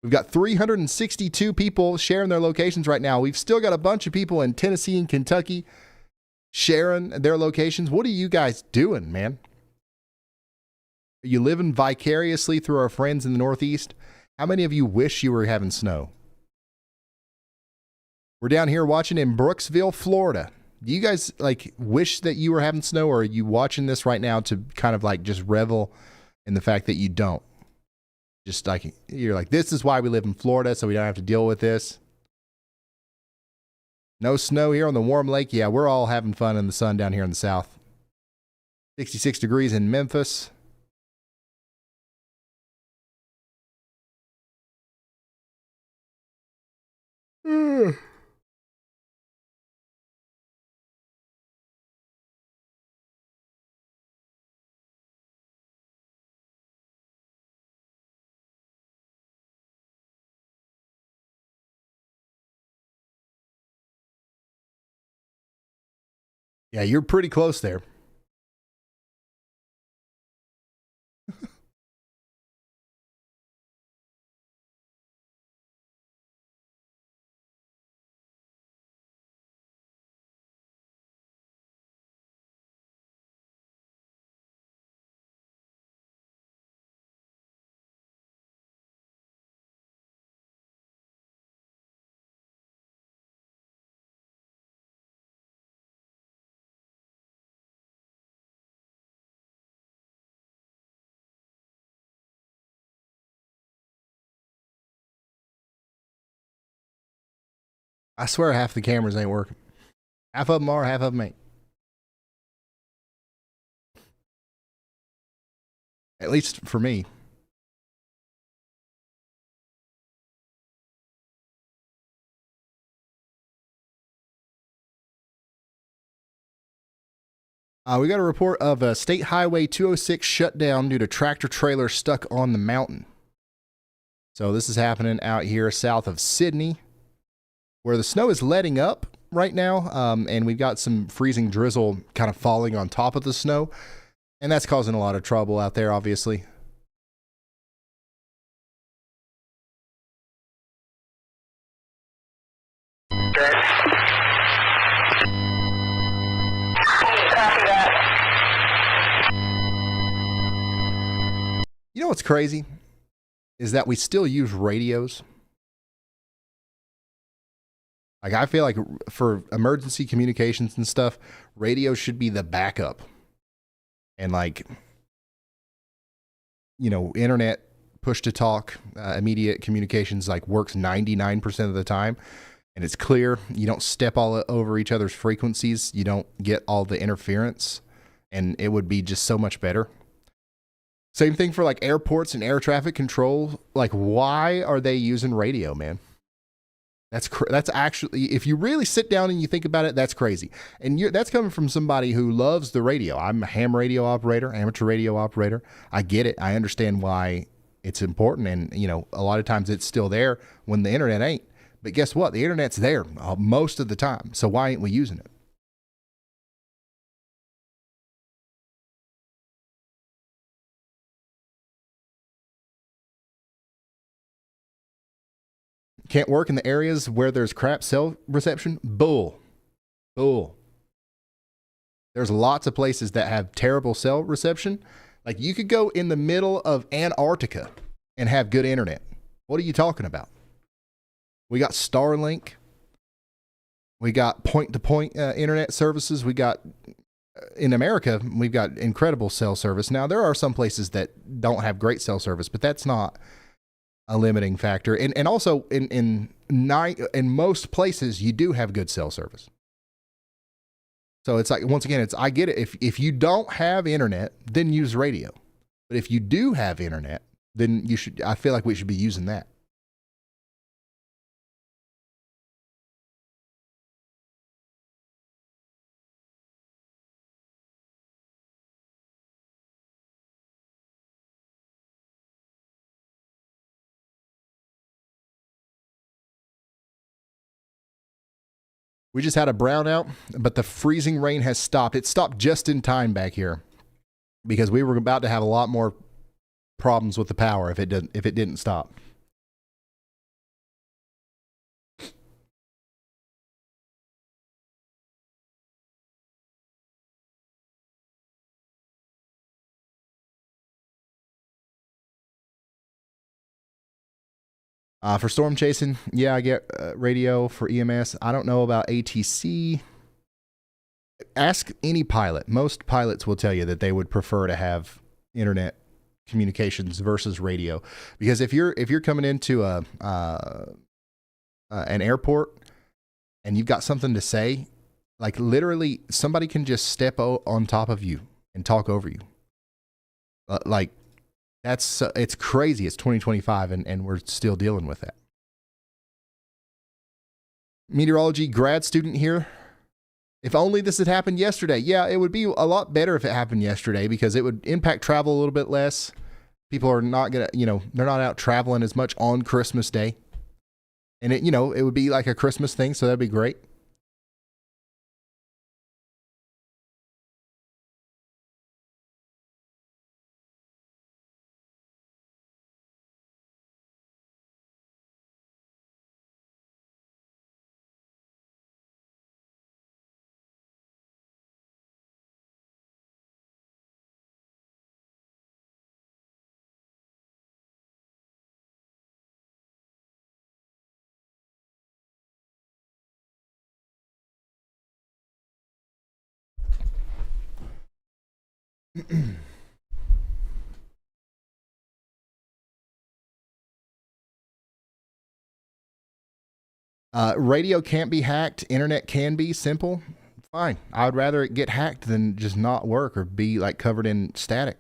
We've got 362 people sharing their locations right now. We've still got a bunch of people in Tennessee and Kentucky sharing their locations. What are you guys doing, man? Are you living vicariously through our friends in the Northeast? How many of you wish you were having snow? We're down here watching in Brooksville, Florida. Do you guys like wish that you were having snow, or are you watching this right now to kind of like just revel in the fact that you don't? Just like you're like, this is why we live in Florida, so we don't have to deal with this. No snow here on the warm lake. Yeah, we're all having fun in the sun down here in the south. 66 degrees in Memphis. Yeah, you're pretty close there. I swear half the cameras ain't working. Half of them are, half of them ain't. At least for me. We got a report of a State Highway 206 shut down due to tractor trailer stuck on the mountain. So this is happening out here south of Sydney, where the snow is letting up right now, and we've got some freezing drizzle kind of falling on top of the snow, and that's causing a lot of trouble out there, obviously. You know what's crazy? Is that we still use radios. Like, I feel like for emergency communications and stuff, radio should be the backup. And like, you know, internet push to talk, immediate communications like works 99% of the time. And it's clear. You don't step all over each other's frequencies. You don't get all the interference. And it would be just so much better. Same thing for like airports and air traffic control. Like, why are they using radio, man? That's actually, if you really sit down and you think about it, that's crazy. And that's coming from somebody who loves the radio. I'm a ham radio operator, amateur radio operator. I get it. I understand why it's important. And, you know, a lot of times it's still there when the internet ain't. But guess what? The internet's there most of the time. So why ain't we using it? Can't work in the areas where there's crap cell reception? Bull. There's lots of places that have terrible cell reception. Like, you could go in the middle of Antarctica and have good internet. What are you talking about? We got Starlink. We got point-to-point internet services. We got, in America, we've got incredible cell service. Now, there are some places that don't have great cell service, but that's not a limiting factor. And also in most places you do have good cell service. So it's like, once again, I get it. If you don't have internet, then use radio. But if you do have internet, then I feel like we should be using that. We just had a brownout, but the freezing rain has stopped. It stopped just in time back here because we were about to have a lot more problems with the power if it didn't stop. For storm chasing, yeah, I get radio for EMS. I don't know about ATC. Ask any pilot. Most pilots will tell you that they would prefer to have internet communications versus radio, because if you're coming into an airport and you've got something to say, like literally somebody can just step on top of you and talk over you. Like it's crazy. It's 2025 and we're still dealing with that. Meteorology grad student here. If only this had happened yesterday. Yeah, it would be a lot better if it happened yesterday, because it would impact travel a little bit less. People are not going to, they're not out traveling as much on Christmas Day. And it would be like a Christmas thing, so that'd be great. Radio can't be hacked. Internet can be. Simple. Fine. I would rather it get hacked than just not work or be like covered in static.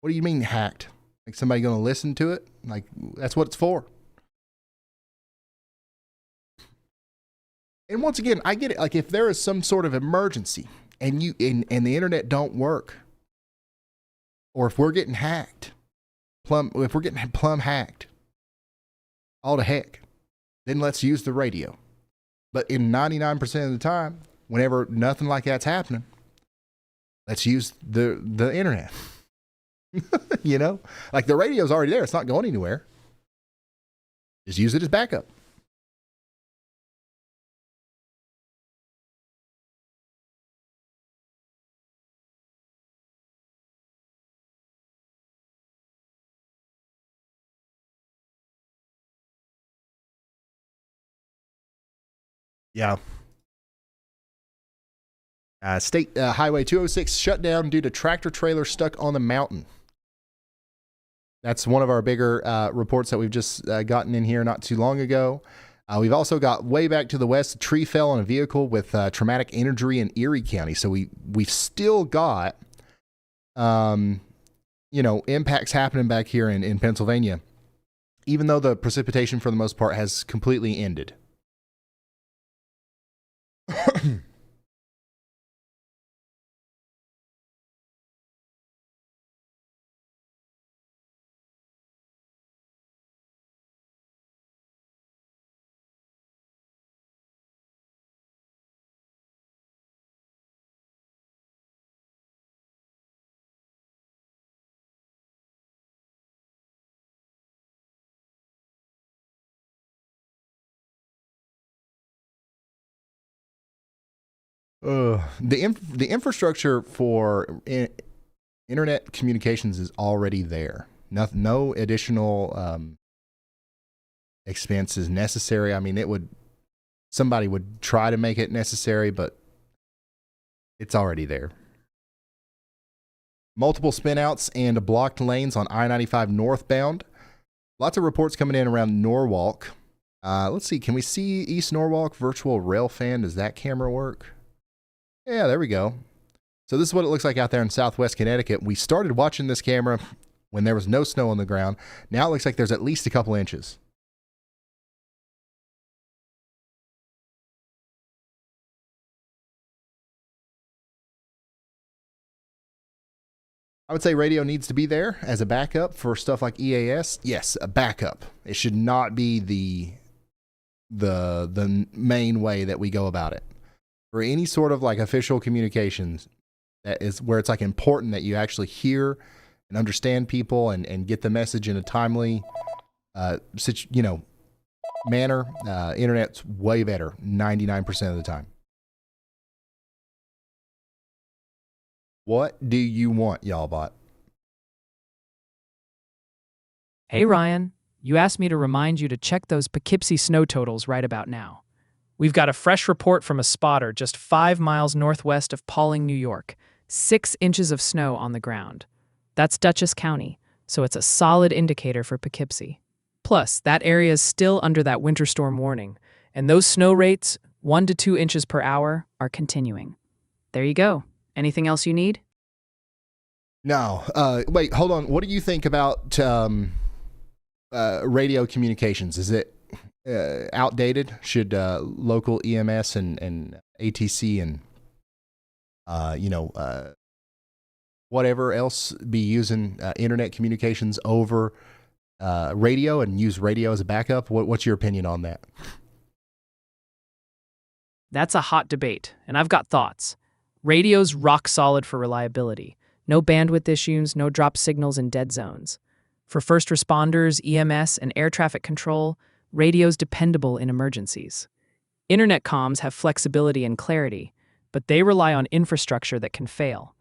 What do you mean hacked? Like somebody going to listen to it? Like that's what it's for. And once again, I get it. Like if there is some sort of emergency and and the internet don't work, or if we're getting hacked, if we're getting plumb hacked, all the heck, then let's use the radio. But in 99% of the time, whenever nothing like that's happening, let's use the internet. Like the radio's already there. It's not going anywhere. Just use it as backup. Yeah. State Highway 206 shut down due to tractor trailer stuck on the mountain. That's one of our bigger reports that we've just gotten in here not too long ago. We've also got way back to the west, a tree fell on a vehicle with traumatic injury in Erie County. So we've still got, impacts happening back here in Pennsylvania, even though the precipitation for the most part has completely ended. The infrastructure for internet communications is already there. No additional expense is necessary. I mean, somebody would try to make it necessary, but it's already there. Multiple spinouts and blocked lanes on I-95 northbound. Lots of reports coming in around Norwalk. Let's see. Can we see East Norwalk virtual rail fan? Does that camera work? Yeah, there we go. So this is what it looks like out there in southwest Connecticut. We started watching this camera when there was no snow on the ground. Now it looks like there's at least a couple inches. I would say radio needs to be there as a backup for stuff like EAS. Yes, a backup. It should not be the main way that we go about it. For any sort of like official communications, that is where it's like important that you actually hear and understand people and get the message in a timely, manner. Internet's way better 99% of the time. What do you want, y'all bot? Hey, Ryan. You asked me to remind you to check those Poughkeepsie snow totals right about now. We've got a fresh report from a spotter just 5 miles northwest of Pawling, New York. 6 inches of snow on the ground. That's Dutchess County, so it's a solid indicator for Poughkeepsie. Plus, that area is still under that winter storm warning, and those snow rates, 1 to 2 inches per hour, are continuing. There you go. Anything else you need? No. Wait, hold on. What do you think about radio communications? Is it outdated? Should local EMS and ATC and whatever else be using internet communications over radio and use radio as a backup? What's your opinion on that? That's a hot debate, and I've got thoughts. Radio's rock solid for reliability. No bandwidth issues, no drop signals in dead zones. For first responders, EMS, and air traffic control, radio's dependable in emergencies. Internet comms have flexibility and clarity, but they rely on infrastructure that can fail.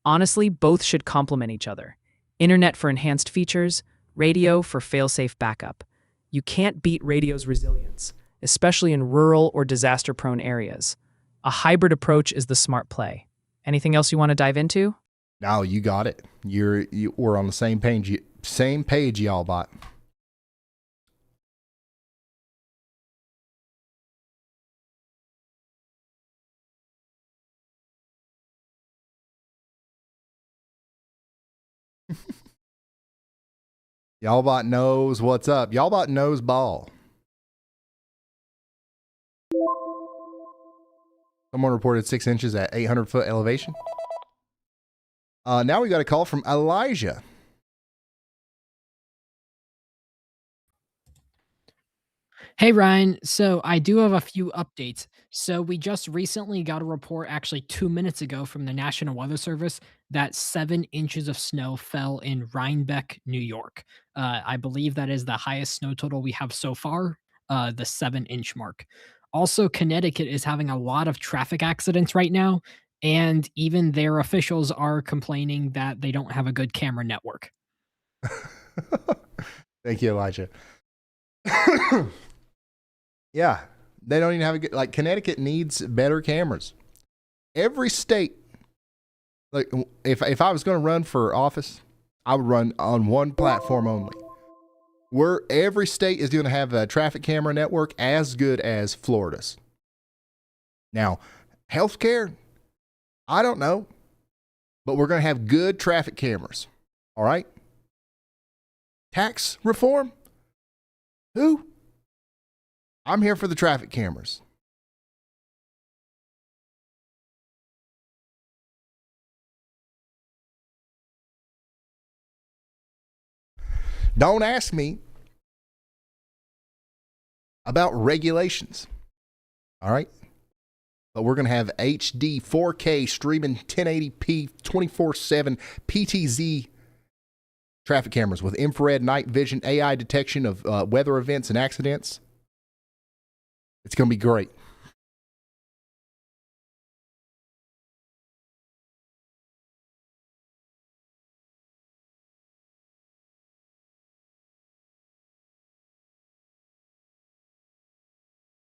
Honestly, both should complement each other. Internet for enhanced features, radio for fail-safe backup. You can't beat radio's resilience, especially in rural or disaster-prone areas. A hybrid approach is the smart play. Anything else you want to dive into? No, you got it. We're on the same page. Same page, y'all bot. Y'all bot knows what's up. Y'all bot knows ball. Someone reported 6 inches at 800-foot elevation. Now we got a call from Elijah. Hey, Ryan. So I do have a few updates. So we just recently got a report, actually 2 minutes ago, from the National Weather Service that 7 inches of snow fell in Rhinebeck, New York. I believe that is the highest snow total we have so far, the 7-inch mark. Also, Connecticut is having a lot of traffic accidents right now, and even their officials are complaining that they don't have a good camera network. Thank you, Elijah. Yeah, they don't even have a good, like, Connecticut needs better cameras. Every state, like, if I was going to run for office, I would run on one platform only. Every state is going to have a traffic camera network as good as Florida's. Now, healthcare, I don't know, but we're going to have good traffic cameras. All right? Tax reform? Who? I'm here for the traffic cameras. Don't ask me about regulations. All right? But we're going to have HD 4K streaming 1080p 24/7 PTZ traffic cameras with infrared night vision, AI detection of weather events and accidents. It's going to be great.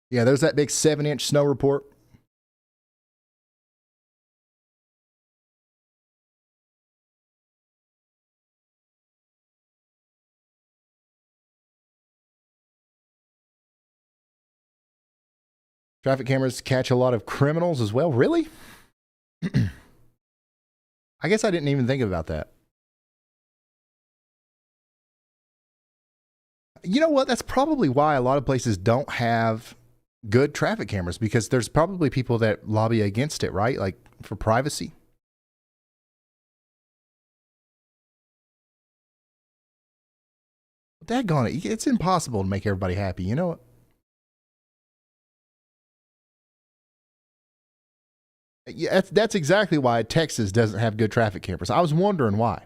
Yeah, there's that big 7-inch snow report. Traffic cameras catch a lot of criminals as well. Really? I guess I didn't even think about that. You know what? That's probably why a lot of places don't have good traffic cameras, because there's probably people that lobby against it, right? Like for privacy. Daggone it. It's impossible to make everybody happy. You know what? Yeah, that's exactly why Texas doesn't have good traffic cameras. I was wondering why.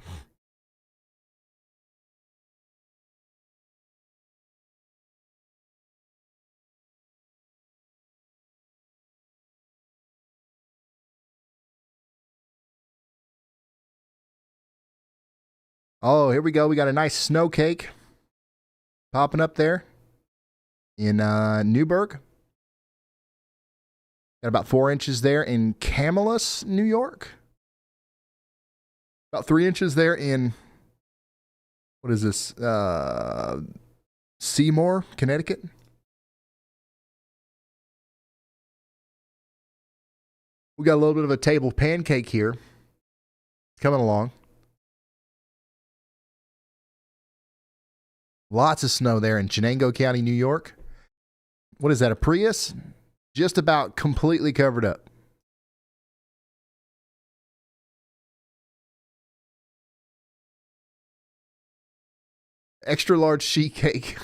Oh, here we go. We got a nice snow cake. popping up there in Newburgh. Got about 4 inches there in Camillus, New York. About 3 inches there in, what is this? Seymour, Connecticut. We got a little bit of a table pancake here. It's coming along. Lots of snow there in Chenango County, New York. What is that, a Prius? Just about completely covered up. Extra large sheet cake.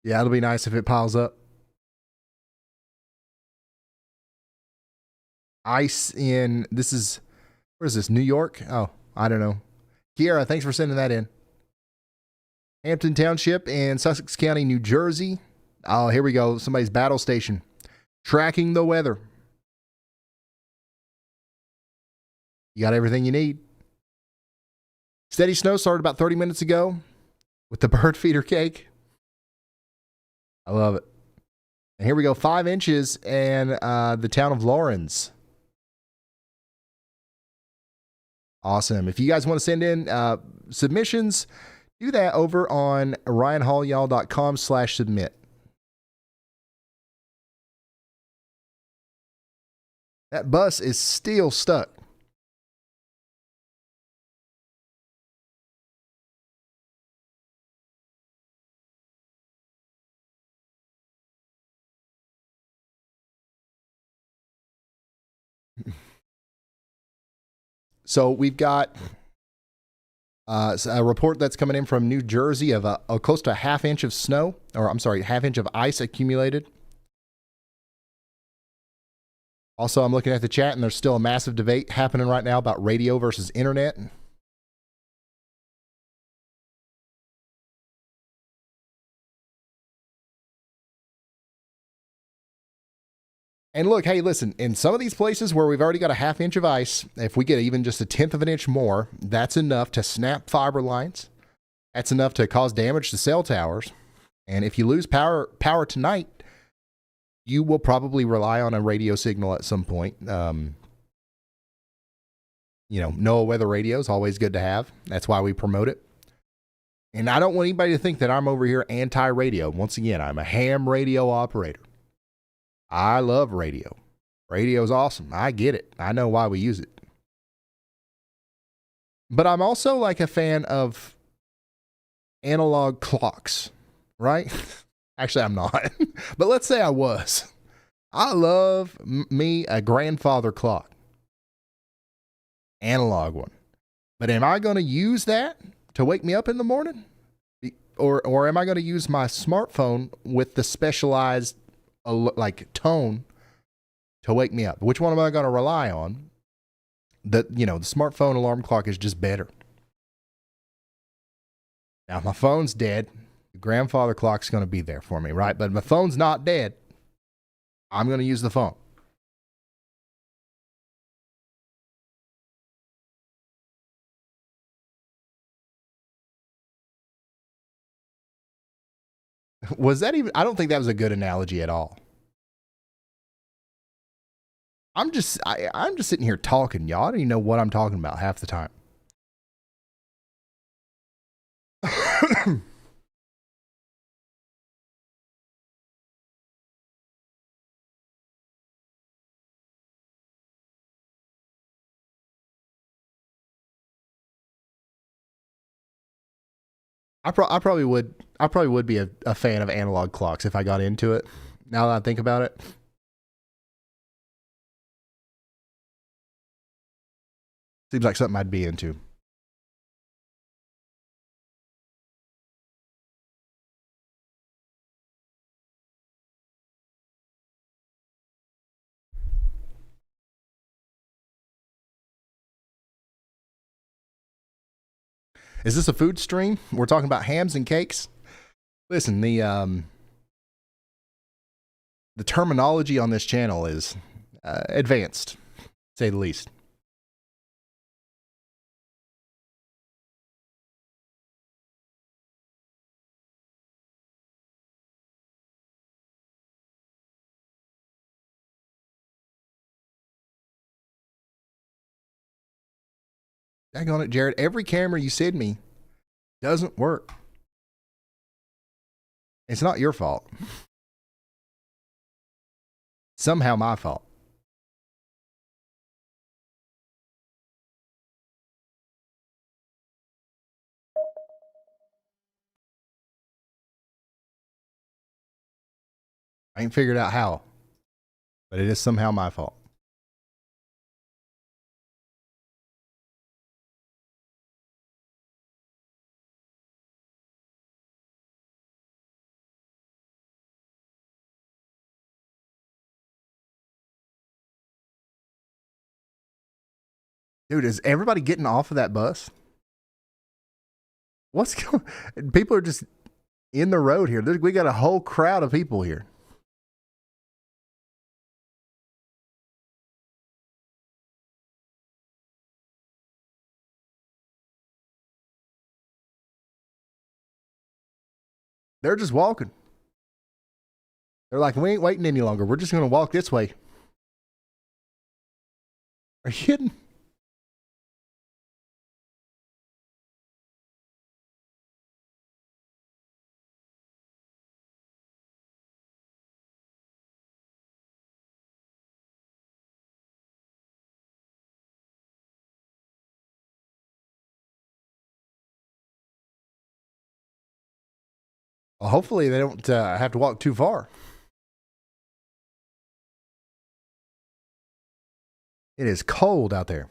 Yeah, it'll be nice if it piles up. Ice in, this is, where is this, New York? Oh, I don't know. Kiara, thanks for sending that in. Hampton Township in Sussex County, New Jersey. Oh, here we go. Somebody's battle station. Tracking the weather. You got everything you need. Steady snow started about 30 minutes ago with the bird feeder cake. I love it. And here we go. 5 inches and the town of Lawrence. Awesome. If you guys want to send in submissions, do that over on ryanhaulyall.com/submit. That bus is still stuck. So we've got a report that's coming in from New Jersey of close to a half inch of snow, or I'm sorry, half inch of ice accumulated. Also, I'm looking at the chat, and there's still a massive debate happening right now about radio versus internet. And look, hey, listen, in some of these places where we've already got a half inch of ice, if we get even just a tenth of an inch more, that's enough to snap fiber lines. That's enough to cause damage to cell towers. And if you lose power tonight, you will probably rely on a radio signal at some point. NOAA weather radio is always good to have. That's why we promote it. And I don't want anybody to think that I'm over here anti-radio. Once again, I'm a ham radio operator. I love radio. Radio is awesome. I get it. I know why we use it. But I'm also like a fan of analog clocks, right? Actually, I'm not. But let's say I was. I love me a grandfather clock. Analog one. But am I going to use that to wake me up in the morning? Or am I going to use my smartphone with the specialized tone to wake me up? Which one am I going to rely on? The smartphone alarm clock is just better. Now, my phone's dead. The grandfather clock's going to be there for me, right? But my phone's not dead. I'm going to use the phone. Was that even? I don't think that was a good analogy at all. I'm just sitting here talking, y'all. I don't even know what I'm talking about half the time. I probably would be a fan of analog clocks if I got into it. Now that I think about it. Seems like something I'd be into. Is this a food stream? We're talking about hams and cakes. Listen, the terminology on this channel is advanced, to say the least. Daggone it, Jared. Every camera you send me doesn't work. It's not your fault. Somehow my fault. I ain't figured out how, but it is somehow my fault. Dude, is everybody getting off of that bus? What's going? People are just in the road here. We got a whole crowd of people here. They're just walking. They're like, we ain't waiting any longer. We're just going to walk this way. Are you kidding? Well, hopefully they don't have to walk too far. It is cold out there.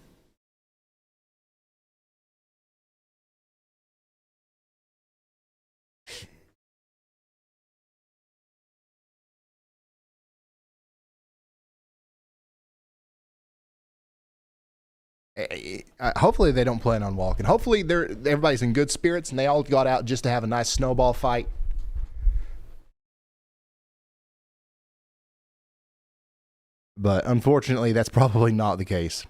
Hopefully they don't plan on walking. Hopefully everybody's in good spirits and they all got out just to have a nice snowball fight. But unfortunately, that's probably not the case.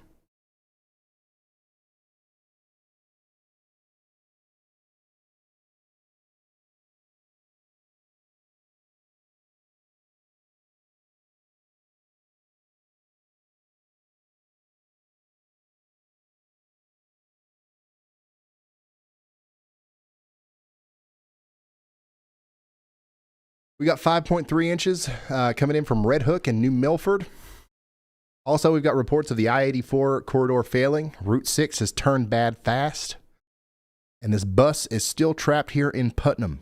We got 5.3 inches coming in from Red Hook and New Milford. Also, we've got reports of the I-84 corridor failing. Route 6 has turned bad fast. And this bus is still trapped here in Putnam.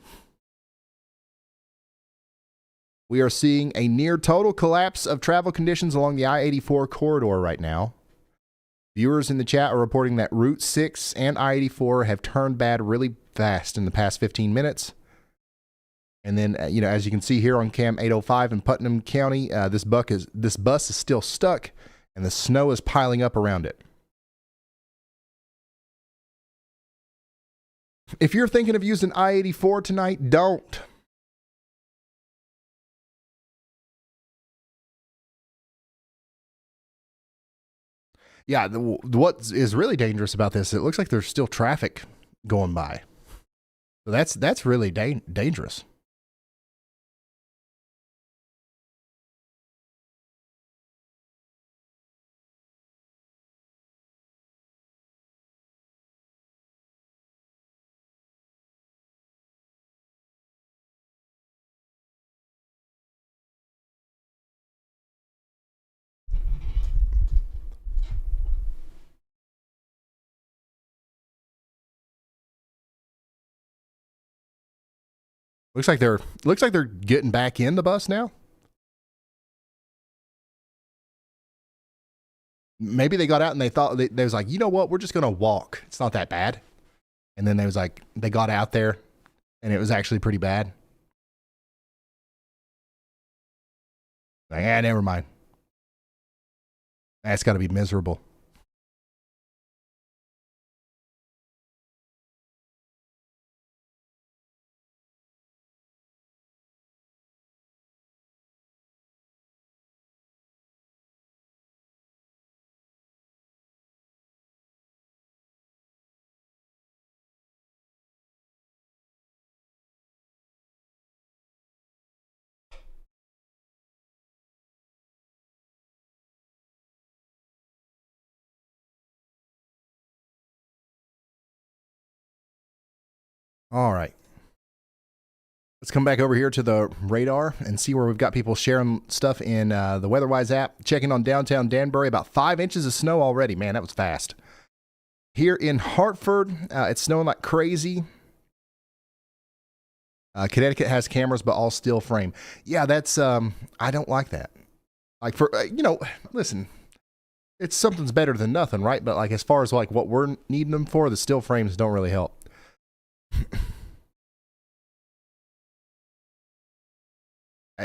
We are seeing a near total collapse of travel conditions along the I-84 corridor right now. Viewers in the chat are reporting that Route 6 and I-84 have turned bad really fast in the past 15 minutes. And then, as you can see here on Cam 805 in Putnam County, this bus is still stuck, and the snow is piling up around it. If you're thinking of using I-84 tonight, don't. Yeah, what is really dangerous about this, it looks like there's still traffic going by. So that's really dangerous. Looks like they're getting back in the bus now. Maybe they got out and they thought they was like, you know what, we're just gonna walk. It's not that bad. And then they got out there, and it was actually pretty bad. Like, never mind. That's got to be miserable. All right. Let's come back over here to the radar and see where we've got people sharing stuff in the WeatherWise app. Checking on downtown Danbury, about 5 inches of snow already. Man, that was fast. Here in Hartford, it's snowing like crazy. Connecticut has cameras, but all still frame. Yeah, that's, I don't like that. Like for, listen, it's something's better than nothing, right? But like as far as like what we're needing them for, the still frames don't really help.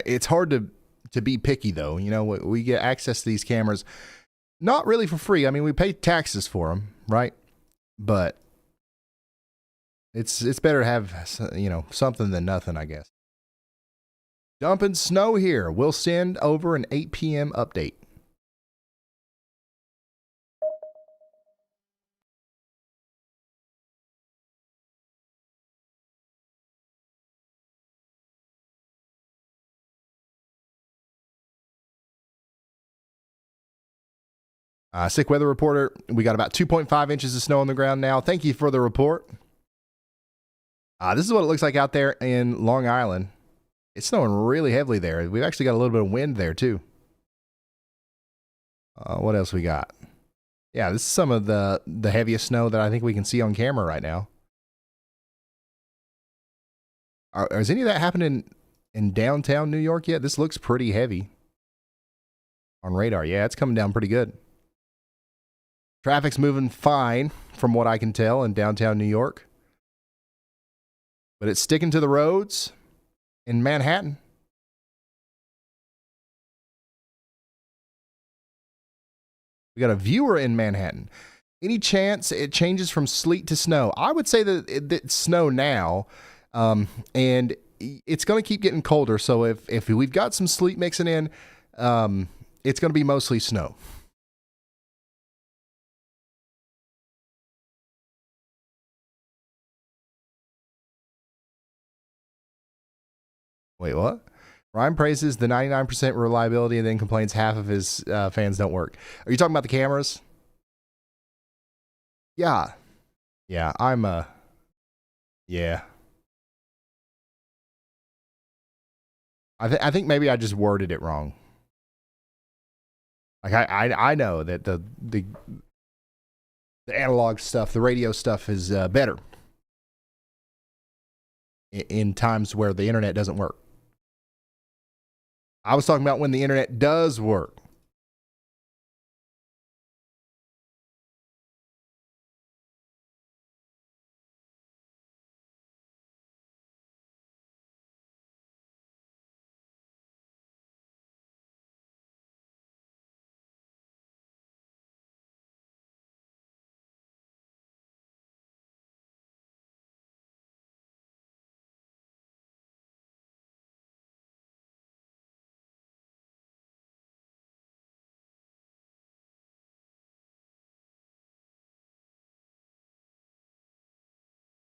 It's hard to be picky though. You know, we get access to these cameras, not really for free. I mean, we pay taxes for them, right? But it's better to have, you know, something than nothing, I guess. Dumping snow here. We'll send over an 8 p.m. update. Sick weather reporter. We got about 2.5 inches of snow on the ground now. Thank you for the report. This is what it looks like out there in Long Island. It's snowing really heavily there. We've actually got a little bit of wind there too. What else we got? Yeah, this is some of the heaviest snow that I think we can see on camera right now. Is any of that happening in downtown New York yet? This looks pretty heavy on radar. Yeah, it's coming down pretty good. Traffic's moving fine from what I can tell in downtown New York. But it's sticking to the roads in Manhattan. We got a viewer in Manhattan. Any chance it changes from sleet to snow? I would say that it's snow now, and it's going to keep getting colder. So if we've got some sleet mixing in, it's going to be mostly snow. Wait, what? Ryan praises the 99% reliability and then complains half of his fans don't work. Are you talking about the cameras? Yeah. Yeah, yeah. I think maybe I just worded it wrong. Like I know that the analog stuff, the radio stuff is better in times where the internet doesn't work. I was talking about when the internet does work.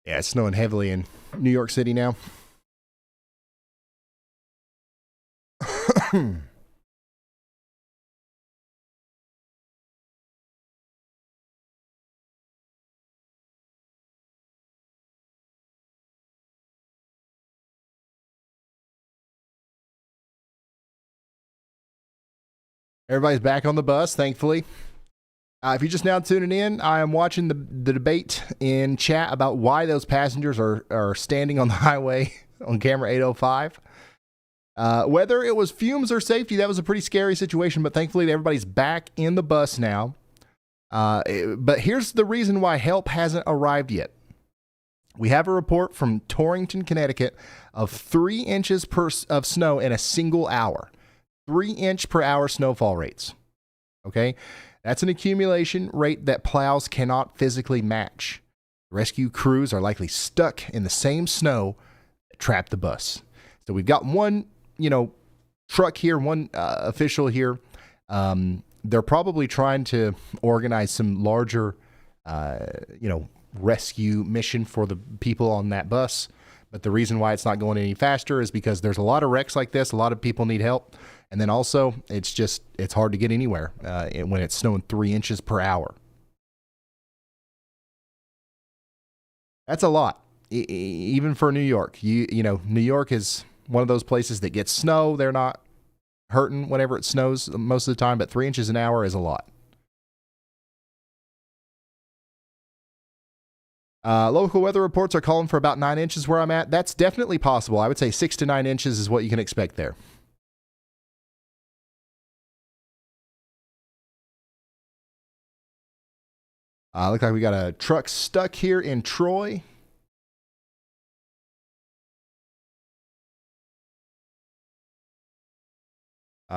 Yeah, it's snowing heavily in New York City now. Everybody's back on the bus, thankfully. If you're just now tuning in, I am watching the debate in chat about why those passengers are standing on the highway on camera 805. Whether it was fumes or safety, that was a pretty scary situation, but thankfully everybody's back in the bus now. But here's the reason why help hasn't arrived yet. We have a report from Torrington, Connecticut of 3 inches of snow in a single hour. 3 inch per hour snowfall rates. Okay? That's an accumulation rate that plows cannot physically match. Rescue crews are likely stuck in the same snow that trapped the bus. So we've got one, truck here, one official here. They're probably trying to organize some larger, rescue mission for the people on that bus. But the reason why it's not going any faster is because there's a lot of wrecks like this. A lot of people need help. And then also, it's hard to get anywhere when it's snowing 3 inches per hour. That's a lot. even for New York, you know, New York is one of those places that gets snow. They're not hurting whenever it snows most of the time, but 3 inches an hour is a lot. Local weather reports are calling for about 9 inches where I'm at. That's definitely possible. I would say 6 to 9 inches is what you can expect there. Looks like we got a truck stuck here in Troy.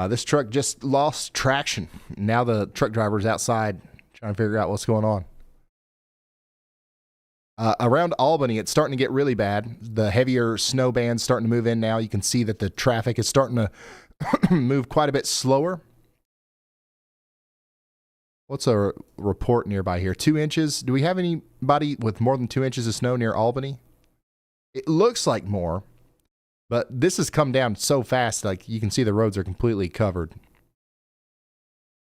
This truck just lost traction. Now the truck driver's outside trying to figure out what's going on. Around Albany, it's starting to get really bad. The heavier snow band's starting to move in now. You can see that the traffic is starting to move quite a bit slower. What's a report nearby here? 2 inches. Do we have anybody with more than 2 inches of snow near Albany? It looks like more, but this has come down so fast, like you can see the roads are completely covered.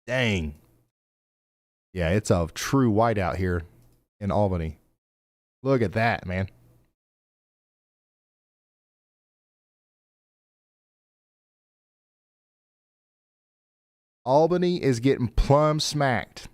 Dang. Yeah, it's a true whiteout here in Albany. Look at that, man. Albany is getting plumb smacked.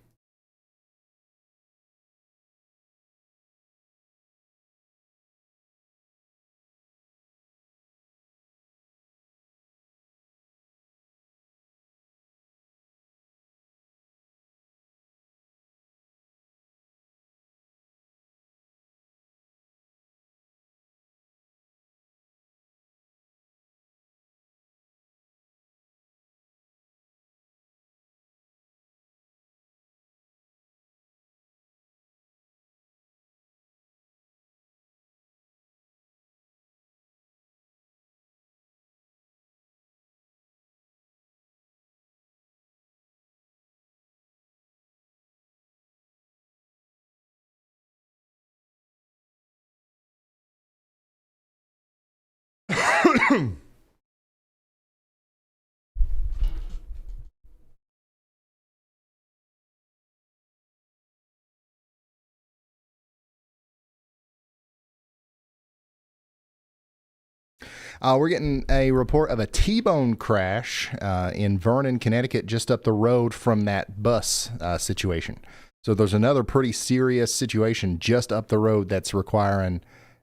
We're getting a report of a T-bone crash in Vernon, Connecticut, just up the road from that bus situation. So there's another pretty serious situation just up the road that's requiring,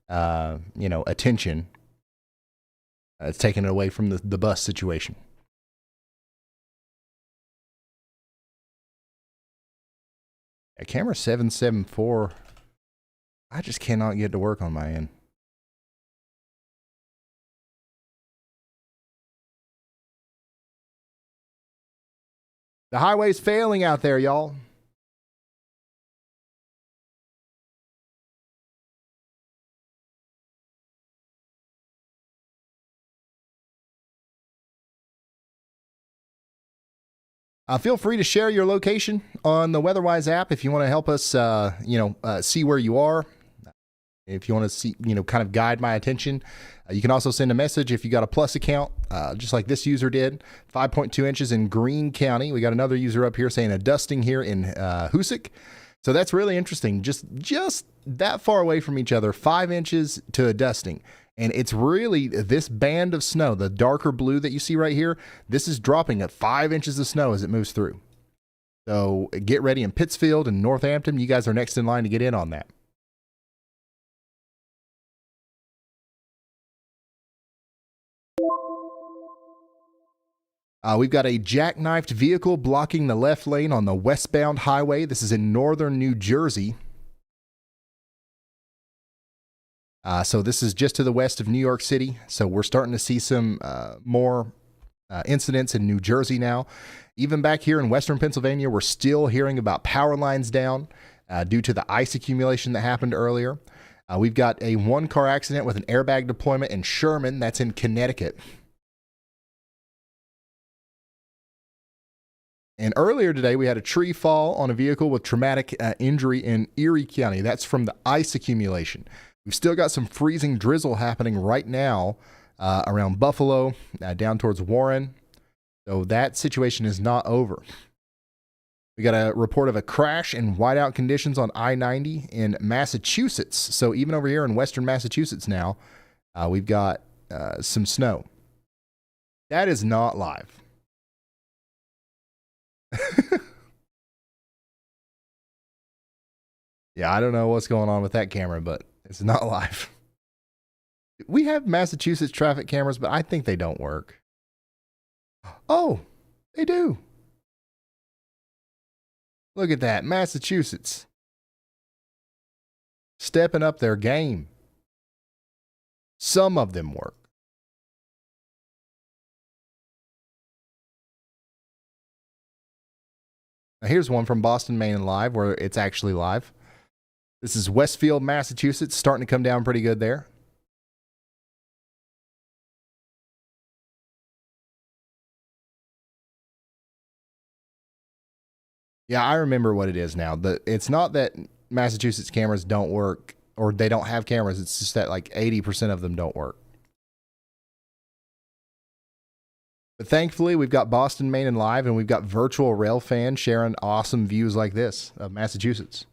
attention. It's taking it away from the bus situation. Camera 774. I just cannot get to work on my end. The highway's failing out there, y'all. Feel free to share your location on the WeatherWise app if you want to help us, see where you are. If you want to see, kind of guide my attention. You can also send a message if you got a Plus account, just like this user did. 5.2 inches in Greene County. We got another user up here saying a dusting here in Hoosick. So that's really interesting. Just that far away from each other, 5 inches to a dusting. And it's really this band of snow, the darker blue that you see right here, this is dropping at 5 inches of snow as it moves through. So get ready in Pittsfield and Northampton. You guys are next in line to get in on that. We've got a jackknifed vehicle blocking the left lane on the westbound highway. This is in northern New Jersey. So this is just to the west of New York City. So we're starting to see some more incidents in New Jersey now. Even back here in western Pennsylvania, we're still hearing about power lines down due to the ice accumulation that happened earlier. We've got a one-car accident with an airbag deployment in Sherman. That's in Connecticut. And earlier today, we had a tree fall on a vehicle with traumatic injury in Erie County. That's from the ice accumulation. We've still got some freezing drizzle happening right now around Buffalo, down towards Warren. So that situation is not over. We got a report of a crash and whiteout conditions on I-90 in Massachusetts. So even over here in western Massachusetts now, we've got some snow. That is not live. Yeah, I don't know what's going on with that camera, but it's not live. We have Massachusetts traffic cameras, but I think they don't work. Oh, they do. Look at that, Massachusetts. Stepping up their game. Some of them work. Now here's one from Boston, Maine and live, where it's actually live. This is Westfield, Massachusetts, starting to come down pretty good there. Yeah, I remember what it is now. It's not that Massachusetts cameras don't work or they don't have cameras. It's just that like 80% of them don't work. But thankfully, we've got Boston, Maine and live, and we've got virtual rail fans sharing awesome views like this of Massachusetts.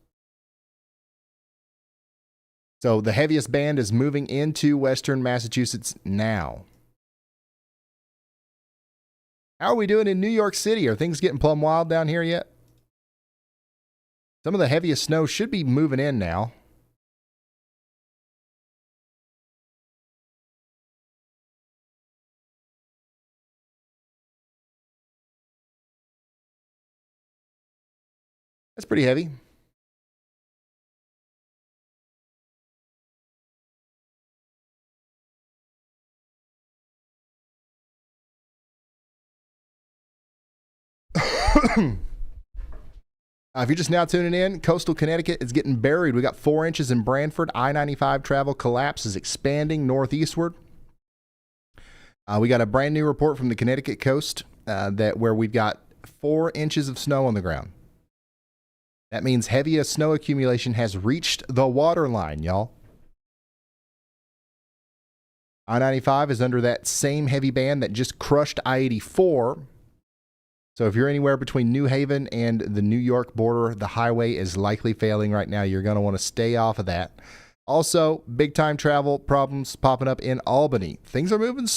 So the heaviest band is moving into western Massachusetts now. How are we doing in New York City? Are things getting plumb wild down here yet? Some of the heaviest snow should be moving in now. That's pretty heavy. If you're just now tuning in, coastal Connecticut is getting buried. We got 4 inches in Branford. I-95 travel collapse is expanding northeastward. We got a brand new report from the Connecticut coast where we've got 4 inches of snow on the ground. That means heaviest snow accumulation has reached the water line, y'all. I-95 is under that same heavy band that just crushed I-84. So if you're anywhere between New Haven and the New York border, the highway is likely failing right now. You're going to want to stay off of that. Also, big-time travel problems popping up in Albany. Things are moving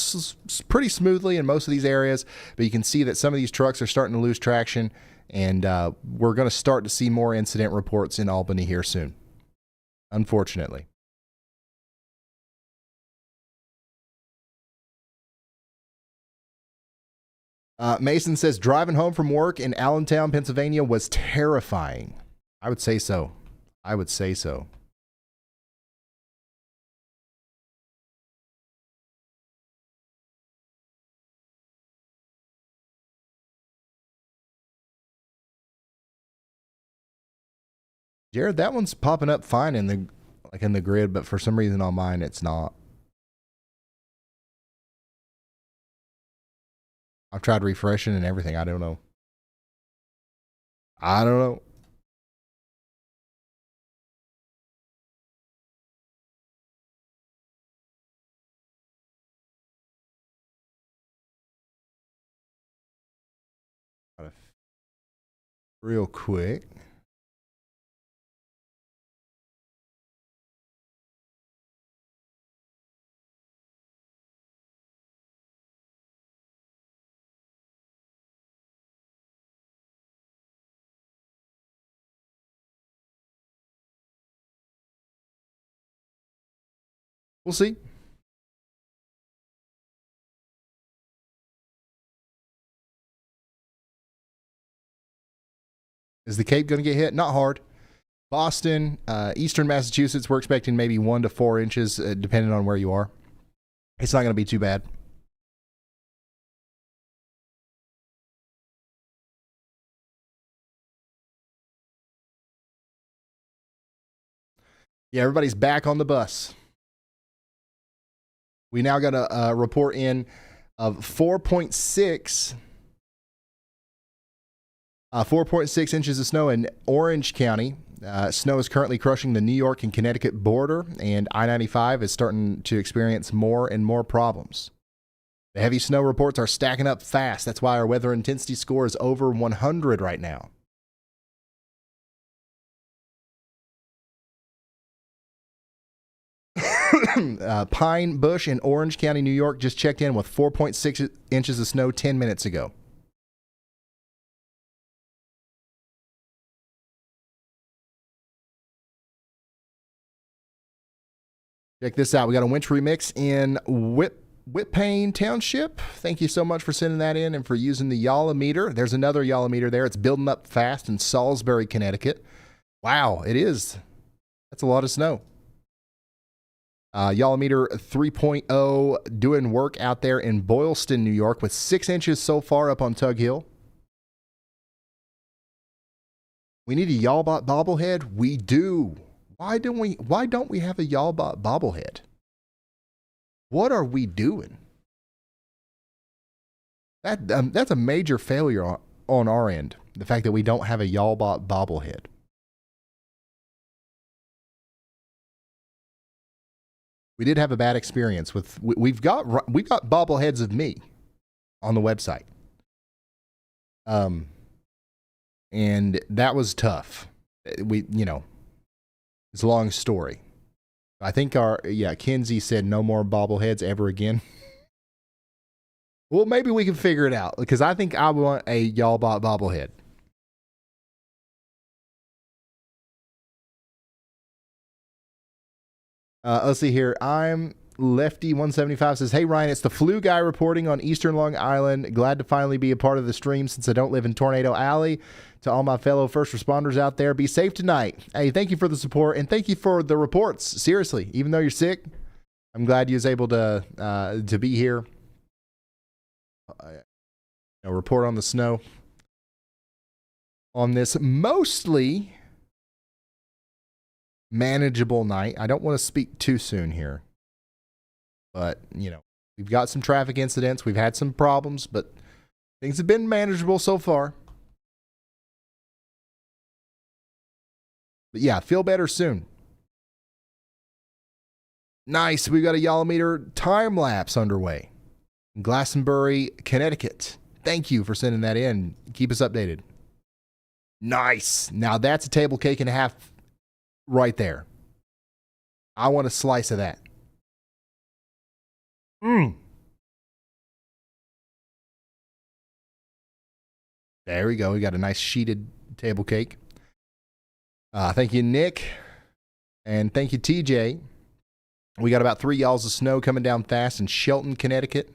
pretty smoothly in most of these areas, but you can see that some of these trucks are starting to lose traction, and we're going to start to see more incident reports in Albany here soon, unfortunately. Mason says, driving home from work in Allentown, Pennsylvania was terrifying. I would say so. I would say so. Jared, that one's popping up fine in the grid, but for some reason on mine it's not. I've tried refreshing and everything. I don't know. I don't know. Real quick. We'll see. Is the Cape going to get hit? Not hard. Boston, eastern Massachusetts, we're expecting maybe 1 to 4 inches, depending on where you are. It's not going to be too bad. Yeah, everybody's back on the bus. We now got a report in of 4.6 inches of snow in Orange County. Snow is currently crushing the New York and Connecticut border, and I-95 is starting to experience more and more problems. The heavy snow reports are stacking up fast. That's why our weather intensity score is over 100 right now. Pine Bush in Orange County, New York, just checked in with 4.6 inches of snow 10 minutes ago. Check this out. We got a wintry mix in Whitpain Township. Thank you so much for sending that in and for using the Yalla meter. There's another Yalla meter there. It's building up fast in Salisbury, Connecticut. Wow, it is. That's a lot of snow. Yalla meter 3.0 doing work out there in Boylston, New York, with 6 inches so far up on Tug Hill. We need a Yallbot bobblehead. We do. Why don't we have a Yallbot bobblehead? What are we doing? That's a major failure on our end. The fact that we don't have a Yallbot bobblehead. We did have a bad experience with. We've got bobbleheads of me on the website. And that was tough. It's a long story. I think Kinsey said no more bobbleheads ever again. Well, maybe we can figure it out because I think I want a Yallbot bobblehead. Let's see here. I'm Lefty175 says, "Hey Ryan, it's the flu guy reporting on Eastern Long Island. Glad to finally be a part of the stream since I don't live in Tornado Alley. To all my fellow first responders out there, be safe tonight. Hey, thank you for the support and thank you for the reports. Seriously, even though you're sick, I'm glad you was able to be here. Report on the snow on this mostly manageable night. I don't want to speak too soon here, but we've got some traffic incidents. We've had some problems, but things have been manageable so far. But yeah, feel better soon. Nice. We've got a Yalla meter time lapse underway in Glastonbury, Connecticut. Thank you for sending that in. Keep us updated. Nice. Now that's a table cake and a half right there. I want a slice of that. There we go. We got a nice sheeted table cake. Thank you, Nick. And thank you, TJ. We got about 3 yalls of snow coming down fast in Shelton, Connecticut.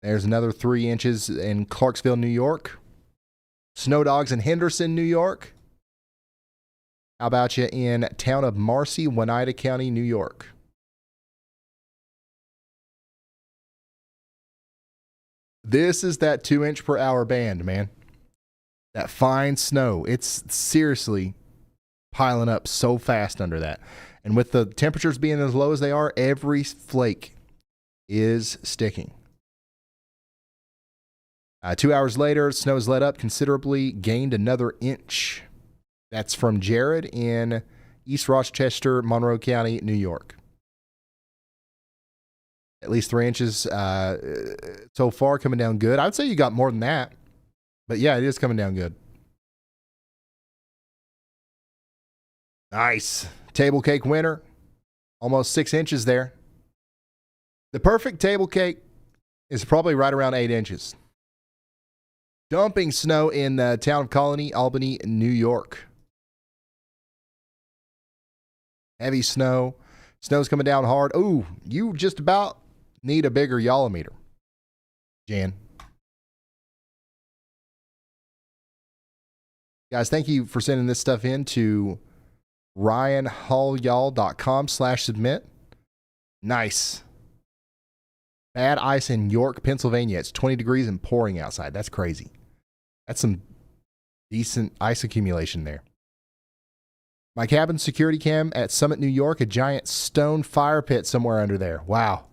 There's another 3 inches in Clarksville, New York. Snow dogs in Henderson, New York. How about you in town of Marcy, Oneida County, New York? This is that 2 inch per hour band, man. That fine snow. It's seriously piling up so fast under that. And with the temperatures being as low as they are, every flake is sticking. 2 hours later, snow's let up considerably, gained another inch. That's from Jared in East Rochester, Monroe County, New York. At least 3 inches so far, coming down good. I would say you got more than that. But yeah, it is coming down good. Nice. Table cake winner. Almost 6 inches there. The perfect table cake is probably right around 8 inches. Dumping snow in the town of Colony, Albany, New York. Heavy snow. Snow's coming down hard. Ooh, you just about need a bigger Yalla meter, Jan. Guys, thank you for sending this stuff in to ryanhallyall.com/submit. Nice. Bad ice in York, Pennsylvania. It's 20 degrees and pouring outside. That's crazy. That's some decent ice accumulation there. My cabin security cam at Summit, New York, a giant stone fire pit somewhere under there. Wow.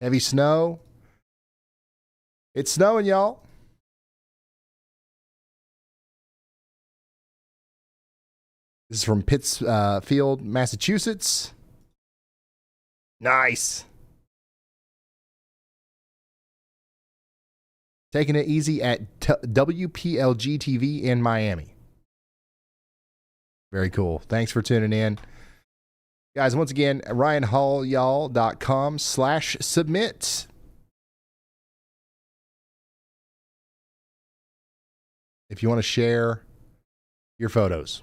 Heavy snow. It's snowing, y'all. This is from Pittsfield, Massachusetts. Nice. Taking it easy at WPLG TV in Miami. Very cool. Thanks for tuning in. Guys, once again, ryanhallyall.com/submit. If you want to share your photos.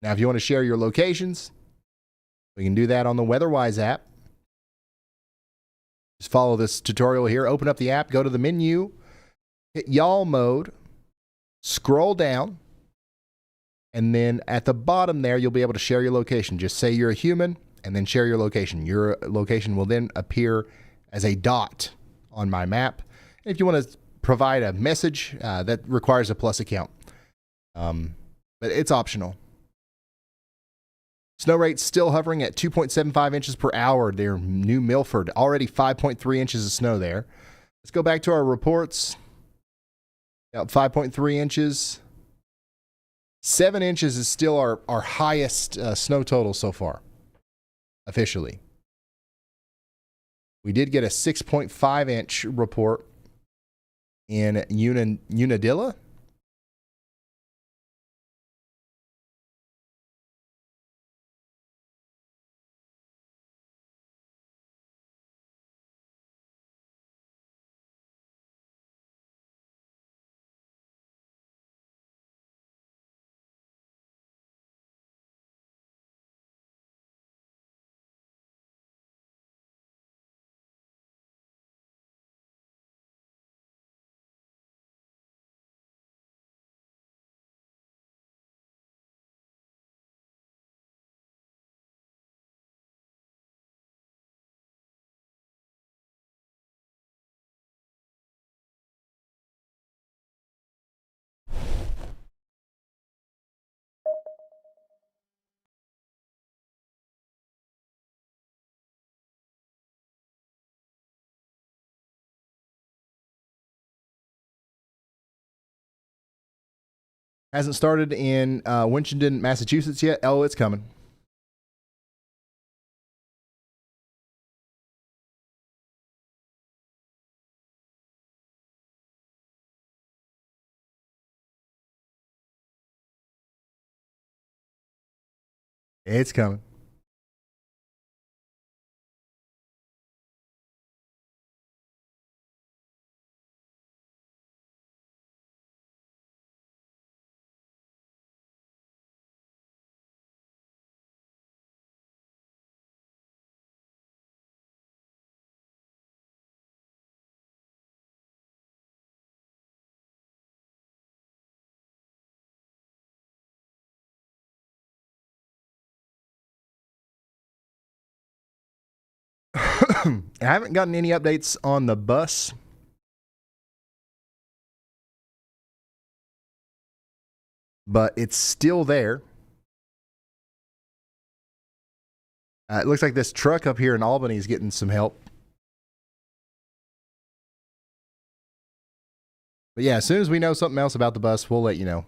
Now, if you want to share your locations, we can do that on the WEATHERWISE app. Just follow this tutorial here. Open up the app, go to the menu, hit y'all mode, scroll down, and then at the bottom there, you'll be able to share your location. Just say you're a human and then share your location. Your location will then appear as a dot on my map. And if you want to provide a message, that requires a Plus account. But it's optional. Snow rate's still hovering at 2.75 inches per hour near New Milford. Already 5.3 inches of snow there. Let's go back to our reports. Yep, 5.3 inches. 7 inches is still our highest snow total so far, officially. We did get a 6.5 inch report in Unadilla. Hasn't started in Winchendon, Massachusetts yet. Oh, it's coming. It's coming. I haven't gotten any updates on the bus. But it's still there. It looks like this truck up here in Albany is getting some help. But yeah, as soon as we know something else about the bus, we'll let you know.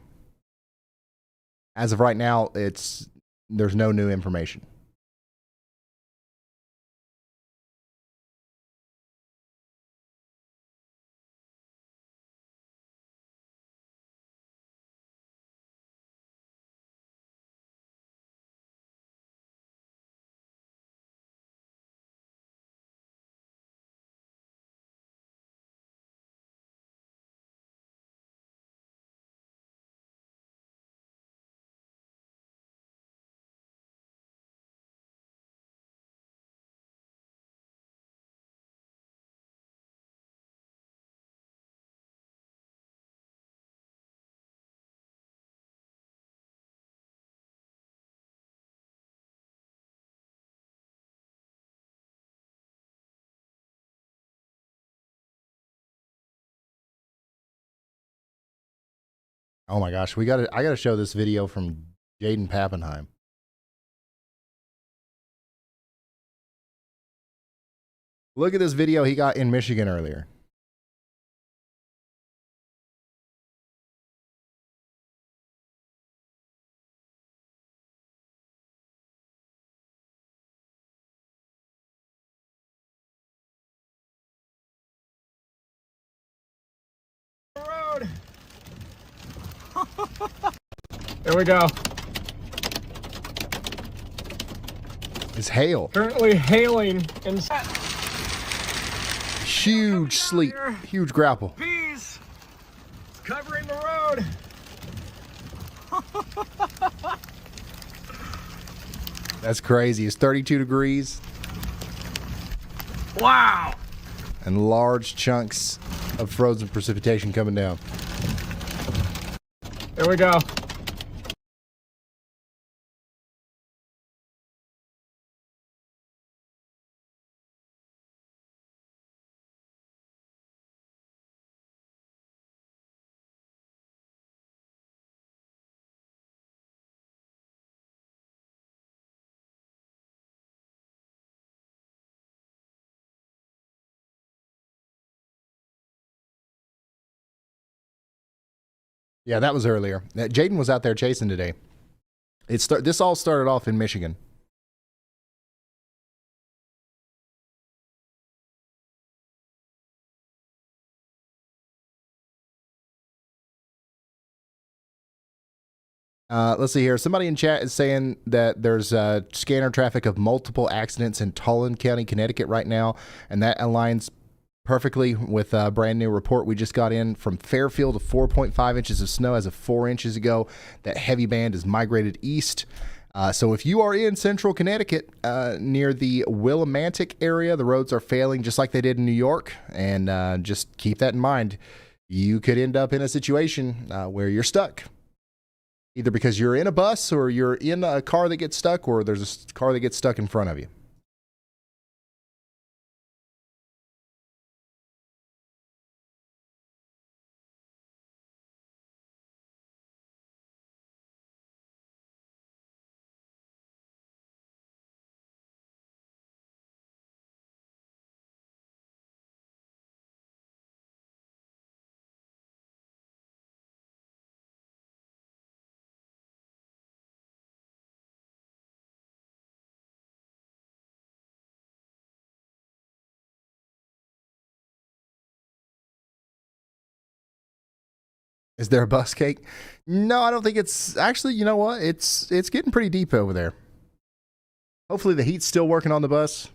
As of right now, there's no new information. Oh my gosh, I gotta show this video from Jaden Pappenheim. Look at this video he got in Michigan earlier. Road. There we go. It's hail. Currently hailing in Huge sleet. Huge grapple. peas. It's covering the road. That's crazy. It's 32 degrees Wow. and large chunks of frozen precipitation coming down. There we go. Yeah, that was earlier. Jaden was out there chasing today. This all started off in Michigan. Let's see here. Somebody in chat is saying that there's scanner traffic of multiple accidents in Tolland County, Connecticut right now, and that aligns perfectly with a brand new report we just got in from Fairfield of 4.5 inches of snow as of 4 inches ago. That heavy band has migrated east. So if you are in central Connecticut near the Willimantic area, the roads are failing just like they did in New York. And just keep that in mind. You could end up in a situation where you're stuck. Either because you're in a bus or you're in a car that gets stuck or there's a car that gets stuck in front of you. Is there a bus cake? No, I don't think it's actually, you know what? It's getting pretty deep over there. Hopefully the heat's still working on the bus.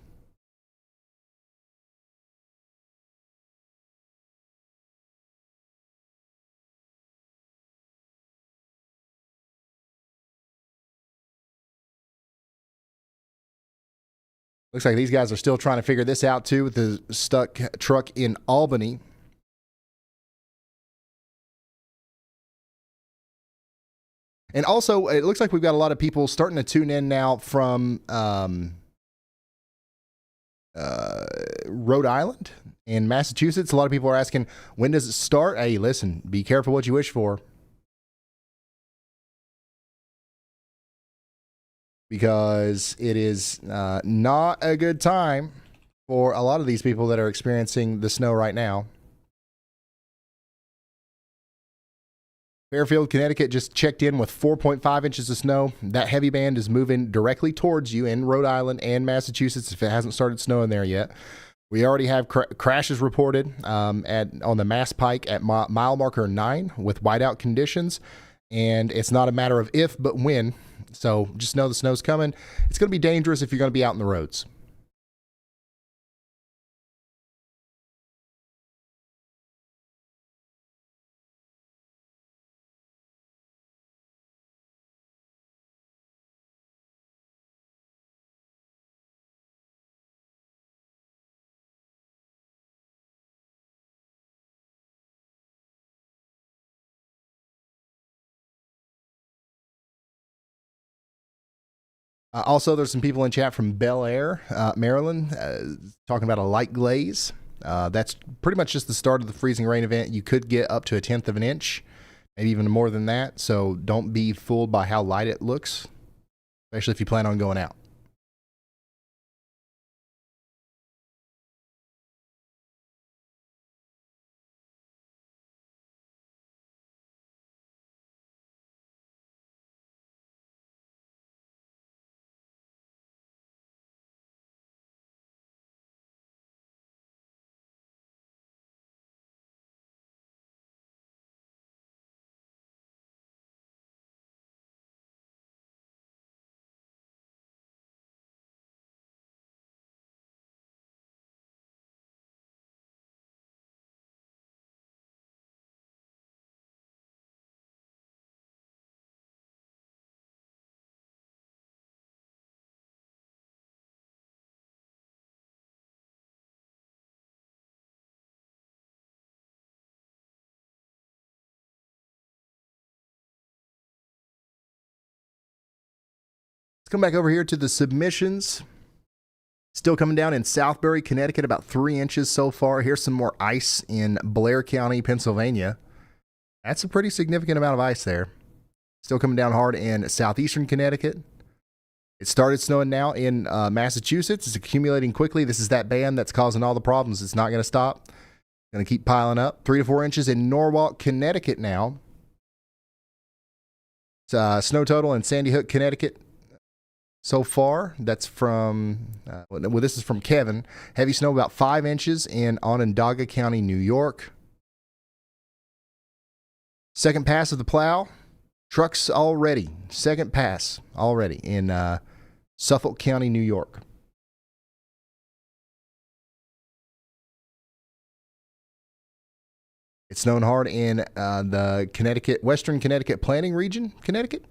Looks like these guys are still trying to figure this out too with the stuck truck in Albany. And also, it looks like we've got a lot of people starting to tune in now from Rhode Island and Massachusetts. A lot of people are asking, when does it start? Hey, listen, be careful what you wish for. Because it is not a good time for a lot of these people that are experiencing the snow right now. Fairfield, Connecticut just checked in with 4.5 inches of snow. That heavy band is moving directly towards you in Rhode Island and Massachusetts if it hasn't started snowing there yet. We already have crashes reported on the Mass Pike at mile marker 9 with whiteout conditions. And it's not a matter of if, but when. So just know the snow's coming. It's going to be dangerous if you're going to be out in the roads. Also, there's some people in chat from Bel Air, Maryland, talking about a light glaze. That's pretty much just the start of the freezing rain event. You could get up to 1/10 of an inch, maybe even more than that. So don't be fooled by how light it looks, especially if you plan on going out. Let's come back over here to the submissions. Still coming down in Southbury, Connecticut, about 3 inches so far. Here's some more ice in Blair County, Pennsylvania. That's a pretty significant amount of ice there. Still coming down hard in southeastern Connecticut. It started snowing now in Massachusetts. It's accumulating quickly. This is that band that's causing all the problems. It's not going to stop. Going to keep piling up. 3 to 4 inches in Norwalk, Connecticut now. Snow total in Sandy Hook, Connecticut so far. That's from, this is from Kevin. Heavy snow about 5 inches in Onondaga County, New York. Second pass of the plow. Trucks already. Second pass already in Suffolk County, New York. It's snowing hard in the Connecticut, Western Connecticut Planning Region, Connecticut.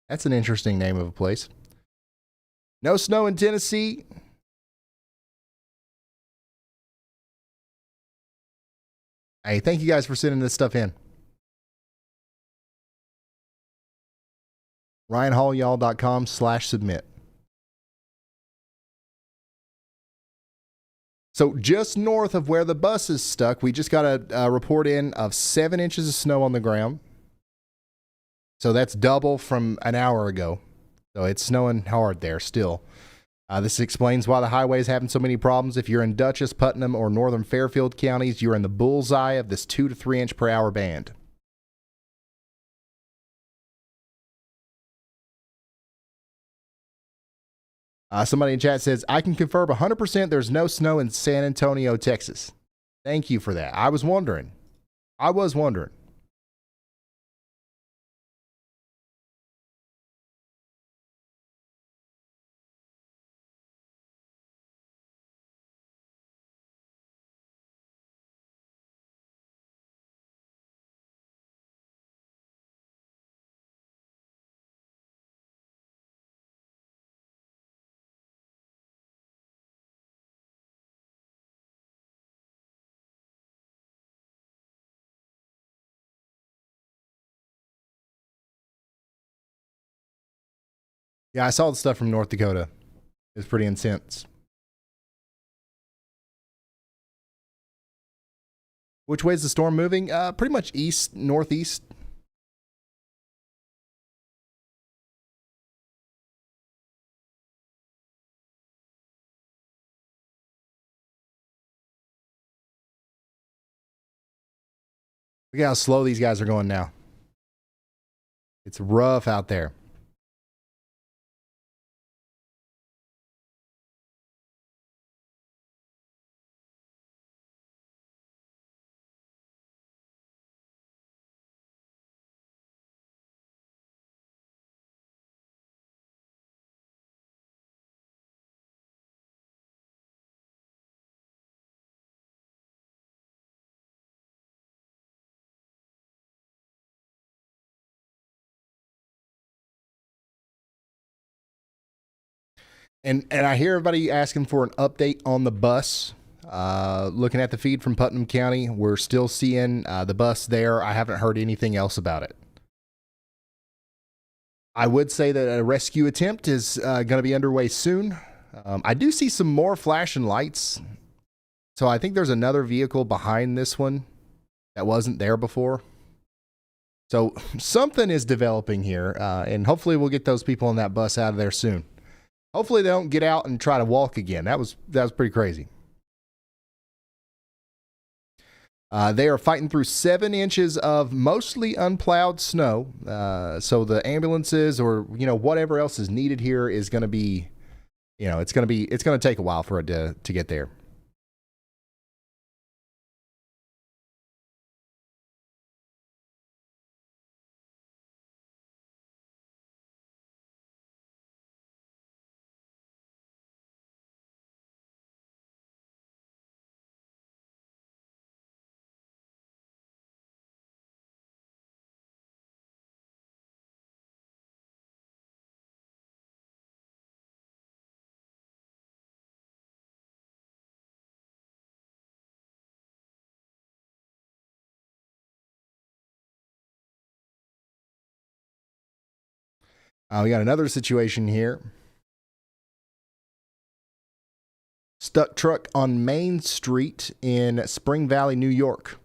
That's an interesting name of a place. No snow in Tennessee. Hey, thank you guys for sending this stuff in. RyanHallYall.com/submit. So just north of where the bus is stuck, we just got a report in of 7 inches of snow on the ground. So that's double from an hour ago. So it's snowing hard there still. This explains why the highway is having so many problems. If you're in Dutchess, Putnam, or northern Fairfield counties, you're in the bullseye of this 2 to 3 inch per hour band. Somebody in chat says, I can confirm 100% there's no snow in San Antonio, Texas. Thank you for that. I was wondering. Yeah, I saw the stuff from North Dakota. It's pretty intense. Which way is the storm moving? Pretty much east, northeast. Look how slow these guys are going now. It's rough out there. And I hear everybody asking for an update on the bus. Looking at the feed from Putnam County, we're still seeing the bus there. I haven't heard anything else about it. I would say that a rescue attempt is going to be underway soon. I do see some more flashing lights. So I think there's another vehicle behind this one that wasn't there before. So something is developing here, and hopefully we'll get those people on that bus out of there soon. Hopefully they don't get out and try to walk again. That was pretty crazy. They are fighting through 7 inches of mostly unplowed snow. So the ambulances or whatever else is needed here is going to be, it's going to take a while for it to get there. We got another situation here. Stuck truck on Main Street in Spring Valley, New York.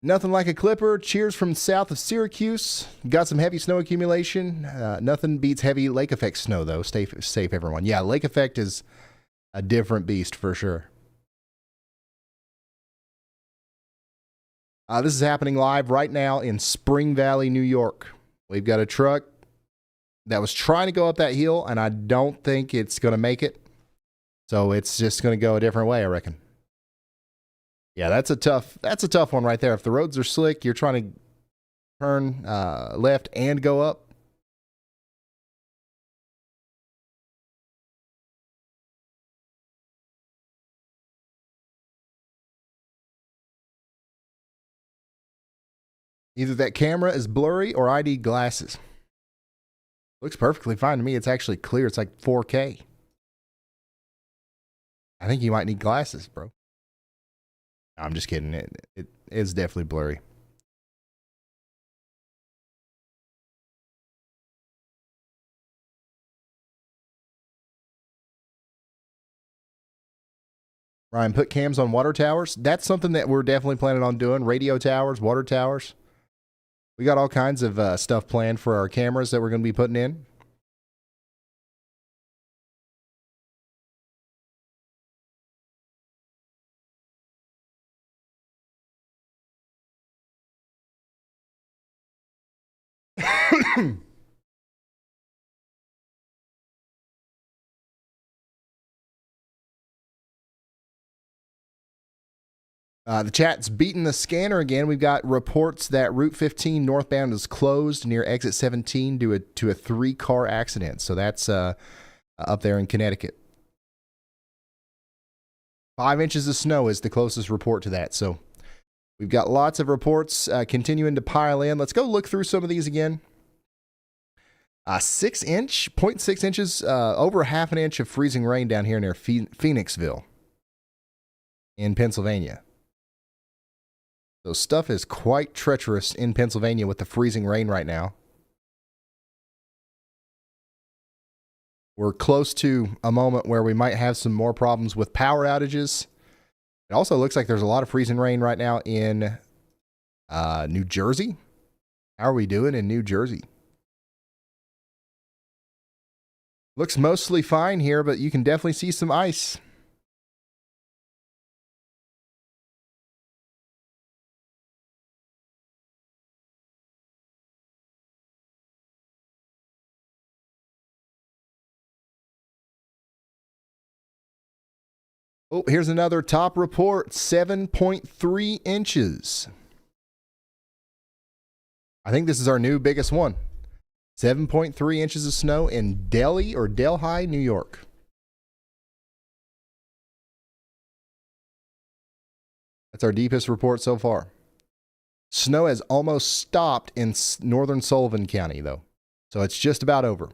Nothing like a clipper. Cheers from south of Syracuse. Got some heavy snow accumulation. Nothing beats heavy lake effect snow, though. Stay safe, everyone. Yeah, lake effect is a different beast for sure. This is happening live right now in Spring Valley, New York. We've got a truck that was trying to go up that hill, and I don't think it's going to make it. So it's just going to go a different way, I reckon. Yeah, that's a tough one right there. If the roads are slick, you're trying to turn left and go up. Either that camera is blurry or I need glasses. Looks perfectly fine to me. It's actually clear. It's like 4K. I think you might need glasses, bro. I'm just kidding. It is definitely blurry. Ryan, put cams on water towers. That's something that we're definitely planning on doing. Radio towers, water towers. We got all kinds of stuff planned for our cameras that we're going to be putting in. The chat's beating the scanner again. We've got reports that Route 15 northbound is closed near exit 17 due to a 3-car accident. So that's up there in Connecticut. 5 inches of snow is the closest report to that. So we've got lots of reports continuing to pile in. Let's go look through some of these again. 0.6 inches, over half an inch of freezing rain down here near Phoenixville in Pennsylvania. So stuff is quite treacherous in Pennsylvania with the freezing rain right now. We're close to a moment where we might have some more problems with power outages. It also looks like there's a lot of freezing rain right now in New Jersey. How are we doing in New Jersey? Looks mostly fine here, but you can definitely see some ice. Oh, here's another top report, 7.3 inches. I think this is our new biggest one. 7.3 inches of snow in Delhi, New York. That's our deepest report so far. Snow has almost stopped in northern Sullivan County, though. So it's just about over.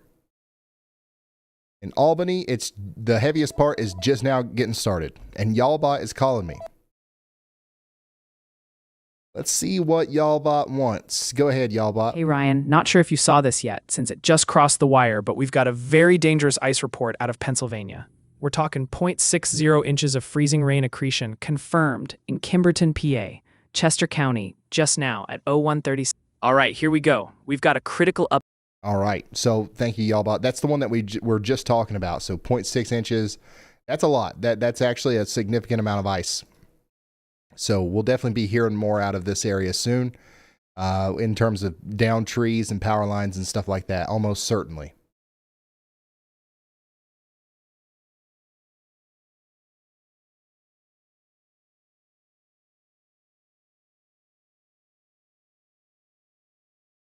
In Albany, it's the heaviest part is just now getting started. And Y'allbot is calling me. Let's see what Y'allbot wants. Go ahead, Y'allbot. Hey, Ryan. Not sure if you saw this yet, since it just crossed the wire, but we've got a very dangerous ice report out of Pennsylvania. We're talking 0.60 inches of freezing rain accretion confirmed in Kimberton, PA, Chester County, just now at 01:30. All right, here we go. We've got a critical up. All right. So thank you, Y'allbot. That's the one that we were just talking about. So 0.6 inches. That's a lot. That's actually a significant amount of ice. So we'll definitely be hearing more out of this area soon in terms of down trees and power lines and stuff like that, almost certainly.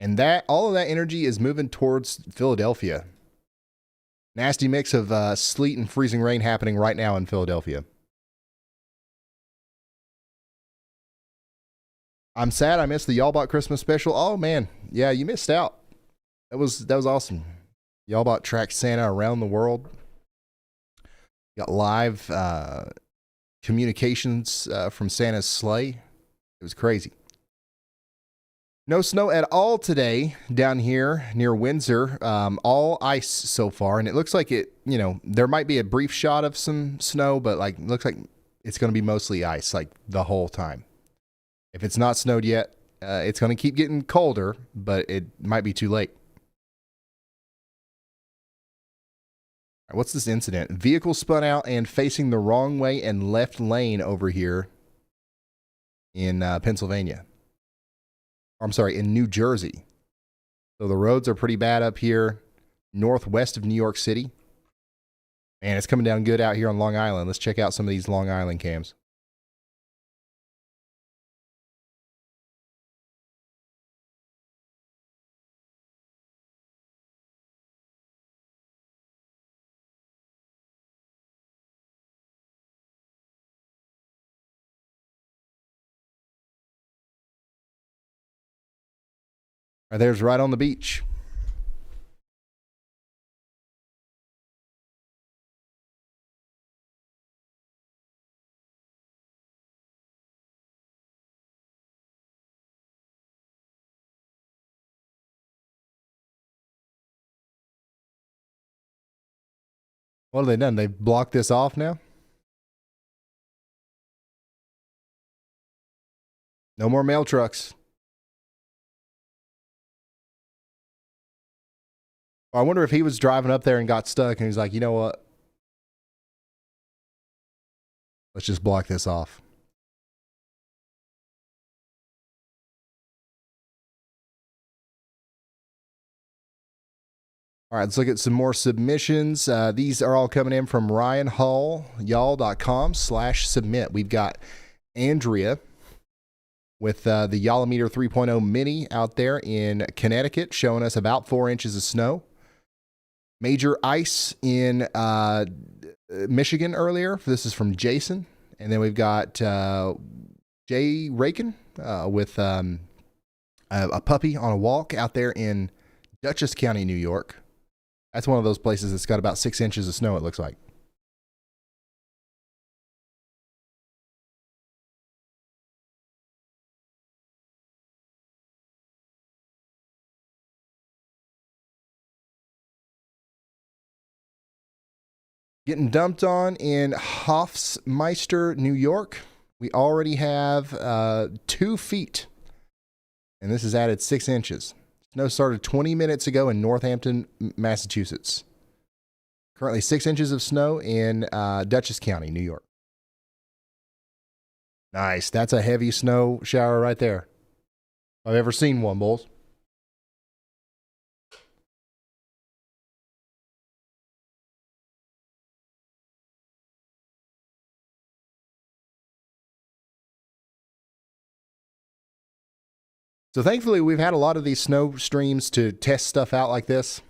And all of that energy is moving towards Philadelphia. Nasty mix of sleet and freezing rain happening right now in Philadelphia. I'm sad I missed the Y'allbot Christmas special. Oh man, yeah, you missed out. That was awesome. Y'allbot tracked Santa around the world. Got live communications from Santa's sleigh. It was crazy. No snow at all today down here near Windsor. All ice so far, and it looks like there might be a brief shot of some snow, but looks like it's going to be mostly ice the whole time. If it's not snowed yet, it's going to keep getting colder, but it might be too late. All right, what's this incident? Vehicle spun out and facing the wrong way and left lane over here in Pennsylvania. I'm sorry, in New Jersey. So the roads are pretty bad up here, northwest of New York City. Man, it's coming down good out here on Long Island. Let's check out some of these Long Island cams. Right, there's right on the beach. What have they done? They've blocked this off now? No more mail trucks. I wonder if he was driving up there and got stuck and he's like, you know what? Let's just block this off. All right, let's look at some more submissions. These are all coming in from ryanhall.y'all.com/submit. We've got Andrea with the Yolometer 3.0 Mini out there in Connecticut showing us about 4 inches of snow. Major ice in Michigan earlier. This is from Jason. And then we've got Jay Rakin with a puppy on a walk out there in Dutchess County, New York. That's one of those places that's got about 6 inches of snow, it looks like. Getting dumped on in Hofsmeister, New York. We already have 2 feet. And this has added 6 inches. Snow started 20 minutes ago in Northampton, Massachusetts. Currently 6 inches of snow in Dutchess County, New York. Nice. That's a heavy snow shower right there. I've ever seen one, Bulls. So thankfully, we've had a lot of these snow streams to test stuff out like this.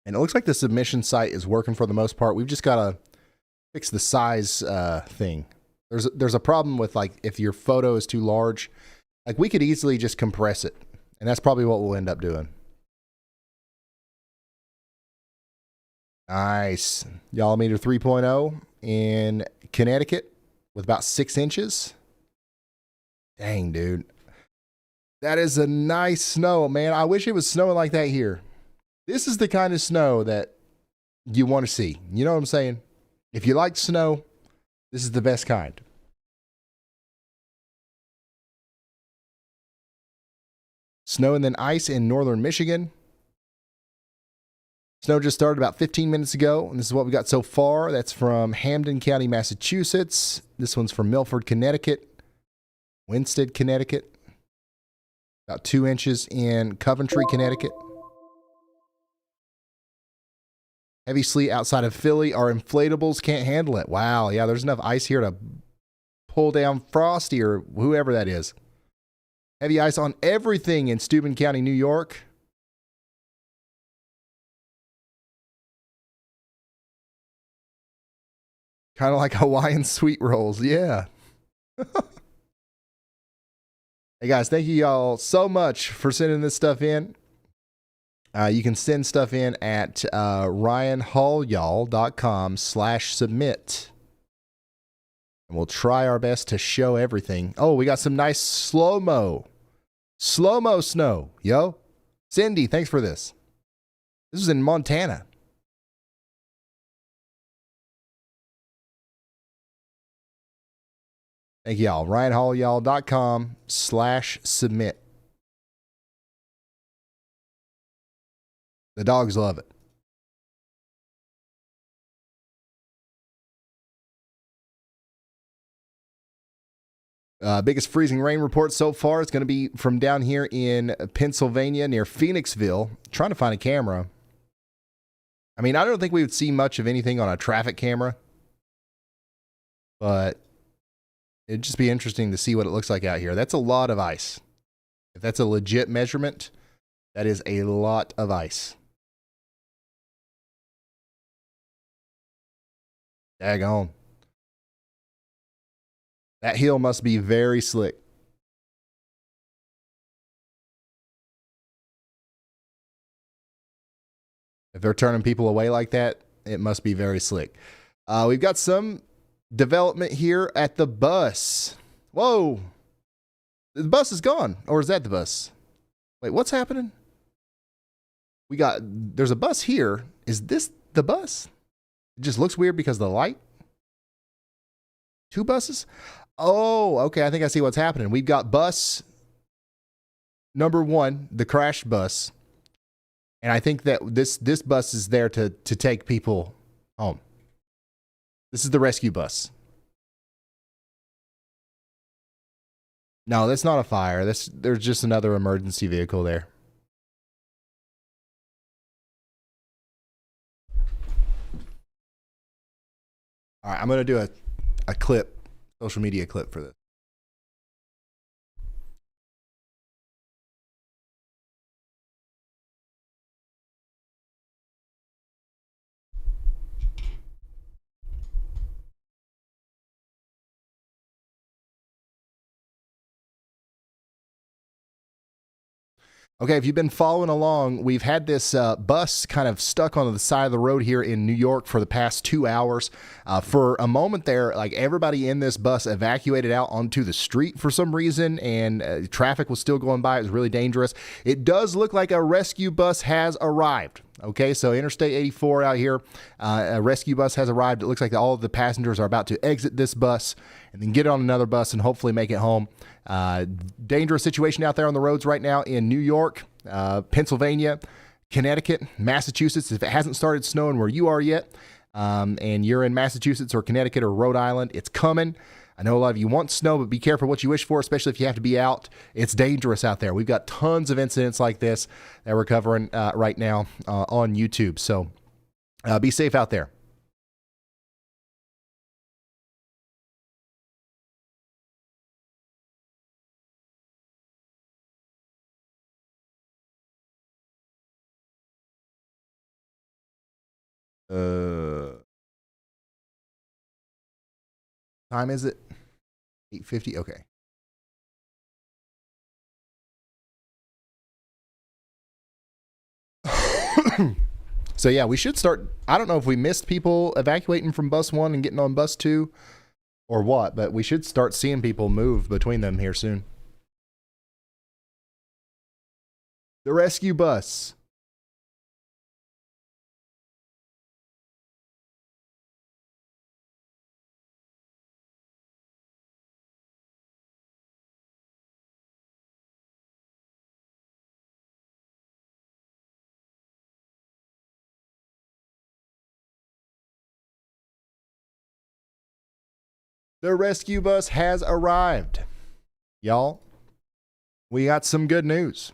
And it looks like the submission site is working for the most part. We've just got to fix the size thing. There's a problem with if your photo is too large. We could easily just compress it. And that's probably what we'll end up doing. Nice. Yolometer 3.0 in Connecticut with about 6 inches. Dang, dude. That is a nice snow, man. I wish it was snowing like that here. This is the kind of snow that you want to see. You know what I'm saying? If you like snow, this is the best kind. Snow and then ice in northern Michigan. Snow just started about 15 minutes ago, and this is what we got so far. That's from Hampden County, Massachusetts. This one's from Milford, Connecticut. Winsted, Connecticut. About 2 inches in Coventry, Connecticut. Heavy sleet outside of Philly. Our inflatables can't handle it. Wow, yeah, there's enough ice here to pull down Frosty or whoever that is. Heavy ice on everything in Steuben County, New York. Kind of like Hawaiian sweet rolls, yeah. Hey guys, thank you y'all so much for sending this stuff in. You can send stuff in at ryanhallyall.com/submit. And we'll try our best to show everything. Oh, we got some nice slow-mo snow. Yo. Cindy, thanks for this. This is in Montana. Thank y'all. ryanhallyall.com/submit. The dogs love it. Biggest freezing rain report so far is going to be from down here in Pennsylvania near Phoenixville. Trying to find a camera. I mean, I don't think we would see much of anything on a traffic camera, but it'd just be interesting to see what it looks like out here. That's a lot of ice. If that's a legit measurement, that is a lot of ice. Daggone. That hill must be very slick. If they're turning people away like that, it must be very slick. We've got some development here at the bus. Whoa. The bus is gone. Or is that the bus? Wait, what's happening? There's a bus here. Is this the bus? It just looks weird because of the light. 2 buses? Oh, okay. I think I see what's happening. We've got bus number 1, the crash bus. And I think that this bus is there to take people home. This is the rescue bus. No, that's not a fire. There's just another emergency vehicle there. All right, I'm going to do a clip, social media clip for this. Okay, if you've been following along, we've had this bus kind of stuck on the side of the road here in New York for the past 2 hours. For a moment there, like everybody in this bus evacuated out onto the street for some reason, and traffic was still going by. It was really dangerous. It does look like a rescue bus has arrived. Okay, so Interstate 84 out here, a rescue bus has arrived. It looks like all of the passengers are about to exit this bus and then get on another bus and hopefully make it home. Dangerous situation out there on the roads right now in New York, Pennsylvania, Connecticut, Massachusetts. If it hasn't started snowing where you are yet, and you're in Massachusetts or Connecticut or Rhode Island, it's coming. I know a lot of you want snow, but be careful what you wish for, especially if you have to be out. It's dangerous out there. We've got tons of incidents like this that we're covering right now on YouTube. So be safe out there. Time is it? 8:50. Okay. So yeah, we should start. I don't know if we missed people evacuating from bus 1 and getting on bus 2 or what, but we should start seeing people move between them here soon. The rescue bus. The rescue bus has arrived. Y'all, we got some good news.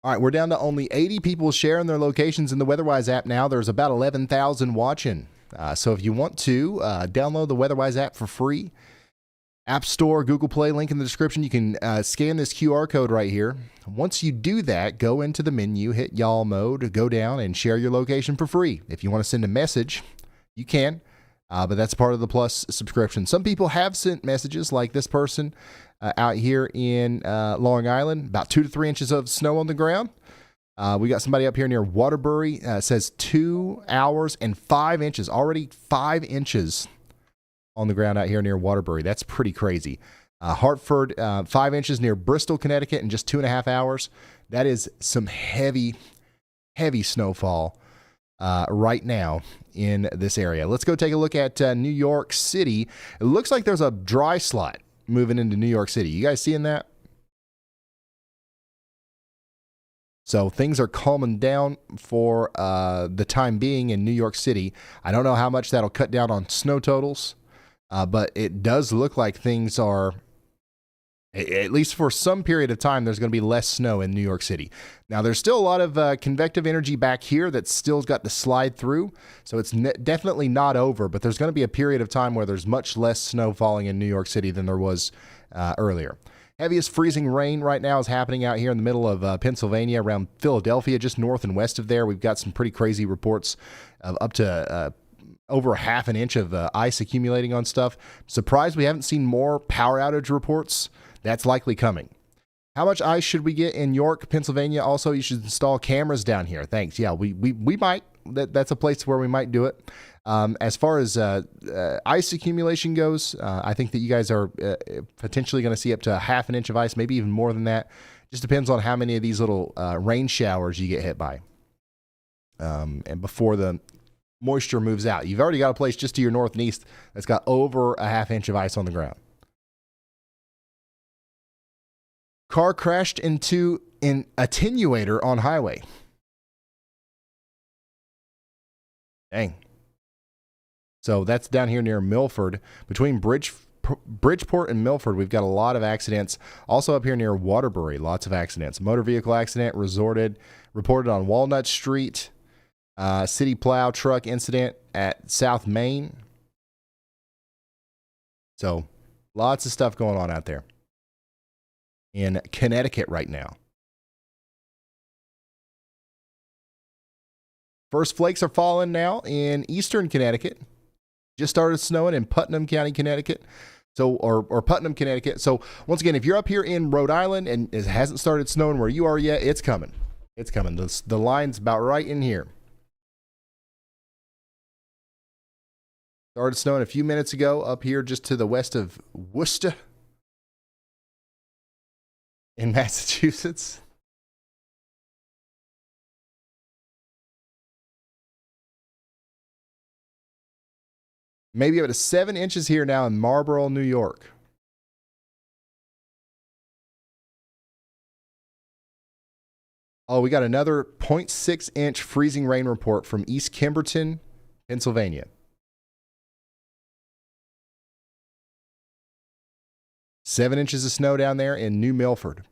All right, we're down to only 80 people sharing their locations in the WeatherWise app now. There's about 11,000 watching. So if you want to, download the WeatherWise app for free App Store, Google Play, link in the description. You can scan this QR code right here. Once you do that, go into the menu, hit y'all mode, go down and share your location for free. If you want to send a message, you can, but that's part of the Plus subscription. Some people have sent messages, like this person out here in Long Island, about 2 to 3 inches of snow on the ground. We got somebody up here near Waterbury, says 2 hours and 5 inches, already 5 inches on the ground out here near Waterbury. That's pretty crazy. Hartford, 5 inches near Bristol, Connecticut in just 2.5 hours. That is some heavy, heavy snowfall right now in this area. Let's go take a look at New York City. It looks like there's a dry slot moving into New York City. You guys seeing that? So things are calming down for the time being in New York City. I don't know how much that'll cut down on snow totals. But it does look like things are, at least for some period of time, there's going to be less snow in New York City. Now, there's still a lot of convective energy back here that's still got to slide through. So it's definitely not over, but there's going to be a period of time where there's much less snow falling in New York City than there was earlier. Heaviest freezing rain right now is happening out here in the middle of Pennsylvania, around Philadelphia, just north and west of there. We've got some pretty crazy reports of up to over 1/2 inch of ice accumulating on stuff. Surprised we haven't seen more power outage reports. That's likely coming. How much ice should we get in York, Pennsylvania? Also, you should install cameras down here. Thanks. Yeah, we might. That's a place where we might do it. As far as ice accumulation goes, I think that you guys are potentially going to see up to 1/2 inch of ice, maybe even more than that. Just depends on how many of these little rain showers you get hit by. And before the moisture moves out. You've already got a place just to your north and east that's got over 1/2 inch of ice on the ground. Car crashed into an attenuator on highway. Dang. So that's down here near Milford. Between Bridgeport and Milford, we've got a lot of accidents. Also up here near Waterbury, lots of accidents. Motor vehicle accident reported on Walnut Street. City plow truck incident at South Main. So lots of stuff going on out there in Connecticut right now. First flakes are falling now in eastern Connecticut. Just started snowing in Putnam County, Connecticut. So, or Putnam, Connecticut. So once again, if you're up here in Rhode Island and it hasn't started snowing where you are yet, it's coming. It's coming. The line's about right in here. Started snowing a few minutes ago up here just to the west of Worcester in Massachusetts. Maybe up to 7 inches here now in Marlborough, New York. Oh, we got another 0.6 inch freezing rain report from East Kimberton, Pennsylvania. 7 inches of snow down there in New Milford.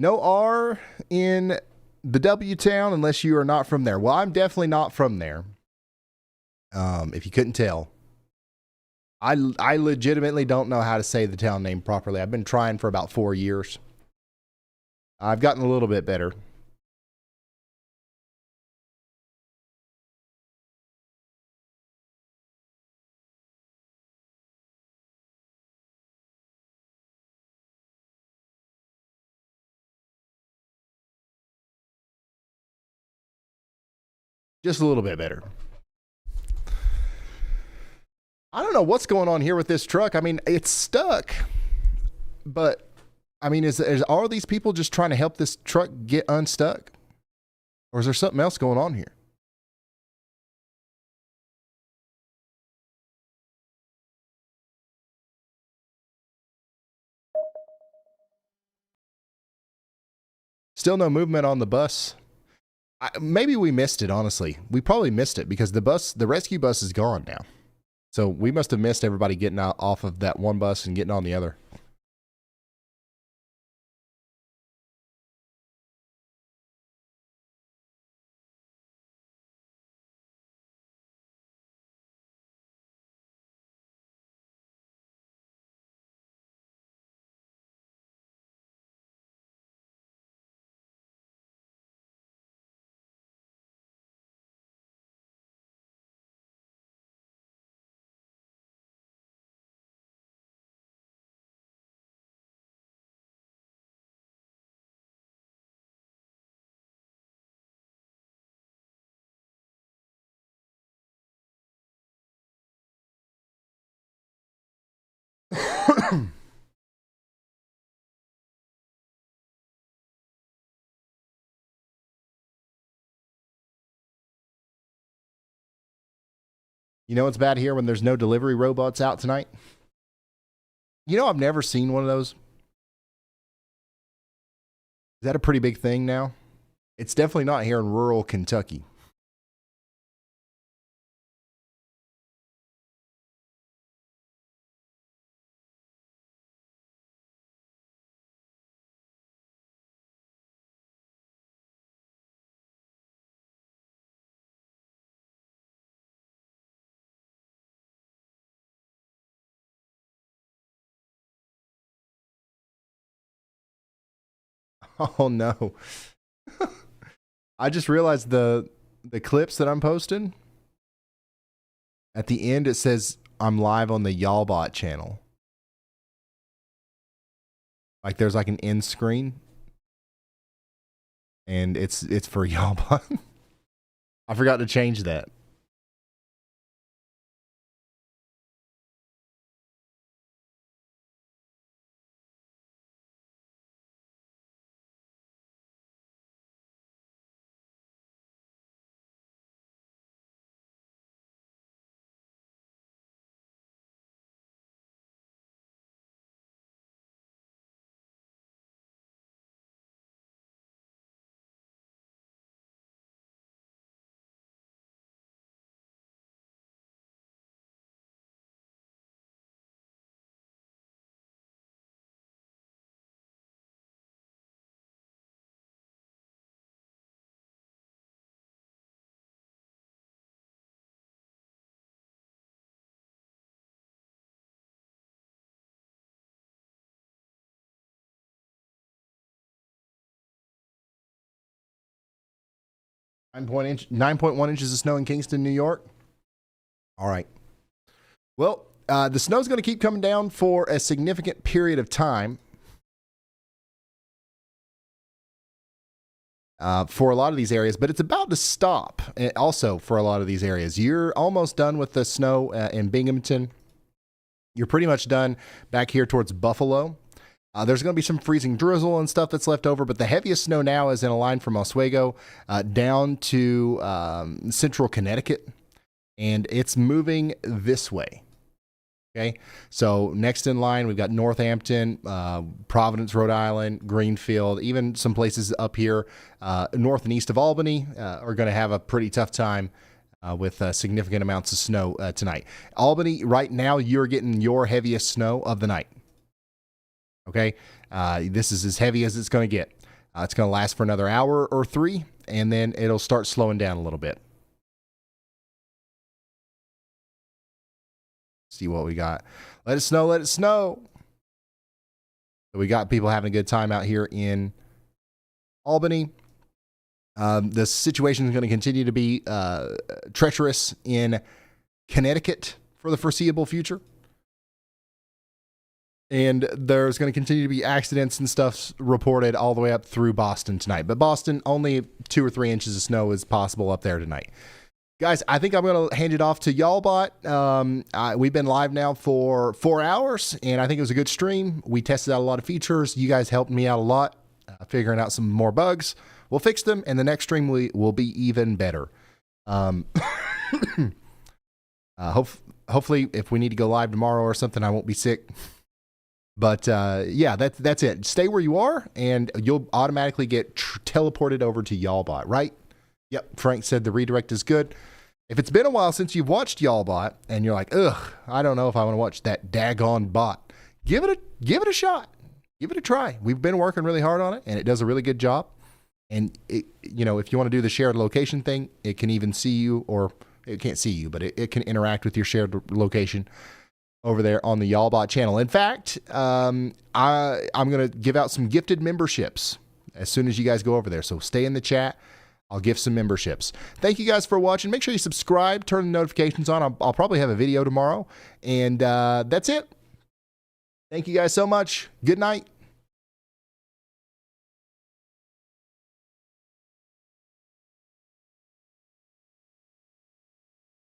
No R in the W town unless you are not from there. Well, I'm definitely not from there. If you couldn't tell. I legitimately don't know how to say the town name properly. I've been trying for about 4 years. I've gotten a little bit better. Just a little bit better. I don't know what's going on here with this truck. I mean, it's stuck, but I mean, are these people just trying to help this truck get unstuck? Or is there something else going on here? Still no movement on the bus. Maybe we missed it, honestly. We probably missed it because the rescue bus is gone now. So we must have missed everybody getting out off of that one bus and getting on the other. You know what's bad here when there's no delivery robots out tonight? You know, I've never seen one of those. Is that a pretty big thing now? It's definitely not here in rural Kentucky. Oh no. I just realized the clips that I'm posting, at the end it says I'm live on the Y'allbot channel. Like there's like an end screen. And it's for Y'allbot. I forgot to change that. Nine point one inches of snow in Kingston, New York. All right. Well, the snow's going to keep coming down for a significant period of time. For a lot of these areas, but it's about to stop also for a lot of these areas. You're almost done with the snow in Binghamton. You're pretty much done back here towards Buffalo. There's going to be some freezing drizzle and stuff that's left over, but the heaviest snow now is in a line from Oswego down to central Connecticut, and it's moving this way. Okay, so next in line, we've got Northampton, Providence, Rhode Island, Greenfield, even some places up here north and east of Albany are going to have a pretty tough time with significant amounts of snow tonight. Albany, right now, you're getting your heaviest snow of the night. Okay, this is as heavy as it's going to get. It's going to last for another hour or three, and then it'll start slowing down a little bit. See what we got. Let it snow, let it snow. So we got people having a good time out here in Albany. The situation is going to continue to be treacherous in Connecticut for the foreseeable future. And there's going to continue to be accidents and stuff reported all the way up through Boston tonight. But Boston, only 2 or 3 inches of snow is possible up there tonight. Guys, I think I'm going to hand it off to Y'allbot. We've been live now for 4 hours, and I think it was a good stream. We tested out a lot of features. You guys helped me out a lot, figuring out some more bugs. We'll fix them, and the next stream will be even better. Hopefully, if we need to go live tomorrow or something, I won't be sick. But yeah, that's it. Stay where you are, and you'll automatically get teleported over to Y'allbot, right? Yep, Frank said the redirect is good. If it's been a while since you've watched Y'allbot and you're like, ugh, I don't know if I want to watch that daggone bot, give it a shot. Give it a try. We've been working really hard on it, and it does a really good job. And it, you know, if you want to do the shared location thing, it can even see you, or it can't see you, but it can interact with your shared location over there on the Y'allbot channel. In fact, I'm going to give out some gifted memberships as soon as you guys go over there. So stay in the chat. I'll give some memberships. Thank you guys for watching. Make sure you subscribe, turn the notifications on. I'll probably have a video tomorrow. And that's it. Thank you guys so much. Good night.